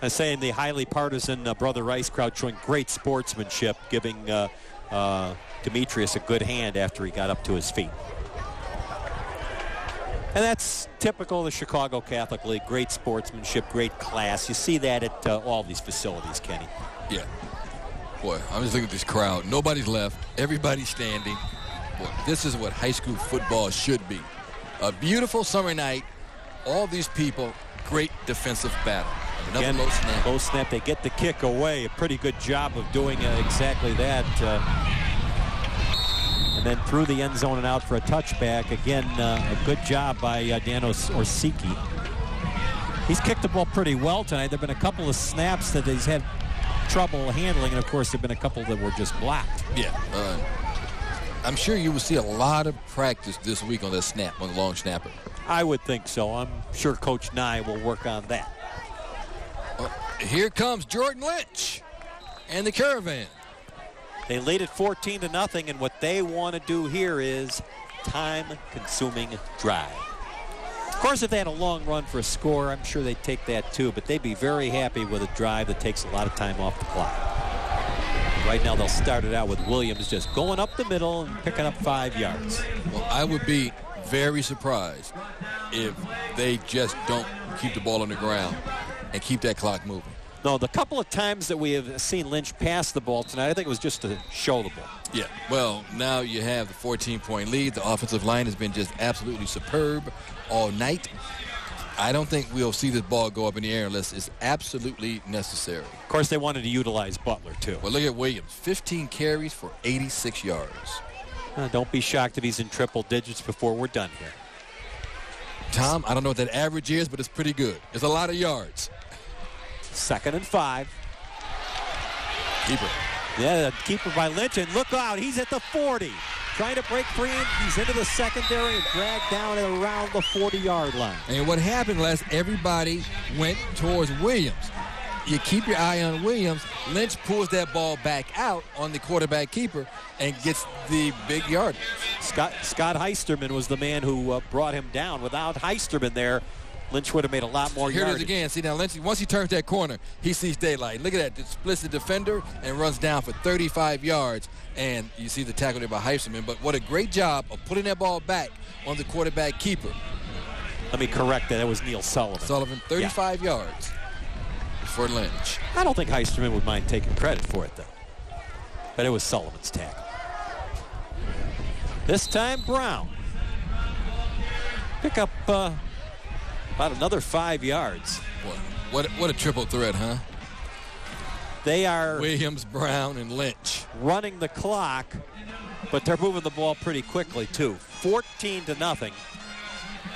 Speaker 25: I'm saying the highly partisan Brother Rice crowd showing great sportsmanship, giving Demetrius a good hand after he got up to his feet. And that's typical of the Chicago Catholic League. Great sportsmanship, great class. You see that at all these facilities, Kenny.
Speaker 12: Yeah. Boy, I'm just looking at this crowd. Nobody's left. Everybody's standing. Boy, this is what high school football should be. A beautiful summer night. All these people, great defensive battle. Another
Speaker 25: Again,
Speaker 12: low snap.
Speaker 25: Low snap. They get the kick away. A pretty good job of doing exactly that. And then through the end zone and out for a touchback. Again, a good job by Danos Orsiki. He's kicked the ball pretty well tonight. There have been a couple of snaps that he's had trouble handling, and of course there have been a couple that were just blocked.
Speaker 12: Yeah. I'm sure you will see a lot of practice this week on that snap, on the long snapper.
Speaker 25: I would think so. I'm sure Coach Nye will work on that.
Speaker 12: Here comes Jordan Lynch and the Caravan.
Speaker 25: They lead it 14-0, and what they want to do here is time-consuming drive. Of course, if they had a long run for a score, I'm sure they'd take that too, but they'd be very happy with a drive that takes a lot of time off the clock. Right now, they'll start it out with Williams just going up the middle and picking up 5 yards.
Speaker 12: Well, I would be very surprised if they just don't keep the ball on the ground and keep that clock moving.
Speaker 25: No, the couple of times that we have seen Lynch pass the ball tonight, I think it was just to show the ball.
Speaker 12: Yeah, well, now you have the 14-point lead. The offensive line has been just absolutely superb all night. I don't think we'll see this ball go up in the air unless it's absolutely necessary.
Speaker 25: Of course, they wanted to utilize Butler, too.
Speaker 12: Well, look at Williams. 15 carries for 86 yards.
Speaker 25: Don't be shocked if he's in triple digits before we're done here.
Speaker 12: Tom, I don't know what that average is, but it's pretty good. It's a lot of yards.
Speaker 25: 2nd and 5.
Speaker 12: Keeper.
Speaker 25: Yeah, the keeper by Lynch, and look out, he's at the 40. Trying to break free, and he's into the secondary and dragged down at around the 40-yard line.
Speaker 12: And what happened was everybody went towards Williams. You keep your eye on Williams. Lynch pulls that ball back out on the quarterback keeper and gets the big yardage.
Speaker 25: Scott Heisterman was the man who brought him down. Without Heisterman there, Lynch would have made a lot more
Speaker 12: Here
Speaker 25: yardage.
Speaker 12: it is again. See, now Lynch, once he turns that corner, he sees daylight. Look at that. Just splits the defender and runs down for 35 yards. And you see the tackle there by Heisterman. But what a great job of putting that ball back on the quarterback keeper.
Speaker 25: Let me correct that. That was Neil Sullivan.
Speaker 12: 35 yards for Lynch.
Speaker 25: I don't think Heisterman would mind taking credit for it, though. But it was Sullivan's tackle. This time, Brown. Pick up about another 5 yards.
Speaker 12: What a triple threat, huh?
Speaker 25: They are
Speaker 12: Williams, Brown, and Lynch
Speaker 25: running the clock, but they're moving the ball pretty quickly, too. 14-0.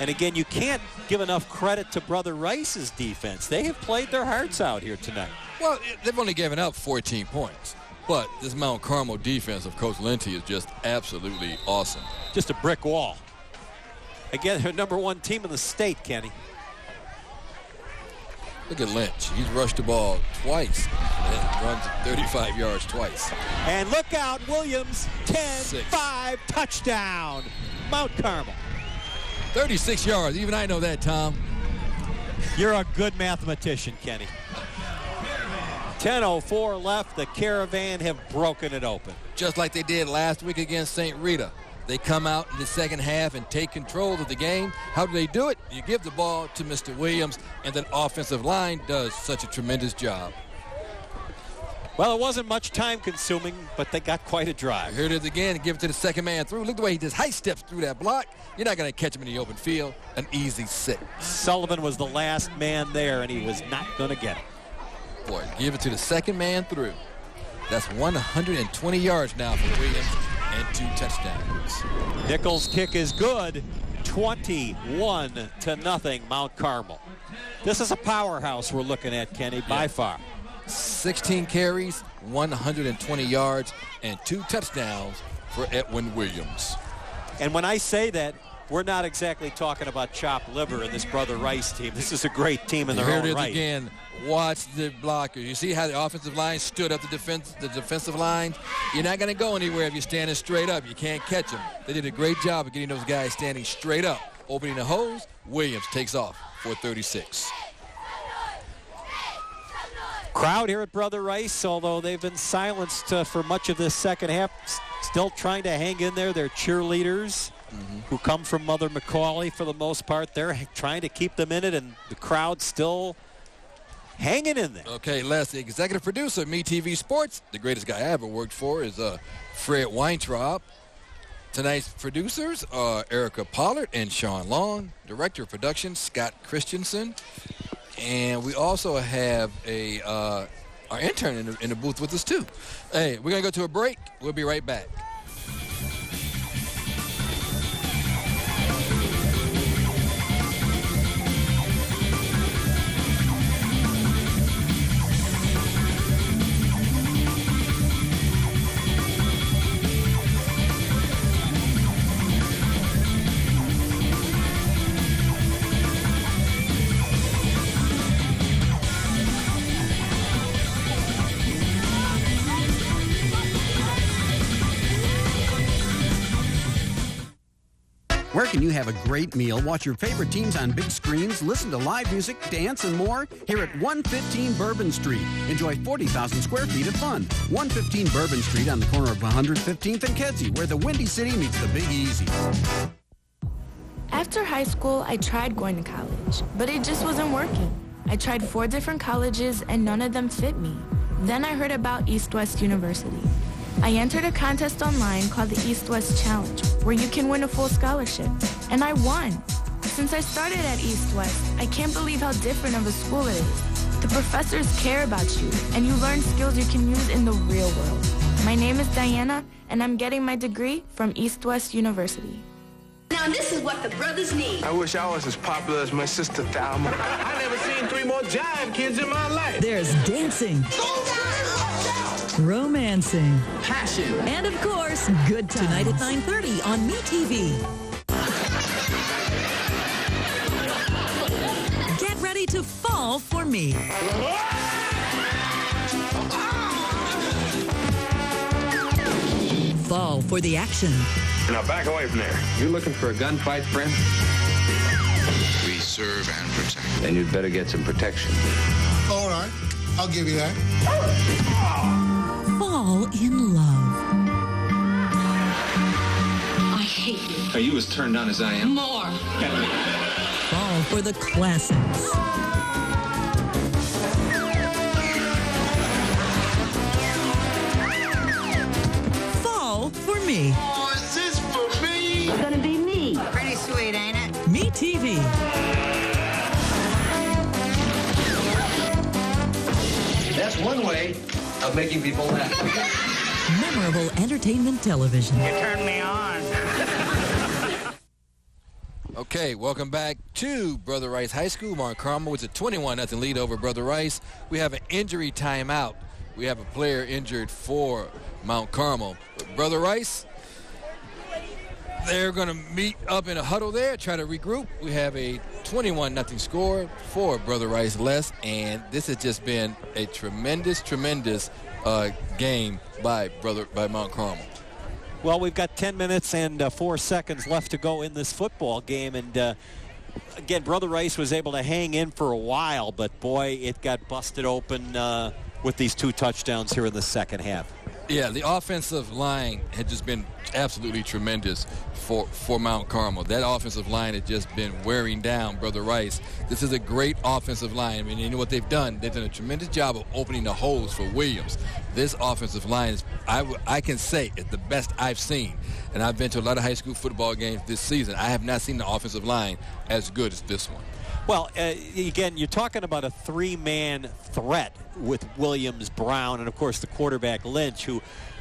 Speaker 25: And again, you can't give enough credit to Brother Rice's defense. They have played their hearts out here tonight.
Speaker 12: Well, they've only given up 14 points. But this Mount Carmel defense of Coach Linty is just absolutely awesome.
Speaker 25: Just a brick wall. Again, they're #1 team in the state, Kenny.
Speaker 12: Look at Lynch. He's rushed the ball twice and runs 35 yards twice.
Speaker 25: And look out, Williams, 10-5, touchdown, Mount Carmel.
Speaker 12: 36 yards. Even I know that, Tom.
Speaker 25: You're a good mathematician, Kenny. 10:04 left. The Caravan have broken it open.
Speaker 12: Just like they did last week against St. Rita. They come out in the second half and take control of the game. How do they do it? You give the ball to Mr. Williams, and that offensive line does such a tremendous job.
Speaker 25: Well, it wasn't much time consuming, but they got quite a drive.
Speaker 12: Here it is again, and give it to the second man through. Look the way he just high steps through that block. You're not going to catch him in the open field. An easy 6.
Speaker 25: Sullivan was the last man there, and he was not going to get it.
Speaker 12: Boy, give it to the second man through. That's 120 yards now for Williams and 2 touchdowns.
Speaker 25: Nichols' kick is good. 21-0 Mount Carmel. This is a powerhouse we're looking at, Kenny, by far.
Speaker 12: 16 carries, 120 yards, and 2 touchdowns for Edwin Williams.
Speaker 25: And when I say that, we're not exactly talking about chopped liver in this Brother Rice team. This is a great team in their own right.
Speaker 12: Here it is again. Watch the blocker. You see how the offensive line stood up the defensive line? You're not going to go anywhere if you're standing straight up. You can't catch them. They did a great job of getting those guys standing straight up. Opening the hose, Williams takes off for 36.
Speaker 25: Crowd here at Brother Rice, although they've been silenced for much of this second half, still trying to hang in there. They're cheerleaders who come from Mother McCauley for the most part. They're trying to keep them in it, and the crowd still hanging in there.
Speaker 12: Okay, Les, the executive producer of Metv Sports, the greatest guy I ever worked for, is Fred Weintraub. Tonight's producers are Erica Pollard and Sean Long. Director of production, Scott Christensen. And we also have our intern in the booth with us, too. Hey, we're going to go to a break. We'll be right back.
Speaker 4: Where can you have a great meal, watch your favorite teams on big screens, listen to live music, dance, and more? Here at 115 Bourbon Street. Enjoy 40,000 square feet of fun. 115 Bourbon Street on the corner of 115th and Kedzie, where the Windy City meets the Big Easy.
Speaker 6: After high school, I tried going to college, but it just wasn't working. I tried 4 different colleges, and none of them fit me. Then I heard about East West University. I entered a contest online called the East West Challenge, where you can win a full scholarship, and I won. Since I started at East West, I can't believe how different of a school it is. The professors care about you, and you learn skills you can use in the real world. My name is Diana, and I'm getting my degree from East West University.
Speaker 2: Now this is what the brothers need.
Speaker 7: I wish I was as popular as my sister Thelma. I never seen 3 more jive kids in my life.
Speaker 1: There's dancing, romancing,
Speaker 7: passion,
Speaker 1: and of course, good times. Tonight at 9:30 on Metv. Get ready to fall for me. Fall for the action.
Speaker 7: Now back away from there.
Speaker 27: You looking for a gunfight, friend?
Speaker 13: We serve and protect.
Speaker 27: Then you'd better get some protection.
Speaker 7: All right, I'll give you that.
Speaker 1: Fall in love.
Speaker 2: I hate you.
Speaker 27: Are you as turned on as I am?
Speaker 2: More.
Speaker 1: Fall for the classics. Fall for me.
Speaker 7: Oh, is this for me?
Speaker 2: It's gonna be me.
Speaker 16: Pretty sweet, ain't it?
Speaker 1: Metv.
Speaker 27: That's one way of making people laugh.
Speaker 1: Memorable entertainment television.
Speaker 7: You turned me on.
Speaker 12: Okay, welcome back to Brother Rice High School. Mount Carmel with a 21-0 lead over Brother Rice. We have an injury timeout. We have a player injured for Mount Carmel. But Brother Rice, they're going to meet up in a huddle there, try to regroup. We have a 21-0 score for Brother Rice less, and this has just been a tremendous game by Mount Carmel.
Speaker 25: Well, we've got 10 minutes and 4 seconds left to go in this football game, and again, Brother Rice was able to hang in for a while, but boy, it got busted open with these 2 touchdowns here in the second half.
Speaker 12: Yeah, the offensive line had just been absolutely tremendous for Mount Carmel. That offensive line had just been wearing down Brother Rice. This is a great offensive line. I mean, you know what they've done? They've done a tremendous job of opening the holes for Williams. This offensive line is, I can say, it's the best I've seen. And I've been to a lot of high school football games this season. I have not seen the offensive line as good as this one.
Speaker 25: Well, again, you're talking about a 3-man threat with Williams, Brown, and, of course, the quarterback Lynch, who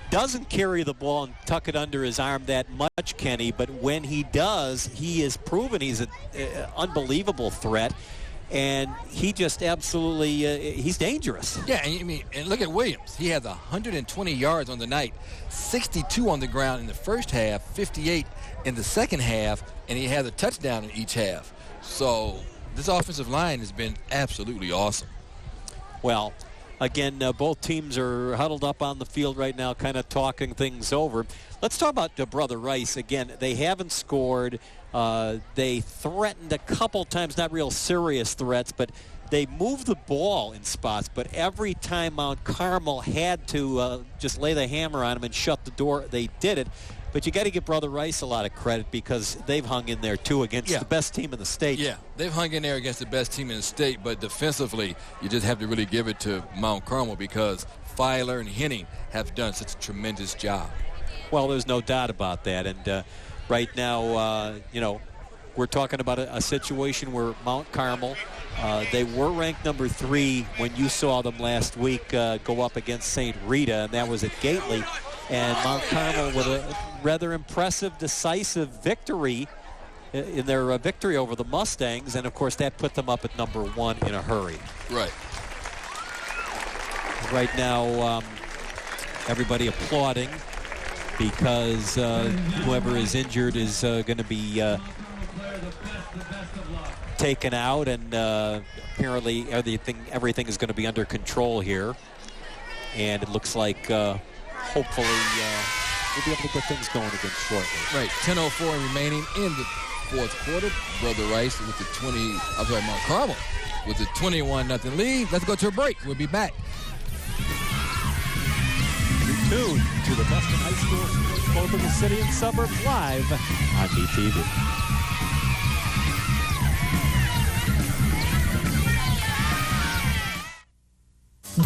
Speaker 25: doesn't carry the ball and tuck it under his arm that much, Kenny, but when he does, he is proven he's an unbelievable threat, and he just absolutely, he's dangerous.
Speaker 12: Yeah, and look at Williams. He has 120 yards on the night, 62 on the ground in the first half, 58 in the second half, and he has a touchdown in each half. So this offensive line has been absolutely awesome.
Speaker 25: Well, again, both teams are huddled up on the field right now, kind of talking things over. Let's talk about Brother Rice. Again, they haven't scored. They threatened a couple times, not real serious threats, but they moved the ball in spots. But every time Mount Carmel had to just lay the hammer on them and shut the door, they did it. But you got to give Brother Rice a lot of credit because they've hung in there, too, against the best team in the state.
Speaker 12: Yeah, they've hung in there against the best team in the state, but defensively, you just have to really give it to Mount Carmel because Filer and Henning have done such a tremendous job.
Speaker 25: Well, there's no doubt about that. And right now, we're talking about a situation where Mount Carmel, they were ranked number 3 when you saw them last week go up against St. Rita, and that was at Gately. And Mount Carmel with a rather impressive, decisive victory in their victory over the Mustangs. And, of course, that put them up at number 1 in a hurry.
Speaker 12: Right.
Speaker 25: Right now, everybody applauding because whoever is injured is going to be taken out. And apparently everything is going to be under control here. And it looks like hopefully we'll be able to get things going again shortly.
Speaker 12: Right, 10:04 remaining in the fourth quarter. Brother Rice with the Mount Carmel with the 21-0 lead. Let's go to a break. We'll be back.
Speaker 25: You're tuned to the best in high school sports, both in the city and suburbs, live on Metv.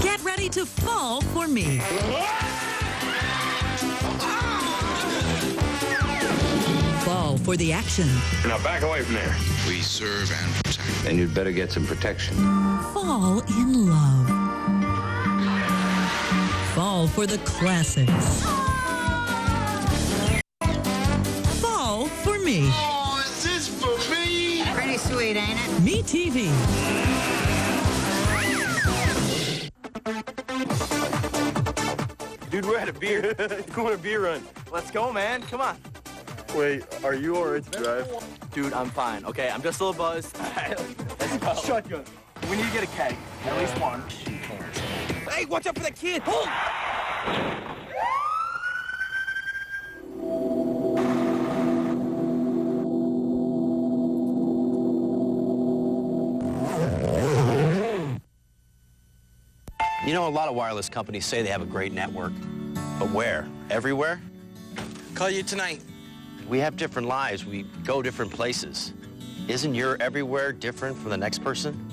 Speaker 1: Get ready to fall for me. Fall for the action.
Speaker 27: Now back away from there. We serve and protect. And you'd better get some protection.
Speaker 1: Fall in love. Fall for the classics. Fall for me.
Speaker 2: Oh, is this for me? Pretty sweet, ain't it?
Speaker 1: Metv.
Speaker 19: Dude, we're at a beer. Going a beer run. Let's go, man. Come on.
Speaker 20: Wait, are you all right to drive?
Speaker 19: Dude, I'm fine. Okay, I'm just a little buzzed. Let's go. Shotgun. We need to get a keg. At least one. Hey, watch out for that kid. Oh!
Speaker 10: You know, a lot of wireless companies say they have a great network. But where? Everywhere?
Speaker 15: Call you tonight.
Speaker 10: We have different lives. We go different places. Isn't your everywhere different from the next person?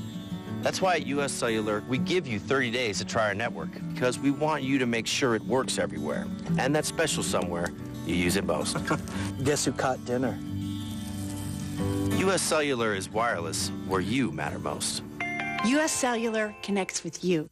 Speaker 10: That's why at US Cellular, we give you 30 days to try our network, because we want you to make sure it works everywhere. And that special somewhere, you use it most.
Speaker 15: Guess who caught dinner?
Speaker 10: US Cellular is wireless where you matter most.
Speaker 16: U.S. Cellular connects with you.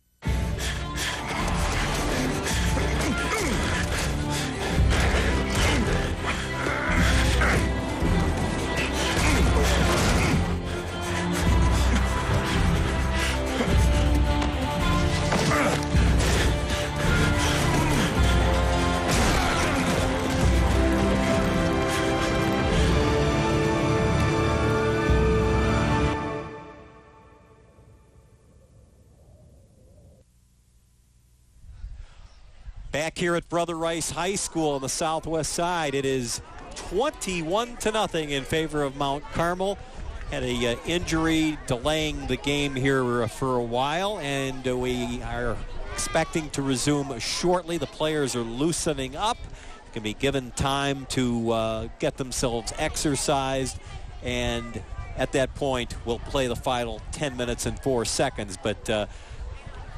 Speaker 25: Back here at Brother Rice High School on the southwest side, it is 21-0 in favor of Mount Carmel. Had a injury delaying the game here for a while, and we are expecting to resume shortly. The players are loosening up, can be given time to get themselves exercised, and at that point we'll play the final 10 minutes and 4 seconds. But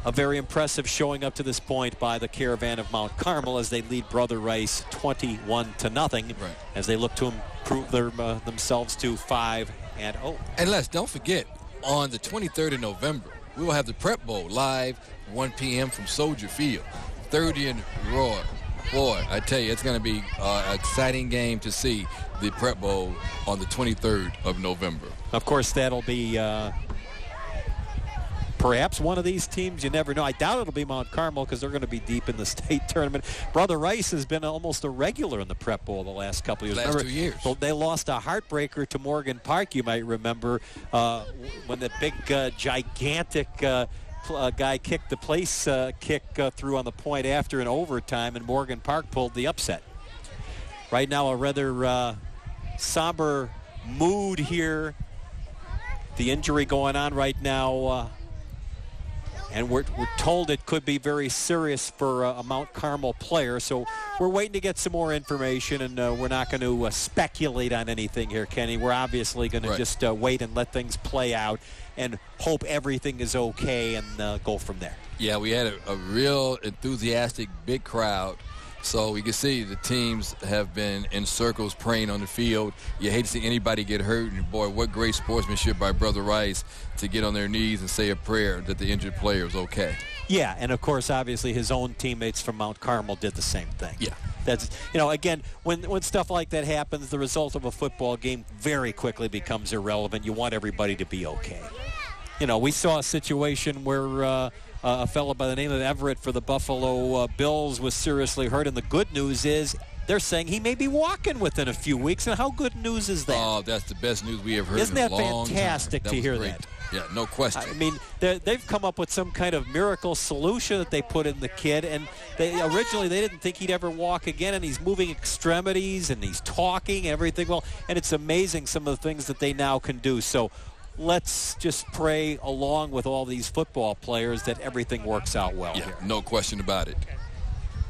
Speaker 25: a very impressive showing up to this point by the Caravan of Mount Carmel as they lead Brother Rice 21-0 as they look to improve themselves to 5-0.
Speaker 12: And Les, don't forget, on the 23rd of November, we will have the Prep Bowl live 1 p.m. from Soldier Field. 30 and Roy. Boy, I tell you, it's going to be an exciting game to see the Prep Bowl on the 23rd of November.
Speaker 25: Of course, that'll be perhaps one of these teams. You never know. I doubt it'll be Mount Carmel because they're going to be deep in the state tournament. Brother Rice has been almost a regular in the Prep Bowl the last couple of years.
Speaker 12: Last 2 years.
Speaker 25: So they lost a heartbreaker to Morgan Park, you might remember, when the big, gigantic guy kicked the place kick through on the point after in overtime, and Morgan Park pulled the upset. Right now, a rather somber mood here. The injury going on right now. And we're told it could be very serious for a Mount Carmel player. So we're waiting to get some more information, and we're not going to speculate on anything here, Kenny. We're obviously going to just wait and let things play out and hope everything is okay and go from there.
Speaker 12: Yeah, we had a real enthusiastic, big crowd. So we can see the teams have been in circles praying on the field. You hate to see anybody get hurt. And, boy, what great sportsmanship by Brother Rice to get on their knees and say a prayer that the injured player is okay.
Speaker 25: Yeah, and, of course, obviously his own teammates from Mount Carmel did the same thing.
Speaker 12: Yeah.
Speaker 25: That's, again, when stuff like that happens, the result of a football game very quickly becomes irrelevant. You want everybody to be okay. We saw a situation where a fellow by the name of Everett for the Buffalo Bills was seriously hurt, and the good news is they're saying he may be walking within a few weeks. And how good news is that?
Speaker 12: Oh, that's the best news we have heard
Speaker 25: Isn't
Speaker 12: in a
Speaker 25: that
Speaker 12: long
Speaker 25: fantastic
Speaker 12: time.
Speaker 25: to hear
Speaker 12: great.
Speaker 25: that?
Speaker 12: Yeah, no question.
Speaker 25: I mean, they've come up with some kind of miracle solution that they put in the kid, and originally they didn't think he'd ever walk again, and he's moving extremities, and he's talking, everything well, and it's amazing some of the things that they now can do. So let's just pray along with all these football players that everything works out well here.
Speaker 12: No question about it.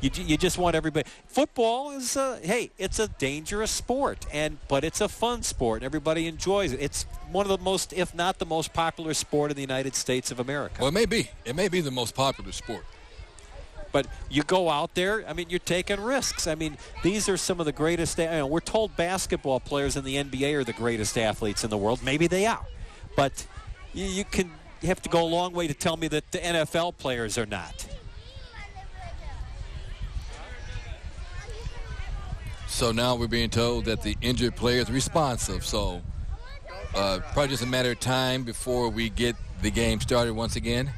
Speaker 25: You just want everybody. Football is, hey, it's a dangerous sport, but it's a fun sport. Everybody enjoys it. It's one of the most, if not the most popular sport in the United States of America.
Speaker 12: Well, it may be. It may be the most popular sport.
Speaker 25: But you go out there, I mean, you're taking risks. I mean, these are some of the greatest. We're told basketball players in the NBA are the greatest athletes in the world. Maybe they are. But you have to go a long way to tell me that the NFL players are not.
Speaker 12: So now we're being told that the injured player is responsive. So probably just a matter of time before we get the game started once again.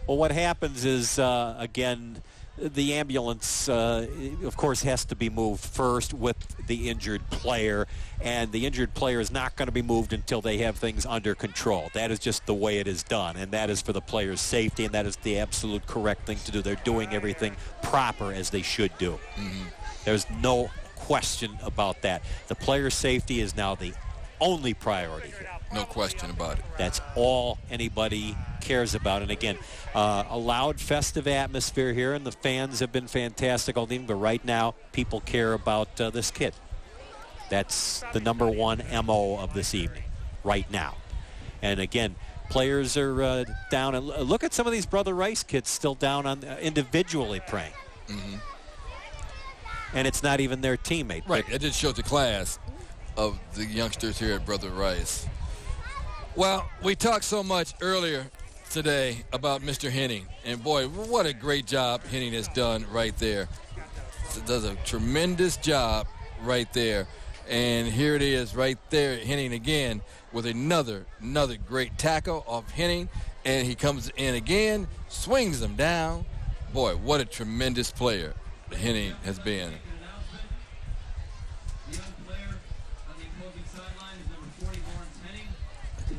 Speaker 25: Well, what happens is, again, the ambulance, of course, has to be moved first with the injured player. And the injured player is not going to be moved until they have things under control. That is just the way it is done. And that is for the player's safety, and that is the absolute correct thing to do. They're doing everything proper as they should do. Mm-hmm. There's no question about that. The player's safety is now the only priority here.
Speaker 12: No question about it.
Speaker 25: That's all anybody cares about. And again, a loud, festive atmosphere here, and the fans have been fantastic all evening. But right now, people care about this kid. That's the number one MO of this evening, right now. And again, players are down. And look at some of these Brother Rice kids still down on individually praying.
Speaker 12: Mm-hmm.
Speaker 25: And it's not even their teammate.
Speaker 12: Right. It just shows the class of the youngsters here at Brother Rice. Well, we talked so much earlier today about Mr. Henning. And, boy, what a great job Henning has done right there. Does a tremendous job right there. And here it is right there, Henning again with another great tackle off Henning. And he comes in again, swings them down. Boy, what a tremendous player Henning has been.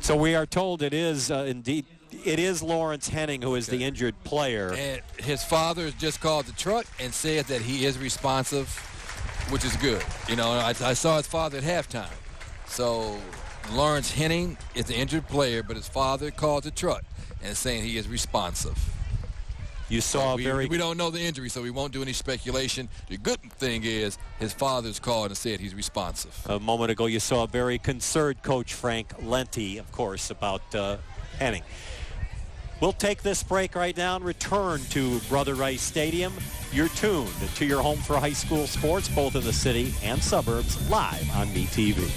Speaker 25: So we are told it is indeed, it is Lawrence Henning who is the injured player.
Speaker 12: And his father has just called the truck and said that he is responsive, which is good. You know, I saw his father at halftime. So Lawrence Henning is the injured player, but his father called the truck and saying he is responsive.
Speaker 25: You saw
Speaker 12: we don't know the injury, so we won't do any speculation. The good thing is his father's called and said he's responsive.
Speaker 25: A moment ago, you saw a very concerned Coach Frank Lenti, of course, about Henning. We'll take this break right now and return to Brother Rice Stadium. You're tuned to your home for high school sports, both in the city and suburbs, live on Metv.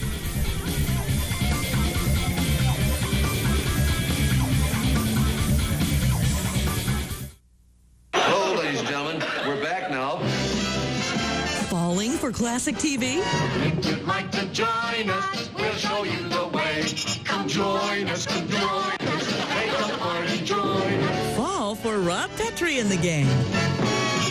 Speaker 1: Falling for classic TV?
Speaker 17: If you'd like to join us, we'll show you the way. Come join us, come join us. Take a part and join us.
Speaker 1: Fall for Rob Petrie in the game.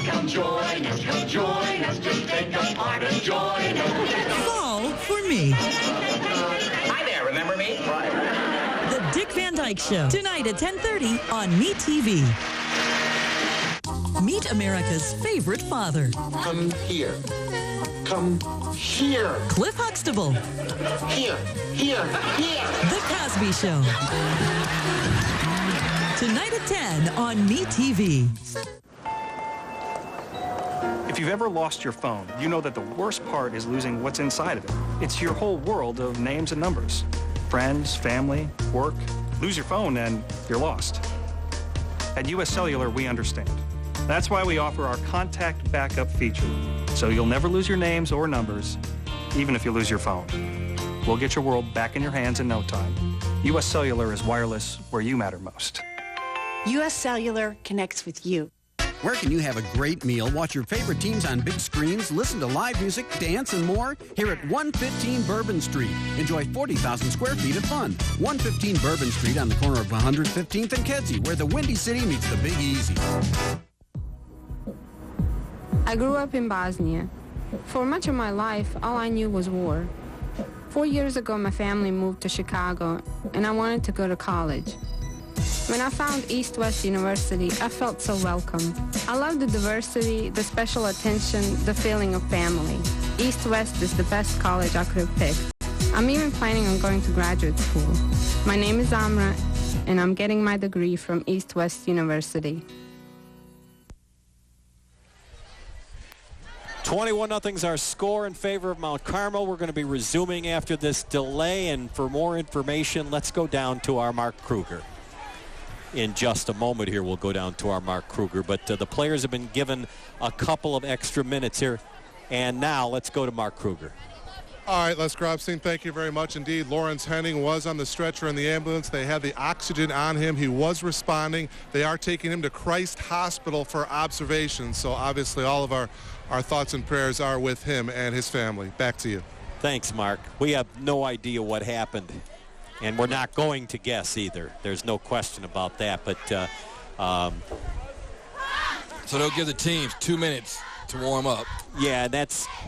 Speaker 17: Come join us, just take a part and join us.
Speaker 1: Fall for me.
Speaker 8: Hi there, remember me?
Speaker 1: The Dick Van Dyke Show, tonight at 10:30 on MeTV. Meet America's favorite father.
Speaker 8: Come here. Come here.
Speaker 1: Cliff Huxtable.
Speaker 8: Here.
Speaker 1: The Cosby Show. Tonight at 10 on MeTV.
Speaker 9: If you've ever lost your phone, you know that the worst part is losing what's inside of it. It's your whole world of names and numbers. Friends, family, work. Lose your phone and you're lost. At US Cellular, we understand. That's why we offer our contact backup feature, so you'll never lose your names or numbers, even if you lose your phone. We'll get your world back in your hands in no time. US Cellular is wireless where you matter most.
Speaker 16: US Cellular connects with you.
Speaker 4: Where can you have a great meal, watch your favorite teams on big screens, listen to live music, dance, and more? Here at 115 Bourbon Street. Enjoy 40,000 square feet of fun. 115 Bourbon Street on the corner of 115th and Kedzie, where the Windy City meets the Big Easy.
Speaker 21: I grew up in Bosnia. For much of my life, all I knew was war.
Speaker 5: 4 years ago, my family moved to Chicago, and I wanted to go to college. When I found East-West University, I felt so welcome. I love the diversity, the special attention, the feeling of family. East-West is the best college I could have picked. I'm even planning on going to graduate school. My name is Amra, and I'm getting my degree from East-West University.
Speaker 25: 21-0 is our score in favor of Mount Carmel. We're going to be resuming after this delay, and for more information, let's go down to our Mark Kruger. In just a moment here, we'll go down to our Mark Kruger, but the players have been given a couple of extra minutes here, and now let's go to Mark Kruger.
Speaker 14: All right, Les Grobstein, thank you very much indeed. Lawrence Henning was on the stretcher in the ambulance. They had the oxygen on him. He was responding. They are taking him to Christ Hospital for observation, so obviously all of our thoughts and prayers are with him and his family. Back to you.
Speaker 25: Thanks, Mark. We have no idea what happened, and we're not going to guess either. There's no question about that, but
Speaker 12: so they'll give the teams 2 minutes to warm up.
Speaker 25: Yeah,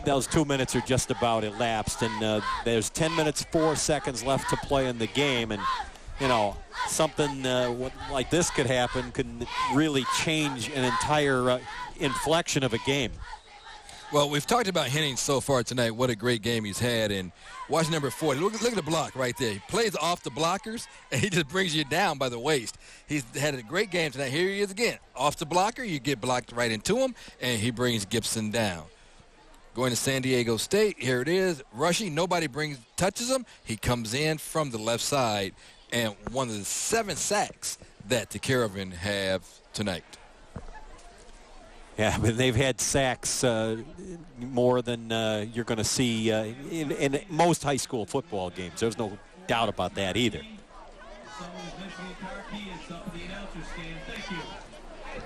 Speaker 25: those 2 minutes are just about elapsed, and there's 10 minutes 4 seconds left to play in the game, and you know, something like this could happen, could really change an entire inflection of a game.
Speaker 12: Well, we've talked about Henning so far tonight, what a great game he's had, and watch number 40. Look at the block right there. He plays off the blockers, and he just brings you down by the waist. He's had a great game tonight. Here he is again. Off the blocker, you get blocked right into him, and he brings Gibson down. Going to San Diego State, here it is. Rushing, nobody touches him. He comes in from the left side, and one of the 7 sacks that the Caravan have tonight.
Speaker 25: Yeah, but they've had sacks more than you're going to see in most high school football games. There's no doubt about that either.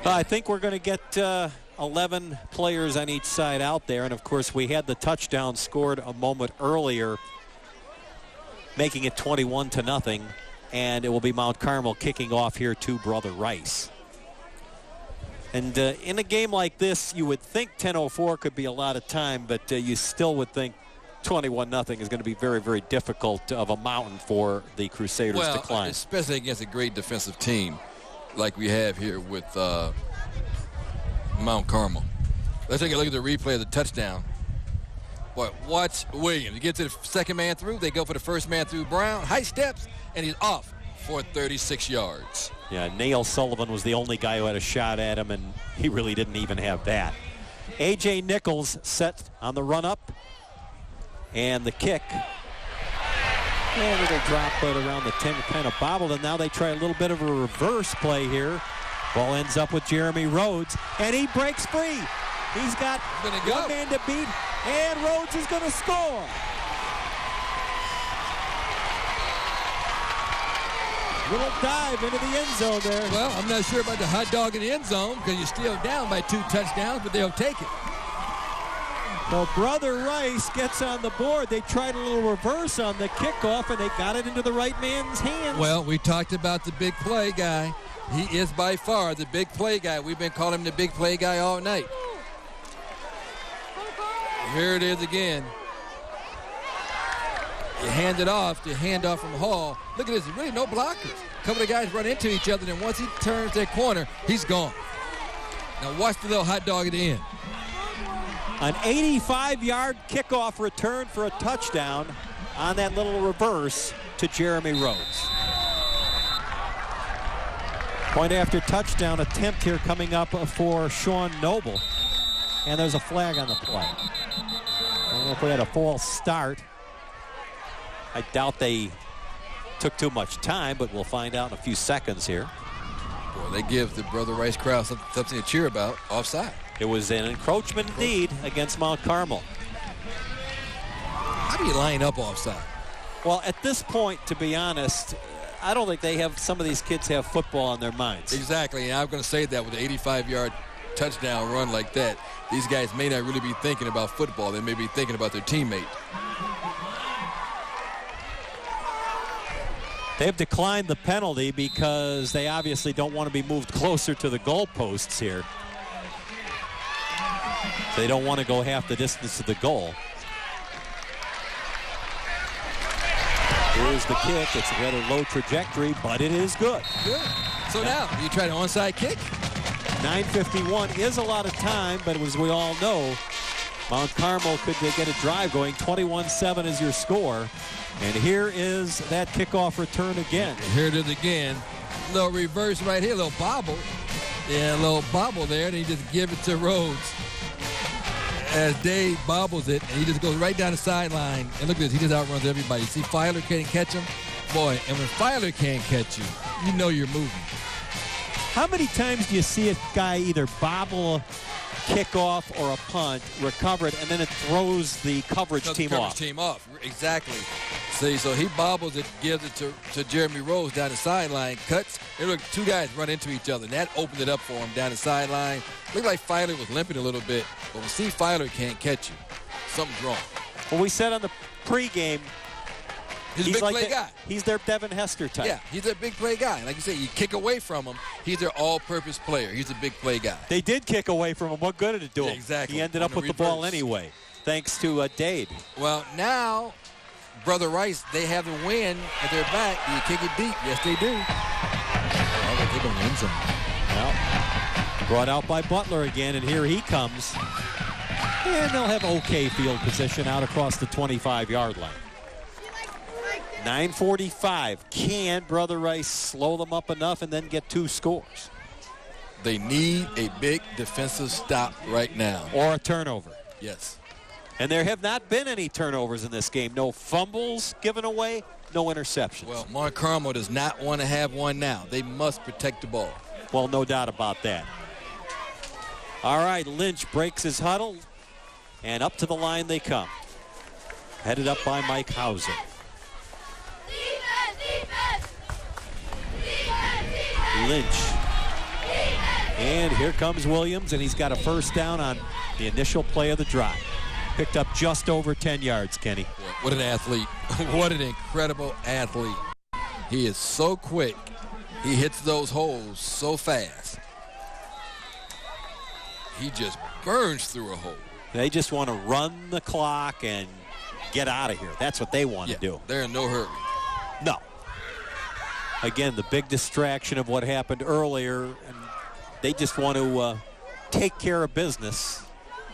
Speaker 25: I think we're going to get 11 players on each side out there. And, of course, we had the touchdown scored a moment earlier, making it 21-0. And it will be Mount Carmel kicking off here to Brother Rice. And in a game like this, you would think 10:04 could be a lot of time, but you still would think 21-0 is going to be very, very difficult of a mountain for the Crusaders to climb.
Speaker 12: Especially against a great defensive team like we have here with Mount Carmel. Let's take a look at the replay of the touchdown. Boy, watch Williams. He gets to the second man through. They go for the first man through. Brown, high steps, and he's off for 36 yards.
Speaker 25: Yeah, Neil Sullivan was the only guy who had a shot at him, and he really didn't even have that. A.J. Nichols set on the run-up, and the kick. And they drop it around the 10, kind of bobbled, and now they try a little bit of a reverse play here. Ball ends up with Jeremy Rhodes, and he breaks free. He's got one man to beat, and Rhodes is going to score. Little dive into the end zone there.
Speaker 12: Well, I'm not sure about the hot dog in the end zone because you're still down by 2 touchdowns, but they'll take it.
Speaker 25: Well, Brother Rice gets on the board. They tried a little reverse on the kickoff, and they got it into the right man's hands.
Speaker 12: Well, we talked about the big play guy. He is by far the big play guy. We've been calling him the big play guy all night. Here it is again. You hand it off, the handoff from Hall. Look at this, really no blockers. A couple of guys run into each other, and once he turns that corner, he's gone. Now watch the little hot dog at the end.
Speaker 25: An 85-yard kickoff return for a touchdown on that little reverse to Jeremy Rhodes. Point after touchdown attempt here coming up for Sean Noble. And there's a flag on the play. I don't know if we had a false start. I doubt they took too much time, but we'll find out in a few seconds here.
Speaker 12: Boy, they give the Brother Rice crowd something to cheer about. Offside.
Speaker 25: It was an encroachment indeed against Mount Carmel.
Speaker 12: How do you line up offside?
Speaker 25: Well, at this point, to be honest, I don't think some of these kids have football on their minds.
Speaker 12: Exactly, and I'm going to say that with an 85-yard touchdown run like that, these guys may not really be thinking about football. They may be thinking about their teammate.
Speaker 25: They've declined the penalty because they obviously don't want to be moved closer to the goalposts here. They don't want to go half the distance to the goal. Here's the kick. It's a rather low trajectory, but it is good.
Speaker 12: Good. So now, you try the onside kick?
Speaker 25: 9:51 is a lot of time, but as we all know, Mount Carmel could get a drive going. 21-7 is your score. And here is that kickoff return again.
Speaker 12: Here it is again. Little reverse right here, little bobble. Yeah, a little bobble there, and he just give it to Rhodes. As Dave bobbles it, and he just goes right down the sideline. And look at this, he just outruns everybody. See, Filer can't catch him? Boy, and when Filer can't catch you, you know you're moving.
Speaker 25: How many times do you see a guy either bobble a kickoff or a punt, recover it, and then it throws the coverage team off?
Speaker 12: Exactly. See, so he bobbles it, gives it to Jeremy Rose down the sideline, cuts, and look, two guys run into each other, and that opened it up for him down the sideline. Looked like Filer was limping a little bit, but when Steve Filer can't catch you, something's wrong.
Speaker 25: Well, we said on the pregame,
Speaker 12: he's a big play guy.
Speaker 25: He's their Devin Hester type.
Speaker 12: Yeah, he's a big play guy. Like you say, you kick away from him, he's their all-purpose player. He's a big play guy.
Speaker 25: They did kick away from him. What good did it do him?
Speaker 12: Exactly.
Speaker 25: He ended up with the ball anyway, thanks to Dade.
Speaker 12: Well, now, Brother Rice, they have the win at their back. Do you kick it deep? Yes, they do. Oh, they're going to win some.
Speaker 25: Well, brought out by Butler again, and here he comes. And they'll have okay field position out across the 25-yard line. 9:45. Can Brother Rice slow them up enough and then get two scores?
Speaker 12: They need a big defensive stop right now.
Speaker 25: Or a turnover.
Speaker 12: Yes.
Speaker 25: And there have not been any turnovers in this game. No fumbles given away, no interceptions.
Speaker 12: Well, Mount Carmel does not want to have one now. They must protect the ball.
Speaker 25: Well, no doubt about that. All right, Lynch breaks his huddle, and up to the line they come. Headed up by Mike Hauser. Lynch. And here comes Williams, and he's got a first down on the initial play of the drive. Picked up just over 10 yards, Kenny.
Speaker 12: What an athlete. What an incredible athlete. He is so quick. He hits those holes so fast. He just burns through a hole.
Speaker 25: They just want to run the clock and get out of here. That's what they want to do.
Speaker 12: They're in no hurry.
Speaker 25: No. Again, the big distraction of what happened earlier, and they just want to take care of business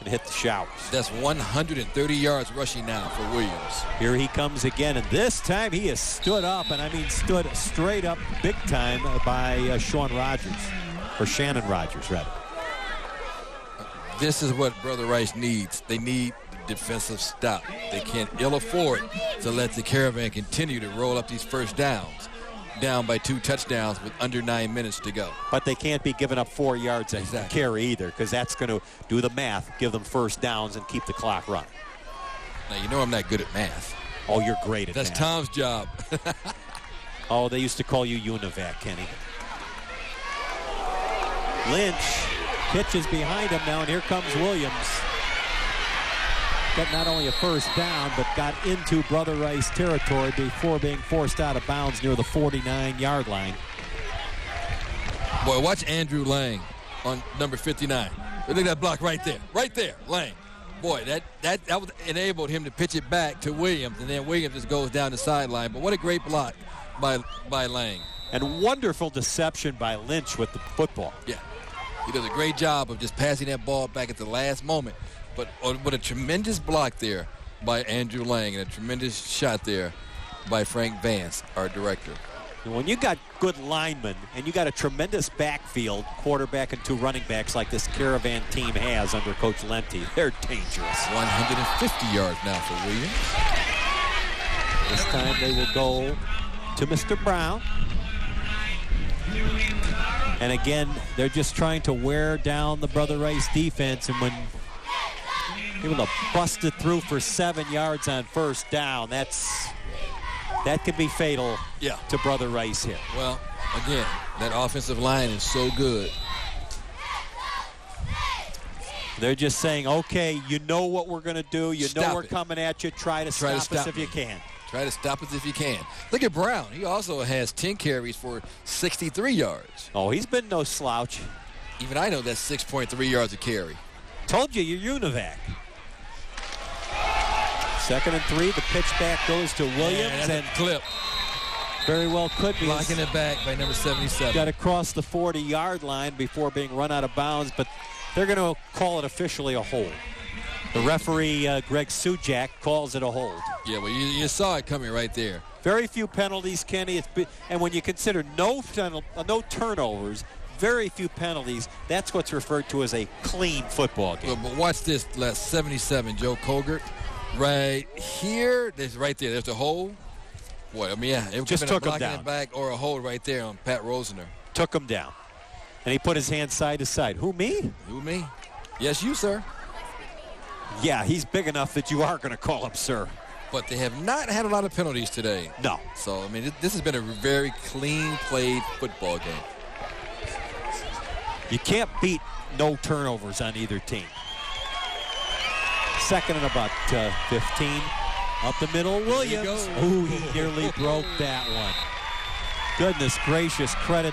Speaker 25: and hit the showers.
Speaker 12: That's 130 yards rushing now for Williams.
Speaker 25: Here he comes again, and this time he is stood up, and I mean stood straight up big time by Shannon Rogers, rather.
Speaker 12: This is what Brother Rice needs. They need the defensive stop. They can't ill afford to let the Caravan continue to roll up these first downs. Down by 2 touchdowns with under 9 minutes to go.
Speaker 25: But they can't be giving up 4 yards a carry either, because that's going to do the math, give them first downs and keep the clock running.
Speaker 12: Now, you know I'm not good at math.
Speaker 25: Oh, you're great at
Speaker 12: That's
Speaker 25: math.
Speaker 12: Tom's job.
Speaker 25: Oh, they used to call you Univac, Kenny. Lynch pitches behind him now, and here comes Williams. Got not only a first down, but got into Brother Rice territory before being forced out of bounds near the 49-yard line.
Speaker 12: Boy, watch Andrew Lang on number 59. Look at that block right there, Lang. Boy, that enabled him to pitch it back to Williams, and then Williams just goes down the sideline. But what a great block by Lang.
Speaker 25: And wonderful deception by Lynch with the football.
Speaker 12: Yeah, he does a great job of just passing that ball back at the last moment. But what a tremendous block there by Andrew Lang, and a tremendous shot there by Frank Vance, our director.
Speaker 25: And when you got good linemen and you got a tremendous backfield, quarterback and 2 running backs like this Caravan team has under Coach Lenti, they're dangerous.
Speaker 12: 150 yards now for Williams.
Speaker 25: This time they will go to Mr. Brown. And again, they're just trying to wear down the Brother Rice defense, and when able to bust it through for 7 yards on first down, that could be fatal to Brother Rice here.
Speaker 12: Well, again, that offensive line is so good.
Speaker 25: They're just saying, okay, you know what we're going to do. You know we're coming at you. Try to stop us if you can.
Speaker 12: Try to stop us if you can. Look at Brown. He also has 10 carries for 63 yards.
Speaker 25: Oh, he's been no slouch.
Speaker 12: Even I know that's 6.3 yards a carry.
Speaker 25: Told you, you're Univac. 2nd and 3. The pitch back goes to Williams.
Speaker 12: And clip.
Speaker 25: Very well could be.
Speaker 12: Blocking it back by number 77.
Speaker 25: Got to cross the 40-yard line before being run out of bounds, but they're going to call it officially a hold. The referee, Greg Sujak, calls it a hold.
Speaker 12: Yeah, well, you saw it coming right there.
Speaker 25: Very few penalties, Kenny. And when you consider no turnovers, very few penalties, that's what's referred to as a clean football game.
Speaker 12: But watch this, Les, 77, Joe Colgert. Right here, right there, there's a hold. Boy, I mean, yeah, it
Speaker 25: just took him down.
Speaker 12: It back or a hold right there on Pat Rosener.
Speaker 25: Took him down. And he put his hand side to side. Who, me?
Speaker 12: Who, me? Yes, you, sir.
Speaker 25: Yeah, he's big enough that you are going to call him sir.
Speaker 12: But they have not had a lot of penalties today.
Speaker 25: No.
Speaker 12: So, I mean, this has been a very clean played football game.
Speaker 25: You can't beat no turnovers on either team. 2nd and about 15. Up the middle, Williams. Ooh, he nearly broke that one. Goodness gracious, credit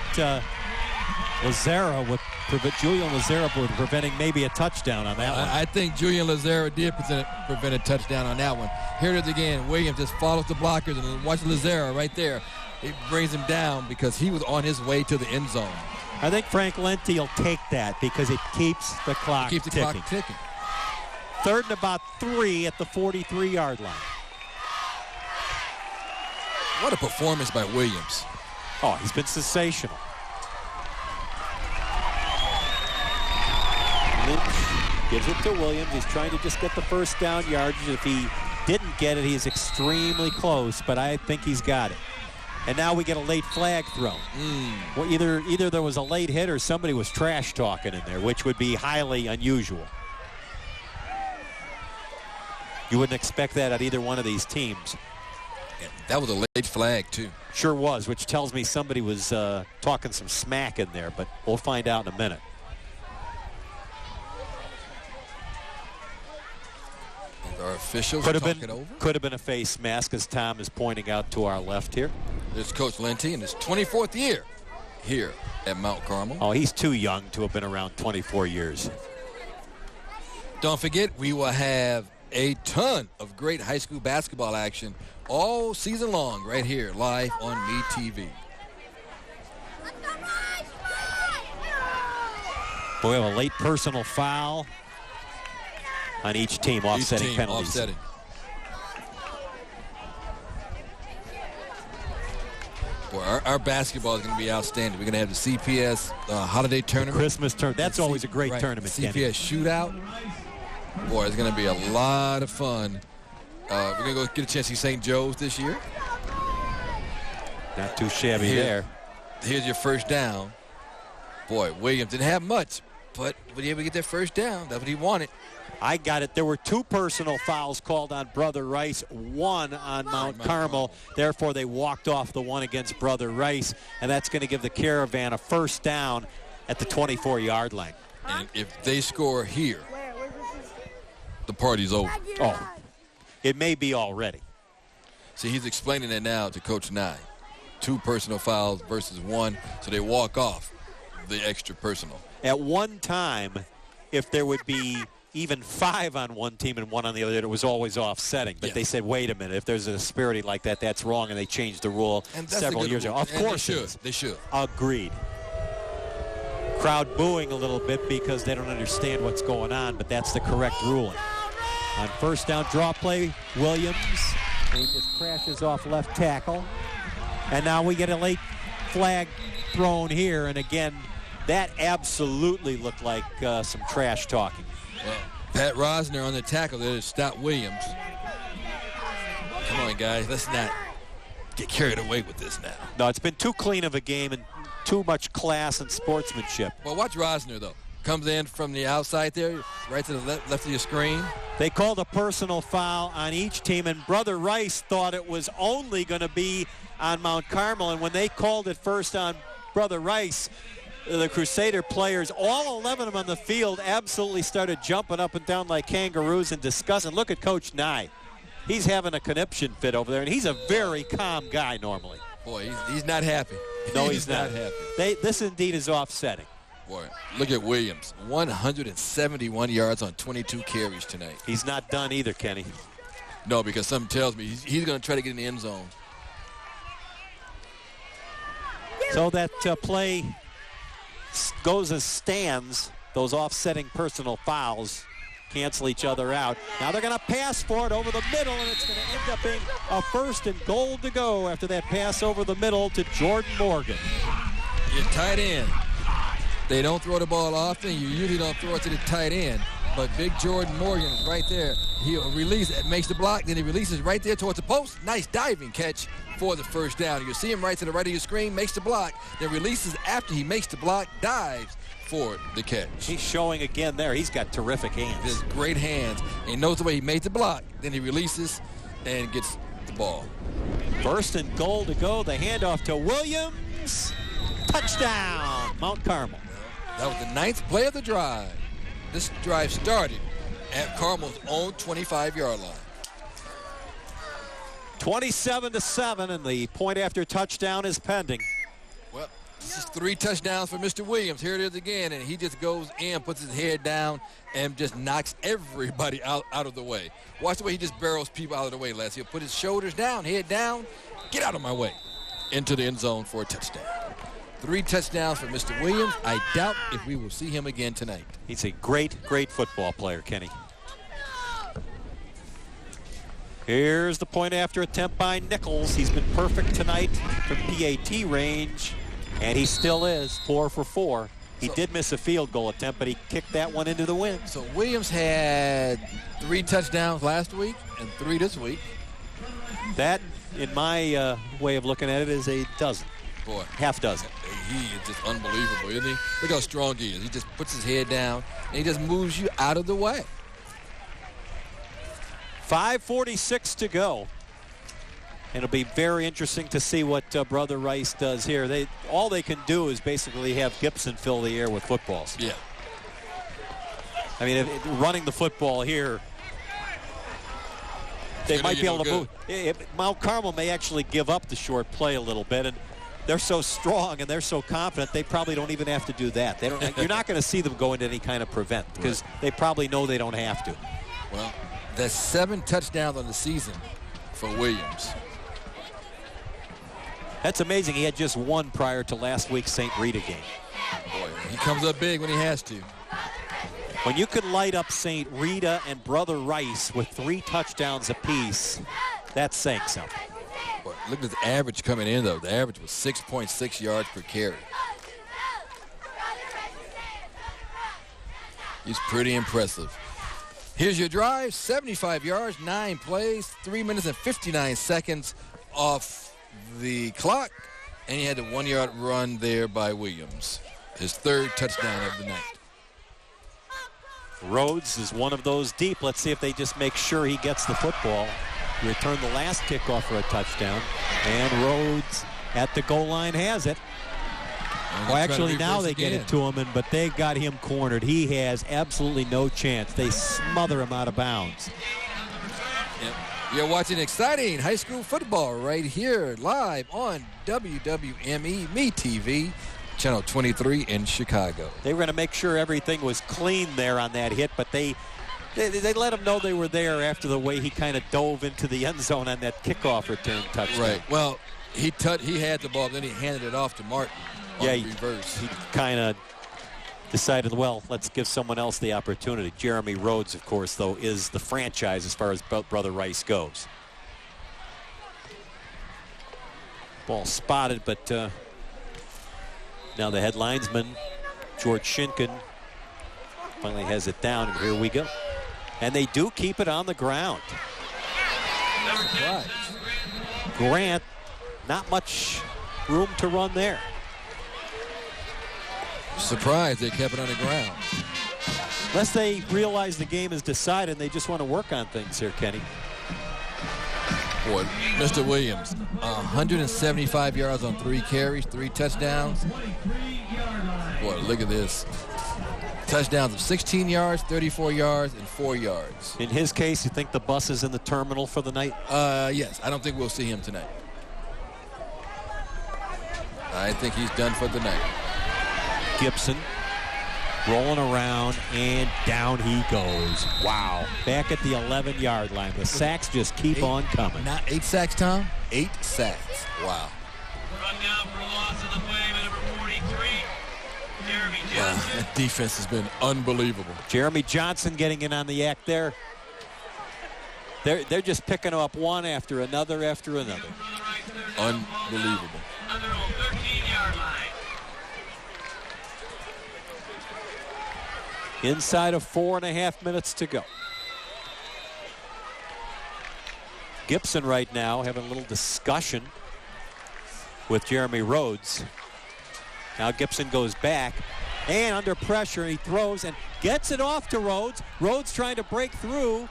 Speaker 25: Lazara with Julian Lazara with preventing maybe a touchdown on that one.
Speaker 12: I think Julian Lazara did prevent a touchdown on that one. Here it is again. Williams just follows the blockers and watch Lazara right there. It brings him down because he was on his way to the end zone.
Speaker 25: I think Frank Lenti will take that because it keeps the clock ticking. 3rd and about 3 at the 43-yard line.
Speaker 12: What a performance by Williams.
Speaker 25: Oh, he's been sensational. Lynch gives it to Williams. He's trying to just get the first down yardage. If he didn't get it, he's extremely close, but I think he's got it. And now we get a late flag thrown. Well, either there was a late hit or somebody was trash talking in there, which would be highly unusual. You wouldn't expect that at either one of these teams.
Speaker 12: Yeah, that was a late flag, too.
Speaker 25: Sure was, which tells me somebody was talking some smack in there, but we'll find out in a minute.
Speaker 12: Our officials
Speaker 25: could have been a face mask, as Tom is pointing out to our left here.
Speaker 12: There's Coach Lenti in his 24th year here at Mount Carmel.
Speaker 25: Oh, he's too young to have been around 24 years.
Speaker 12: Don't forget, we will have a ton of great high school basketball action all season long right here live on Metv.
Speaker 25: We have a late personal foul on each team, offsetting penalties.
Speaker 12: Offsetting. Boy, our basketball is going to be outstanding. We're going to have the CPS holiday tournament.
Speaker 25: Christmas tournament. That's always a great tournament.
Speaker 12: CPS shootout. Boy, it's going to be a lot of fun. We're going to go get a chance to see St. Joe's this year.
Speaker 25: Not too shabby there.
Speaker 12: Here's your first down. Boy, Williams didn't have much, but was able to get that first down. That's what he wanted.
Speaker 25: I got it. There were 2 personal fouls called on Brother Rice, 1 on Mount Carmel. Therefore, they walked off the one against Brother Rice, and that's going to give the Caravan a first down at the 24-yard line.
Speaker 12: And if they score here, the party's over.
Speaker 25: Oh, it may be already.
Speaker 12: See, he's explaining that now to Coach Nye. 2 personal fouls versus 1, so they walk off the extra personal.
Speaker 25: At one time, if there would be even 5 on one team and 1 on the other, it was always offsetting. But they said, wait a minute, if there's a disparity like that, that's wrong, and they changed the rule several years ago. Of course
Speaker 12: they should.
Speaker 25: Agreed. Crowd booing a little bit because they don't understand what's going on, but that's the correct ruling. On first down draw play, Williams. He just crashes off left tackle. And now we get a late flag thrown here, and again, that absolutely looked like some trash talking.
Speaker 12: Well, Pat Rosner on the tackle there to stop Williams. Come on, guys. Let's not get carried away with this now.
Speaker 25: No, it's been too clean of a game and too much class and sportsmanship.
Speaker 12: Well, watch Rosner, though. Comes in from the outside there, right to the left of your screen.
Speaker 25: They called a personal foul on each team, and Brother Rice thought it was only going to be on Mount Carmel. And when they called it first on Brother Rice, the Crusader players, all 11 of them on the field, absolutely started jumping up and down like kangaroos and discussing. Look at Coach Nye. He's having a conniption fit over there, and he's a very calm guy normally.
Speaker 12: Boy, he's not happy.
Speaker 25: No, he's not
Speaker 12: happy.
Speaker 25: This indeed is offsetting.
Speaker 12: Boy, look at Williams. 171 yards on 22 carries tonight.
Speaker 25: He's not done either, Kenny.
Speaker 12: No, because something tells me he's going to try to get in the end zone.
Speaker 25: So that play goes as stands. Those offsetting personal fouls cancel each other out. Now they're going to pass for it over the middle, and it's going to end up being a 1st and goal to go after that pass over the middle to Jordan Morgan.
Speaker 12: Your tight end. They don't throw the ball often. You usually don't throw it to the tight end. But big Jordan Morgan is right there. He'll release it, makes the block, then he releases right there towards the post. Nice diving catch for the first down. You'll see him right to the right of your screen, makes the block, then releases after he makes the block, dives for the catch.
Speaker 25: He's showing again there. He's got terrific hands.
Speaker 12: He has great hands. He knows the way he made the block, then he releases and gets the ball.
Speaker 25: 1st and goal to go. The handoff to Williams. Touchdown, Mount Carmel.
Speaker 12: That was the 9th play of the drive. This drive started at Carmel's own 25-yard line.
Speaker 25: 27-7, and the point after touchdown is pending.
Speaker 12: Well, this is 3 touchdowns for Mr. Williams. Here it is again, and he just goes in, puts his head down, and just knocks everybody out of the way. Watch the way he just barrels people out of the way, Les. He'll put his shoulders down, head down, get out of my way, into the end zone for a touchdown. 3 touchdowns for Mr. Williams. I doubt if we will see him again tonight.
Speaker 25: He's a great, great football player, Kenny. Here's the point after attempt by Nichols. He's been perfect tonight from PAT range, and he still is 4 for 4. He did miss a field goal attempt, but he kicked that one into the wind.
Speaker 12: So Williams had 3 touchdowns last week and 3 this week.
Speaker 25: That, in my way of looking at it, is a dozen.
Speaker 12: Boy.
Speaker 25: Half dozen.
Speaker 12: He is just unbelievable, isn't he? Look how strong he is. He just puts his head down, and he just moves you out of the way.
Speaker 25: 5:46 to go. It'll be very interesting to see what Brother Rice does here. All they can do is basically have Gibson fill the air with footballs.
Speaker 12: Yeah.
Speaker 25: I mean, running the football here, they might be able to move. Mount Carmel may actually give up the short play a little bit, and they're so strong and they're so confident they probably don't even have to do that. They don't. You're not going to see them go into any kind of prevent because they probably know they don't have to.
Speaker 12: Well, that's 7 touchdowns on the season for Williams.
Speaker 25: That's amazing. He had just 1 prior to last week's St. Rita game.
Speaker 12: Boy, he comes up big when he has to.
Speaker 25: When you could light up St. Rita and Brother Rice with 3 touchdowns apiece, that's saying something.
Speaker 12: Boy, look at the average coming in, though. The average was 6.6 yards per carry. He's pretty impressive. Here's your drive, 75 yards, 9 plays, 3 minutes and 59 seconds off the clock, and he had a 1-yard run there by Williams, his 3rd touchdown of the night.
Speaker 25: Rhodes is one of those deep. Let's see if they just make sure he gets the football. He returned the last kickoff for a touchdown, and Rhodes at the goal line has it. Well, actually, now they get it to him, but they got him cornered. He has absolutely no chance. They smother him out of bounds.
Speaker 12: Yep. You're watching exciting high school football right here live on WWME Metv, Channel 23 in Chicago.
Speaker 25: They were going to make sure everything was clean there on that hit, but they let them know they were there after the way he kind of dove into the end zone on that kickoff return touchdown.
Speaker 12: Right. Well, he had the ball, then he handed it off to Martin.
Speaker 25: Yeah,
Speaker 12: reverse.
Speaker 25: He kind of decided, well, let's give someone else the opportunity. Jeremy Rhodes, of course, though, is the franchise as far as Brother Rice goes. Ball spotted, but now the head linesman, George Shinkin, finally has it down, and here we go. And they do keep it on the ground.
Speaker 12: Surprise.
Speaker 25: Grant, not much room to run there.
Speaker 12: Surprised they kept it on the ground.
Speaker 25: Unless they realize the game is decided and they just want to work on things here, Kenny.
Speaker 12: Boy, Mr. Williams, 175 yards on 3 carries, 3 touchdowns. Boy, look at this. Touchdowns of 16 yards, 34 yards, and 4 yards.
Speaker 25: In his case, you think the bus is in the terminal for the night?
Speaker 12: Yes, I don't think we'll see him tonight. I think he's done for the night.
Speaker 25: Gibson Rolling around, and down he goes. Wow. Back at the 11-yard line. The sacks just keep on coming.
Speaker 12: Not 8 sacks, Tom? 8 sacks. Wow.
Speaker 3: Run down for a loss of the play by number 43, Jeremy Johnson.
Speaker 12: That defense has been unbelievable.
Speaker 25: Jeremy Johnson getting in on the act there. They're just picking them up one after another after another.
Speaker 12: Unbelievable.
Speaker 3: On their own 13-yard line.
Speaker 25: Inside of 4.5 minutes to go. Gibson right now having a little discussion with Jeremy Rhodes. Now Gibson goes back and under pressure, he throws and gets it off to Rhodes. Rhodes trying to break through,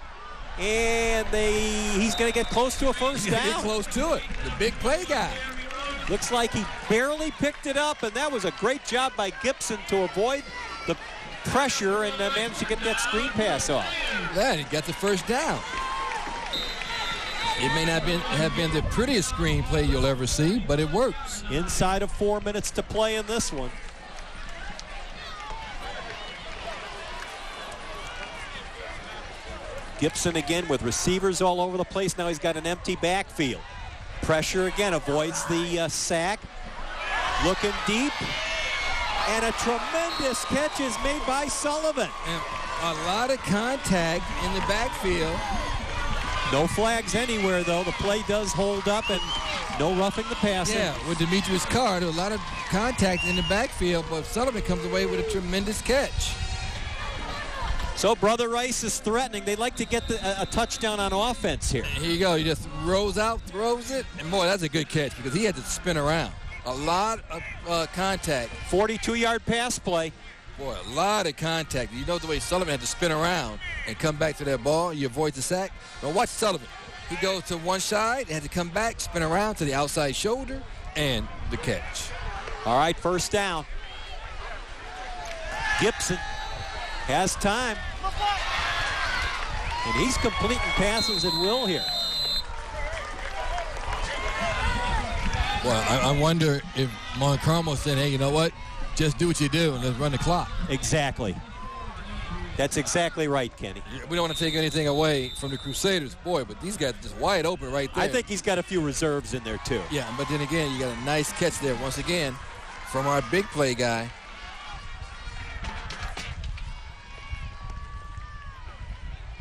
Speaker 25: and he's going to get close to a first down.
Speaker 12: Get close to it. The big play guy.
Speaker 25: Looks like he barely picked it up, and that was a great job by Gibson to avoid the pressure and managed to get that screen pass off.
Speaker 12: Yeah, he got the first down. It may not have been the prettiest screen play you'll ever see, but it works.
Speaker 25: Inside of 4 minutes to play in this one. Gibson again with receivers all over the place. Now he's got an empty backfield. Pressure again, avoids the sack. Looking deep. And a tremendous catch is made by Sullivan.
Speaker 12: And a lot of contact in the backfield.
Speaker 25: No flags anywhere, though. The play does hold up, and no roughing the passer.
Speaker 12: Yeah, with Demetrius Carr, there was a lot of contact in the backfield, but Sullivan comes away with a tremendous catch.
Speaker 25: So Brother Rice is threatening. They'd like to get a touchdown on offense here.
Speaker 12: Here you go. He just rolls out, throws it, and boy, that's a good catch because he had to spin around. A lot of contact.
Speaker 25: 42-yard pass play.
Speaker 12: Boy, a lot of contact. You know the way Sullivan had to spin around and come back to that ball. You avoid the sack. But watch Sullivan. He goes to one side, had to come back, spin around to the outside shoulder, and the catch.
Speaker 25: All right, first down. Gibson has time. And he's completing passes at will here.
Speaker 12: Well, I wonder if Mount Carmel said, hey, you know what? Just do what you do and let's run the clock.
Speaker 25: Exactly. That's exactly right, Kenny.
Speaker 12: We don't want to take anything away from the Crusaders. Boy, but these guys are just wide open right there.
Speaker 25: I think he's got a few reserves in there, too.
Speaker 12: Yeah, but then again, you got a nice catch there once again from our big play guy.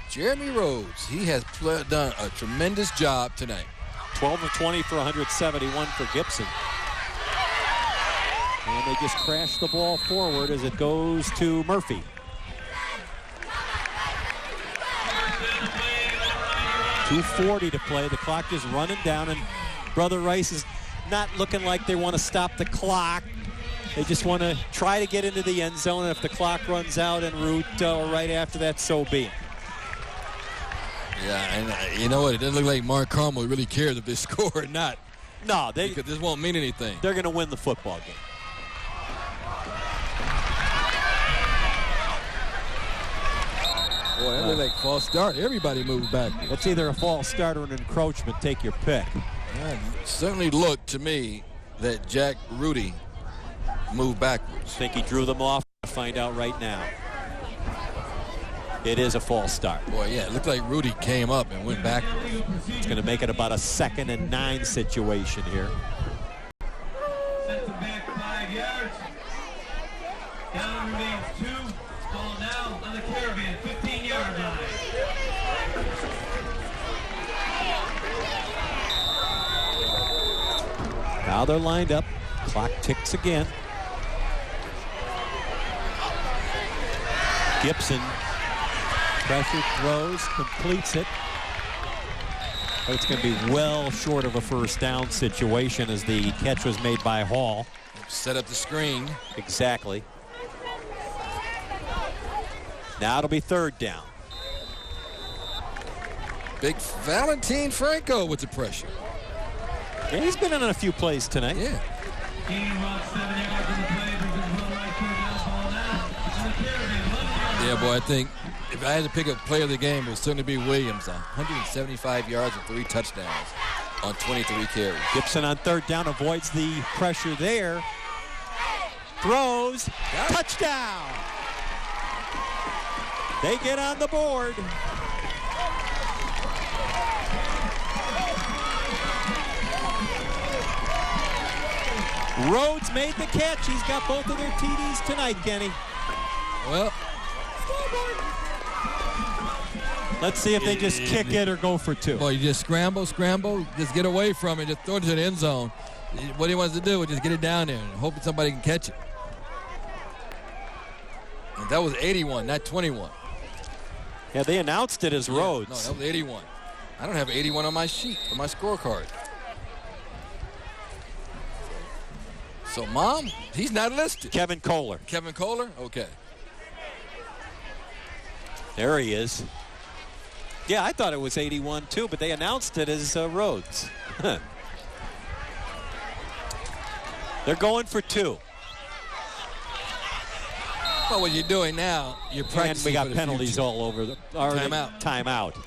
Speaker 12: Jeremy Rhodes. He has done a tremendous job tonight.
Speaker 25: 12 of 20 for 171 for Gibson. And they just crash the ball forward as it goes to Murphy. .240 to play. The clock is running down, and Brother Rice is not looking like they want to stop the clock. They just want to try to get into the end zone, and if the clock runs out en route or right after that, so be it.
Speaker 12: Yeah, and you know what? It doesn't look like Mark Carmel really cares if they score or not.
Speaker 25: No,
Speaker 12: because this won't mean anything.
Speaker 25: They're going to win the football game.
Speaker 12: Boy, that looked like false start. Everybody moved back.
Speaker 25: That's either a false start or an encroachment. Take your pick.
Speaker 12: Yeah, it certainly looked to me that Jack Rudy moved backwards.
Speaker 25: I think he drew them off. We'll find out right now. It is a false start.
Speaker 12: Boy, yeah, it looked like Rudy came up and went backwards.
Speaker 25: It's going to make it about a 2nd and 9 situation here.
Speaker 3: Sets him back 5 yards. Down remains 2. Ball now on the Caravan, 15-yard line.
Speaker 25: Now they're lined up. Clock ticks again. Gibson. Pressure, throws, completes it. But it's going to be well short of a first down situation as the catch was made by Hall.
Speaker 12: Set up the screen.
Speaker 25: Exactly. Now it'll be 3rd down.
Speaker 12: Big Valentin Franco with the pressure.
Speaker 25: Yeah, he's been in a few plays tonight.
Speaker 12: Yeah. Yeah, boy, I think if I had to pick a player of the game, it would certainly be Williams. 175 yards and 3 touchdowns on 23 carries.
Speaker 25: Gibson on 3rd down avoids the pressure there. Throws. Touchdown. They get on the board. Rhodes made the catch. He's got both of their TDs tonight, Kenny.
Speaker 12: Well,
Speaker 25: let's see if they just kick it or go for two.
Speaker 12: Well, you just scramble, just get away from it, just throw it to the end zone. What he wants to do is just get it down there and hope that somebody can catch it. And that was 81, not 21.
Speaker 25: Yeah, they announced it as Rhodes.
Speaker 12: No, that was 81. I don't have 81 on my sheet, on my scorecard. So, Mom, he's not listed.
Speaker 25: Kevin Kohler.
Speaker 12: Kevin Kohler? Okay.
Speaker 25: There he is. Yeah, I thought it was 81 too, but they announced it as Rhodes. They're going for two.
Speaker 12: Well, what you're doing now, you're practicing.
Speaker 25: And we got penalties all over. Timeout.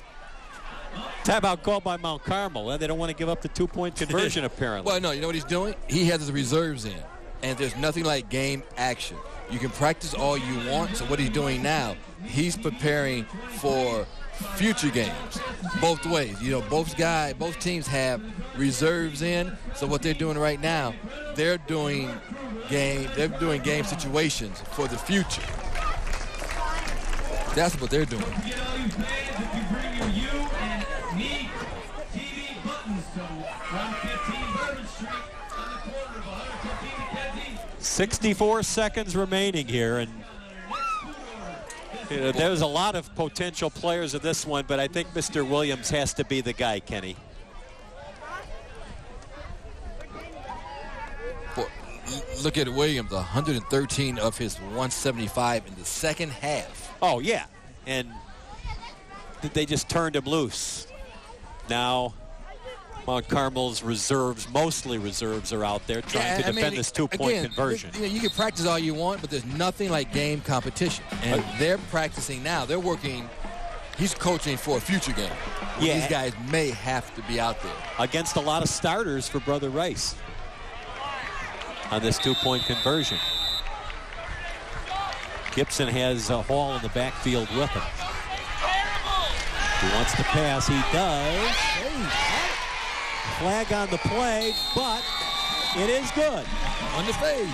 Speaker 25: Timeout called by Mount Carmel. They don't want to give up the 2-point conversion, apparently.
Speaker 12: Well, no, you know what he's doing? He has his reserves in, and there's nothing like game action. You can practice all you want, so what he's doing now, he's preparing for future games, both ways. You know, both teams have reserves in, so what they're doing right now, they're doing game situations for the future. That's what they're doing.
Speaker 25: 64 seconds remaining here, and there's a lot of potential players in this one, but I think Mr. Williams has to be the guy, Kenny.
Speaker 12: Look at Williams, 113 of his 175 in the second half.
Speaker 25: Oh, yeah, and they just turned him loose. Now Mount Carmel's reserves, mostly reserves, are out there trying to defend this 2-point conversion.
Speaker 12: You can practice all you want, but there's nothing like game competition. And they're practicing now. They're working. He's coaching for a future game. Yeah. These guys may have to be out there.
Speaker 25: Against a lot of starters for Brother Rice on this 2-point conversion. Gibson has Hall in the backfield with him. He wants to pass. He does. Flag on the play, but it is good.
Speaker 12: On the fade.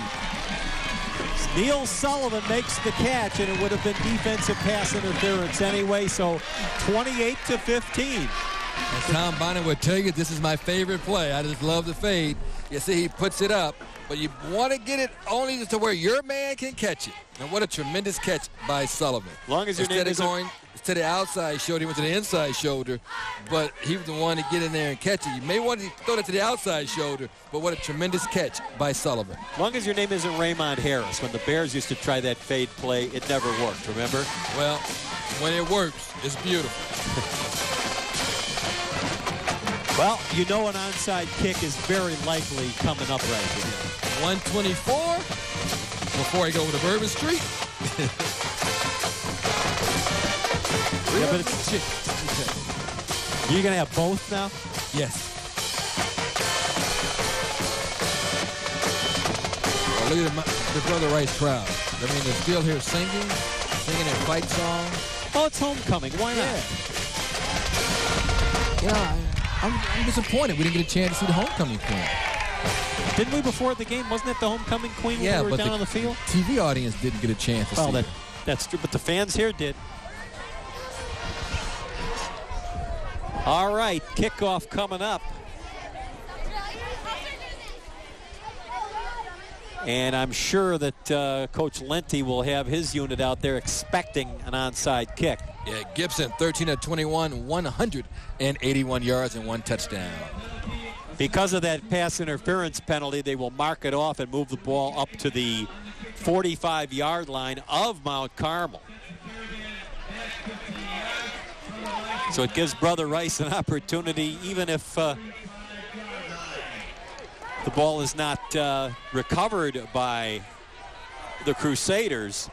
Speaker 25: Neil Sullivan makes the catch, and it would have been defensive pass interference anyway, so 28-15.
Speaker 12: As Tom Bonnet would tell you, this is my favorite play. I just love the fade. You see, he puts it up, but you want to get it only to where your man can catch it. And what a tremendous catch by Sullivan.
Speaker 25: Long as your name is
Speaker 12: going to the outside shoulder, he went to the inside shoulder, but he was the one to get in there and catch it. You may want to throw it to the outside shoulder, but what a tremendous catch by Sullivan.
Speaker 25: Long as your name isn't Raymond Harris. When the Bears used to try that fade play, it never worked, remember?
Speaker 12: Well, when it works, it's beautiful.
Speaker 25: Well, you know an onside kick is very likely coming up right here.
Speaker 12: 124 before I go over to Bourbon Street.
Speaker 25: Yeah, but you're going to have both now?
Speaker 12: Yes. Well, look at the Brother Rice crowd. I mean, they're still here singing their fight song.
Speaker 25: Oh, it's homecoming. Why not?
Speaker 12: Yeah, I'm disappointed we didn't get a chance to see the homecoming queen.
Speaker 25: Didn't we before the game? Wasn't it the homecoming queen when we were down on the field?
Speaker 12: TV audience didn't get a chance to see her.
Speaker 25: That's true, but the fans here did. All right, kickoff coming up. And I'm sure that Coach Lenti will have his unit out there expecting an onside kick.
Speaker 12: Yeah, Gibson, 13 of 21, 181 yards and 1 touchdown.
Speaker 25: Because of that pass interference penalty, they will mark it off and move the ball up to the 45-yard line of Mount Carmel. So it gives Brother Rice an opportunity, even if the ball is not recovered by the Crusaders.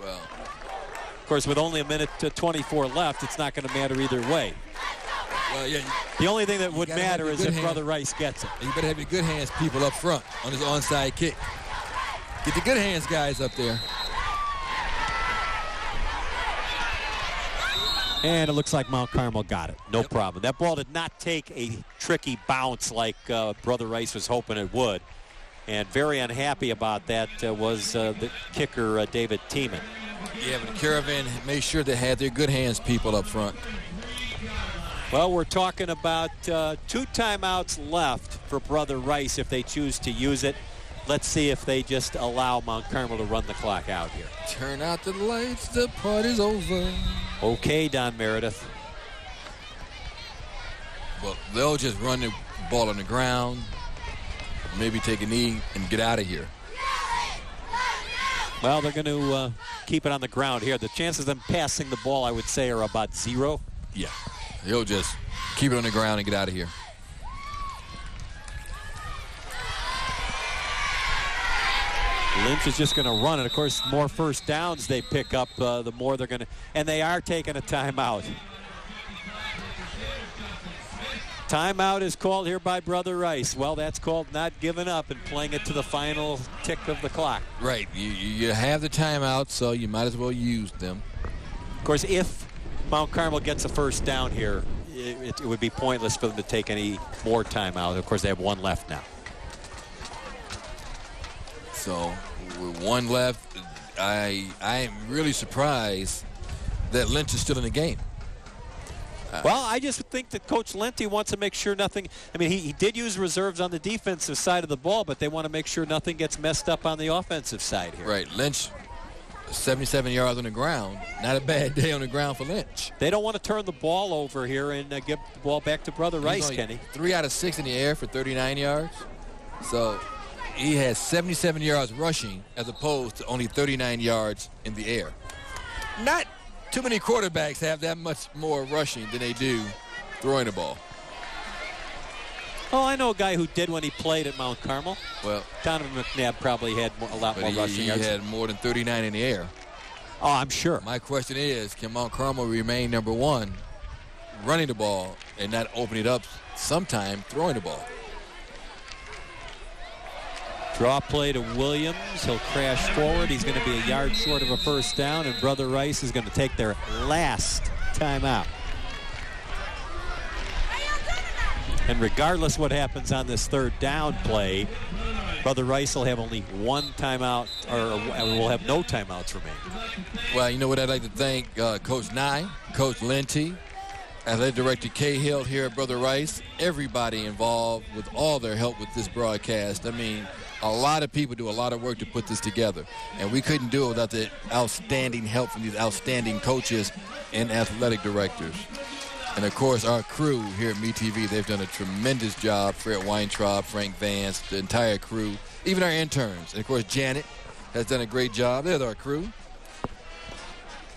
Speaker 12: Well,
Speaker 25: of course, with only a minute 24 left, it's not going to matter either way.
Speaker 12: Well, yeah.
Speaker 25: The only thing that would matter is if Brother Rice gets it.
Speaker 12: You better have your good hands people up front on this onside kick. Get the good hands guys up there.
Speaker 25: And it looks like Mount Carmel got it. No problem. That ball did not take a tricky bounce like Brother Rice was hoping it would. And very unhappy about that was the kicker, David Tiemann.
Speaker 12: Yeah, but the Caravan made sure they had their good hands people up front.
Speaker 25: Well, we're talking about 2 timeouts left for Brother Rice if they choose to use it. Let's see if they just allow Mount Carmel to run the clock out here.
Speaker 12: Turn out the lights, the party's over.
Speaker 25: Okay, Don Meredith.
Speaker 12: Well, they'll just run the ball on the ground, maybe take a knee and get out of here.
Speaker 25: Well, they're going to keep it on the ground here. The chances of them passing the ball, I would say, are about 0.
Speaker 12: Yeah, they'll just keep it on the ground and get out of here.
Speaker 25: Lynch is just going to run it. Of course, the more first downs they pick up, the more they're going to, and they are taking a timeout. Timeout is called here by Brother Rice. Well, that's called not giving up and playing it to the final tick of the clock.
Speaker 12: Right. You have the timeout, so you might as well use them.
Speaker 25: Of course, if Mount Carmel gets a first down here, it would be pointless for them to take any more timeout. Of course, they have 1 left now.
Speaker 12: So with 1 left, I am really surprised that Lynch is still in the game.
Speaker 25: Well, I just think that Coach Lenti wants to make sure nothing. I mean, he did use reserves on the defensive side of the ball, but they want to make sure nothing gets messed up on the offensive side here.
Speaker 12: Right. Lynch, 77 yards on the ground. Not a bad day on the ground for Lynch.
Speaker 25: They don't want to turn the ball over here and give the ball back to Brother Rice, Kenny.
Speaker 12: 3 out of 6 in the air for 39 yards. So he has 77 yards rushing as opposed to only 39 yards in the air. Not too many quarterbacks have that much more rushing than they do throwing the ball.
Speaker 25: Oh, I know a guy who did when he played at Mount Carmel.
Speaker 12: Well,
Speaker 25: Donovan McNabb probably had a lot more rushing yards.
Speaker 12: He had more than 39 in the air.
Speaker 25: Oh, I'm sure.
Speaker 12: My question is, can Mount Carmel remain number 1 running the ball and not open it up sometime throwing the ball?
Speaker 25: Draw play to Williams. He'll crash forward. He's going to be a yard short of a first down, and Brother Rice is going to take their last timeout. And regardless what happens on this 3rd down play, Brother Rice will have only 1 timeout, or will have no timeouts remaining.
Speaker 12: Well, you know what, I'd like to thank Coach Nye, Coach Lenti, Athletic Director Cahill here at Brother Rice, everybody involved with all their help with this broadcast. I mean, a lot of people do a lot of work to put this together, and we couldn't do it without the outstanding help from these outstanding coaches and athletic directors. And, of course, our crew here at Metv, they've done a tremendous job. Fred Weintraub, Frank Vance, the entire crew, even our interns. And, of course, Janet has done a great job. There's our crew.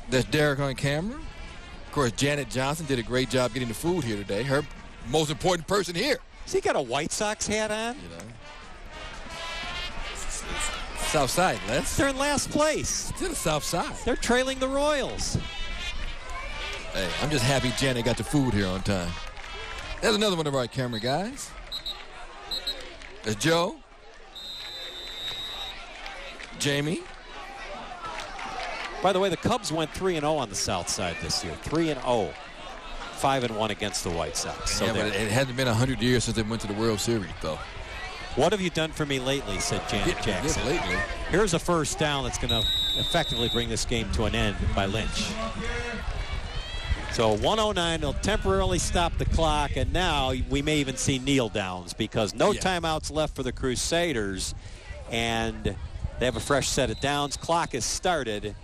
Speaker 12: That's Derek on camera. Of course, Janet Johnson did a great job getting the food here today. Her most important person here.
Speaker 25: Has he got a White Sox hat on?
Speaker 12: You know. South side, Les.
Speaker 25: They're in last place.
Speaker 12: To the south side.
Speaker 25: They're trailing the Royals.
Speaker 12: Hey, I'm just happy Janet got the food here on time. There's another one of our camera guys. There's Joe. Jamie.
Speaker 25: By the way, the Cubs went 3-0 on the south side this year. 3-0. 5-1 against the White Sox. So
Speaker 12: yeah, but it hasn't been 100 years since they went to the World Series, though.
Speaker 25: What have you done for me lately, said Janet Jackson.
Speaker 12: Yeah, lately.
Speaker 25: Here's a first down that's going to effectively bring this game to an end by Lynch. So 109 will temporarily stop the clock, and now we may even see kneel downs because no timeouts left for the Crusaders, and they have a fresh set of downs. Clock is started,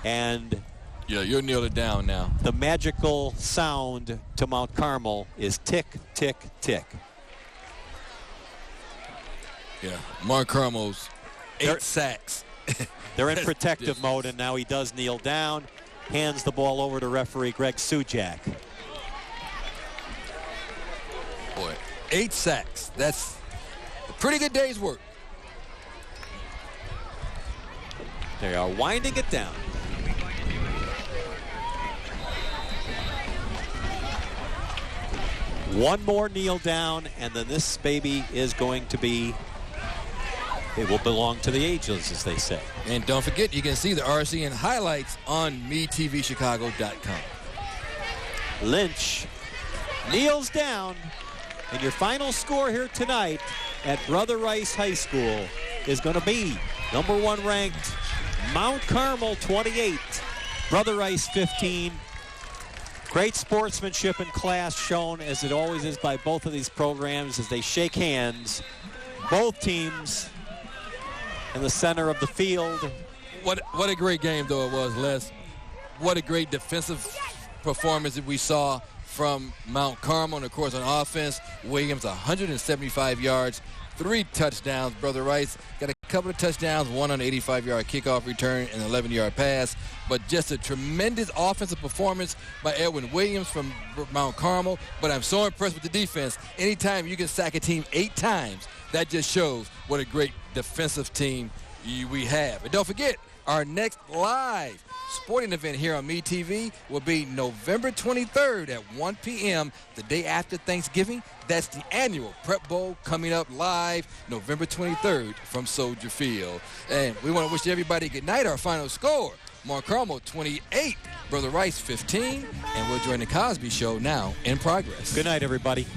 Speaker 25: and
Speaker 12: yeah, you'll kneel it down now.
Speaker 25: The magical sound to Mount Carmel is tick, tick, tick.
Speaker 12: Yeah, Mount Carmel's 8 sacks.
Speaker 25: They're in protective mode, and now he does kneel down, hands the ball over to referee Greg Sujak.
Speaker 12: Boy, 8 sacks. That's a pretty good day's work.
Speaker 25: They are winding it down. One more kneel down, and then this baby is going to be, it will belong to the ageless, as they say.
Speaker 12: And don't forget, you can see the RCN highlights on MeTVChicago.com.
Speaker 25: Lynch kneels down, and your final score here tonight at Brother Rice High School is going to be number 1 ranked Mount Carmel 28, Brother Rice 15. Great sportsmanship and class shown, as it always is, by both of these programs as they shake hands. Both teams in the center of the field.
Speaker 12: What a great game, though, it was, Les. What a great defensive performance that we saw from Mount Carmel. And, of course, on offense, Williams 175 yards, 3 touchdowns. Brother Rice got a couple of touchdowns, one on an 85-yard kickoff return and an 11-yard pass. But just a tremendous offensive performance by Edwin Williams from Mount Carmel. But I'm so impressed with the defense. Anytime you can sack a team 8 times, that just shows what a great defensive team we have. And don't forget, our next live sporting event here on Metv will be November 23rd at 1 p.m., the day after Thanksgiving. That's the annual Prep Bowl coming up live November 23rd from Soldier Field. And we want to wish everybody good night. Our final score, Mount Carmel 28, Brother Rice 15, and we'll join the Cosby Show now in progress.
Speaker 25: Good night, everybody.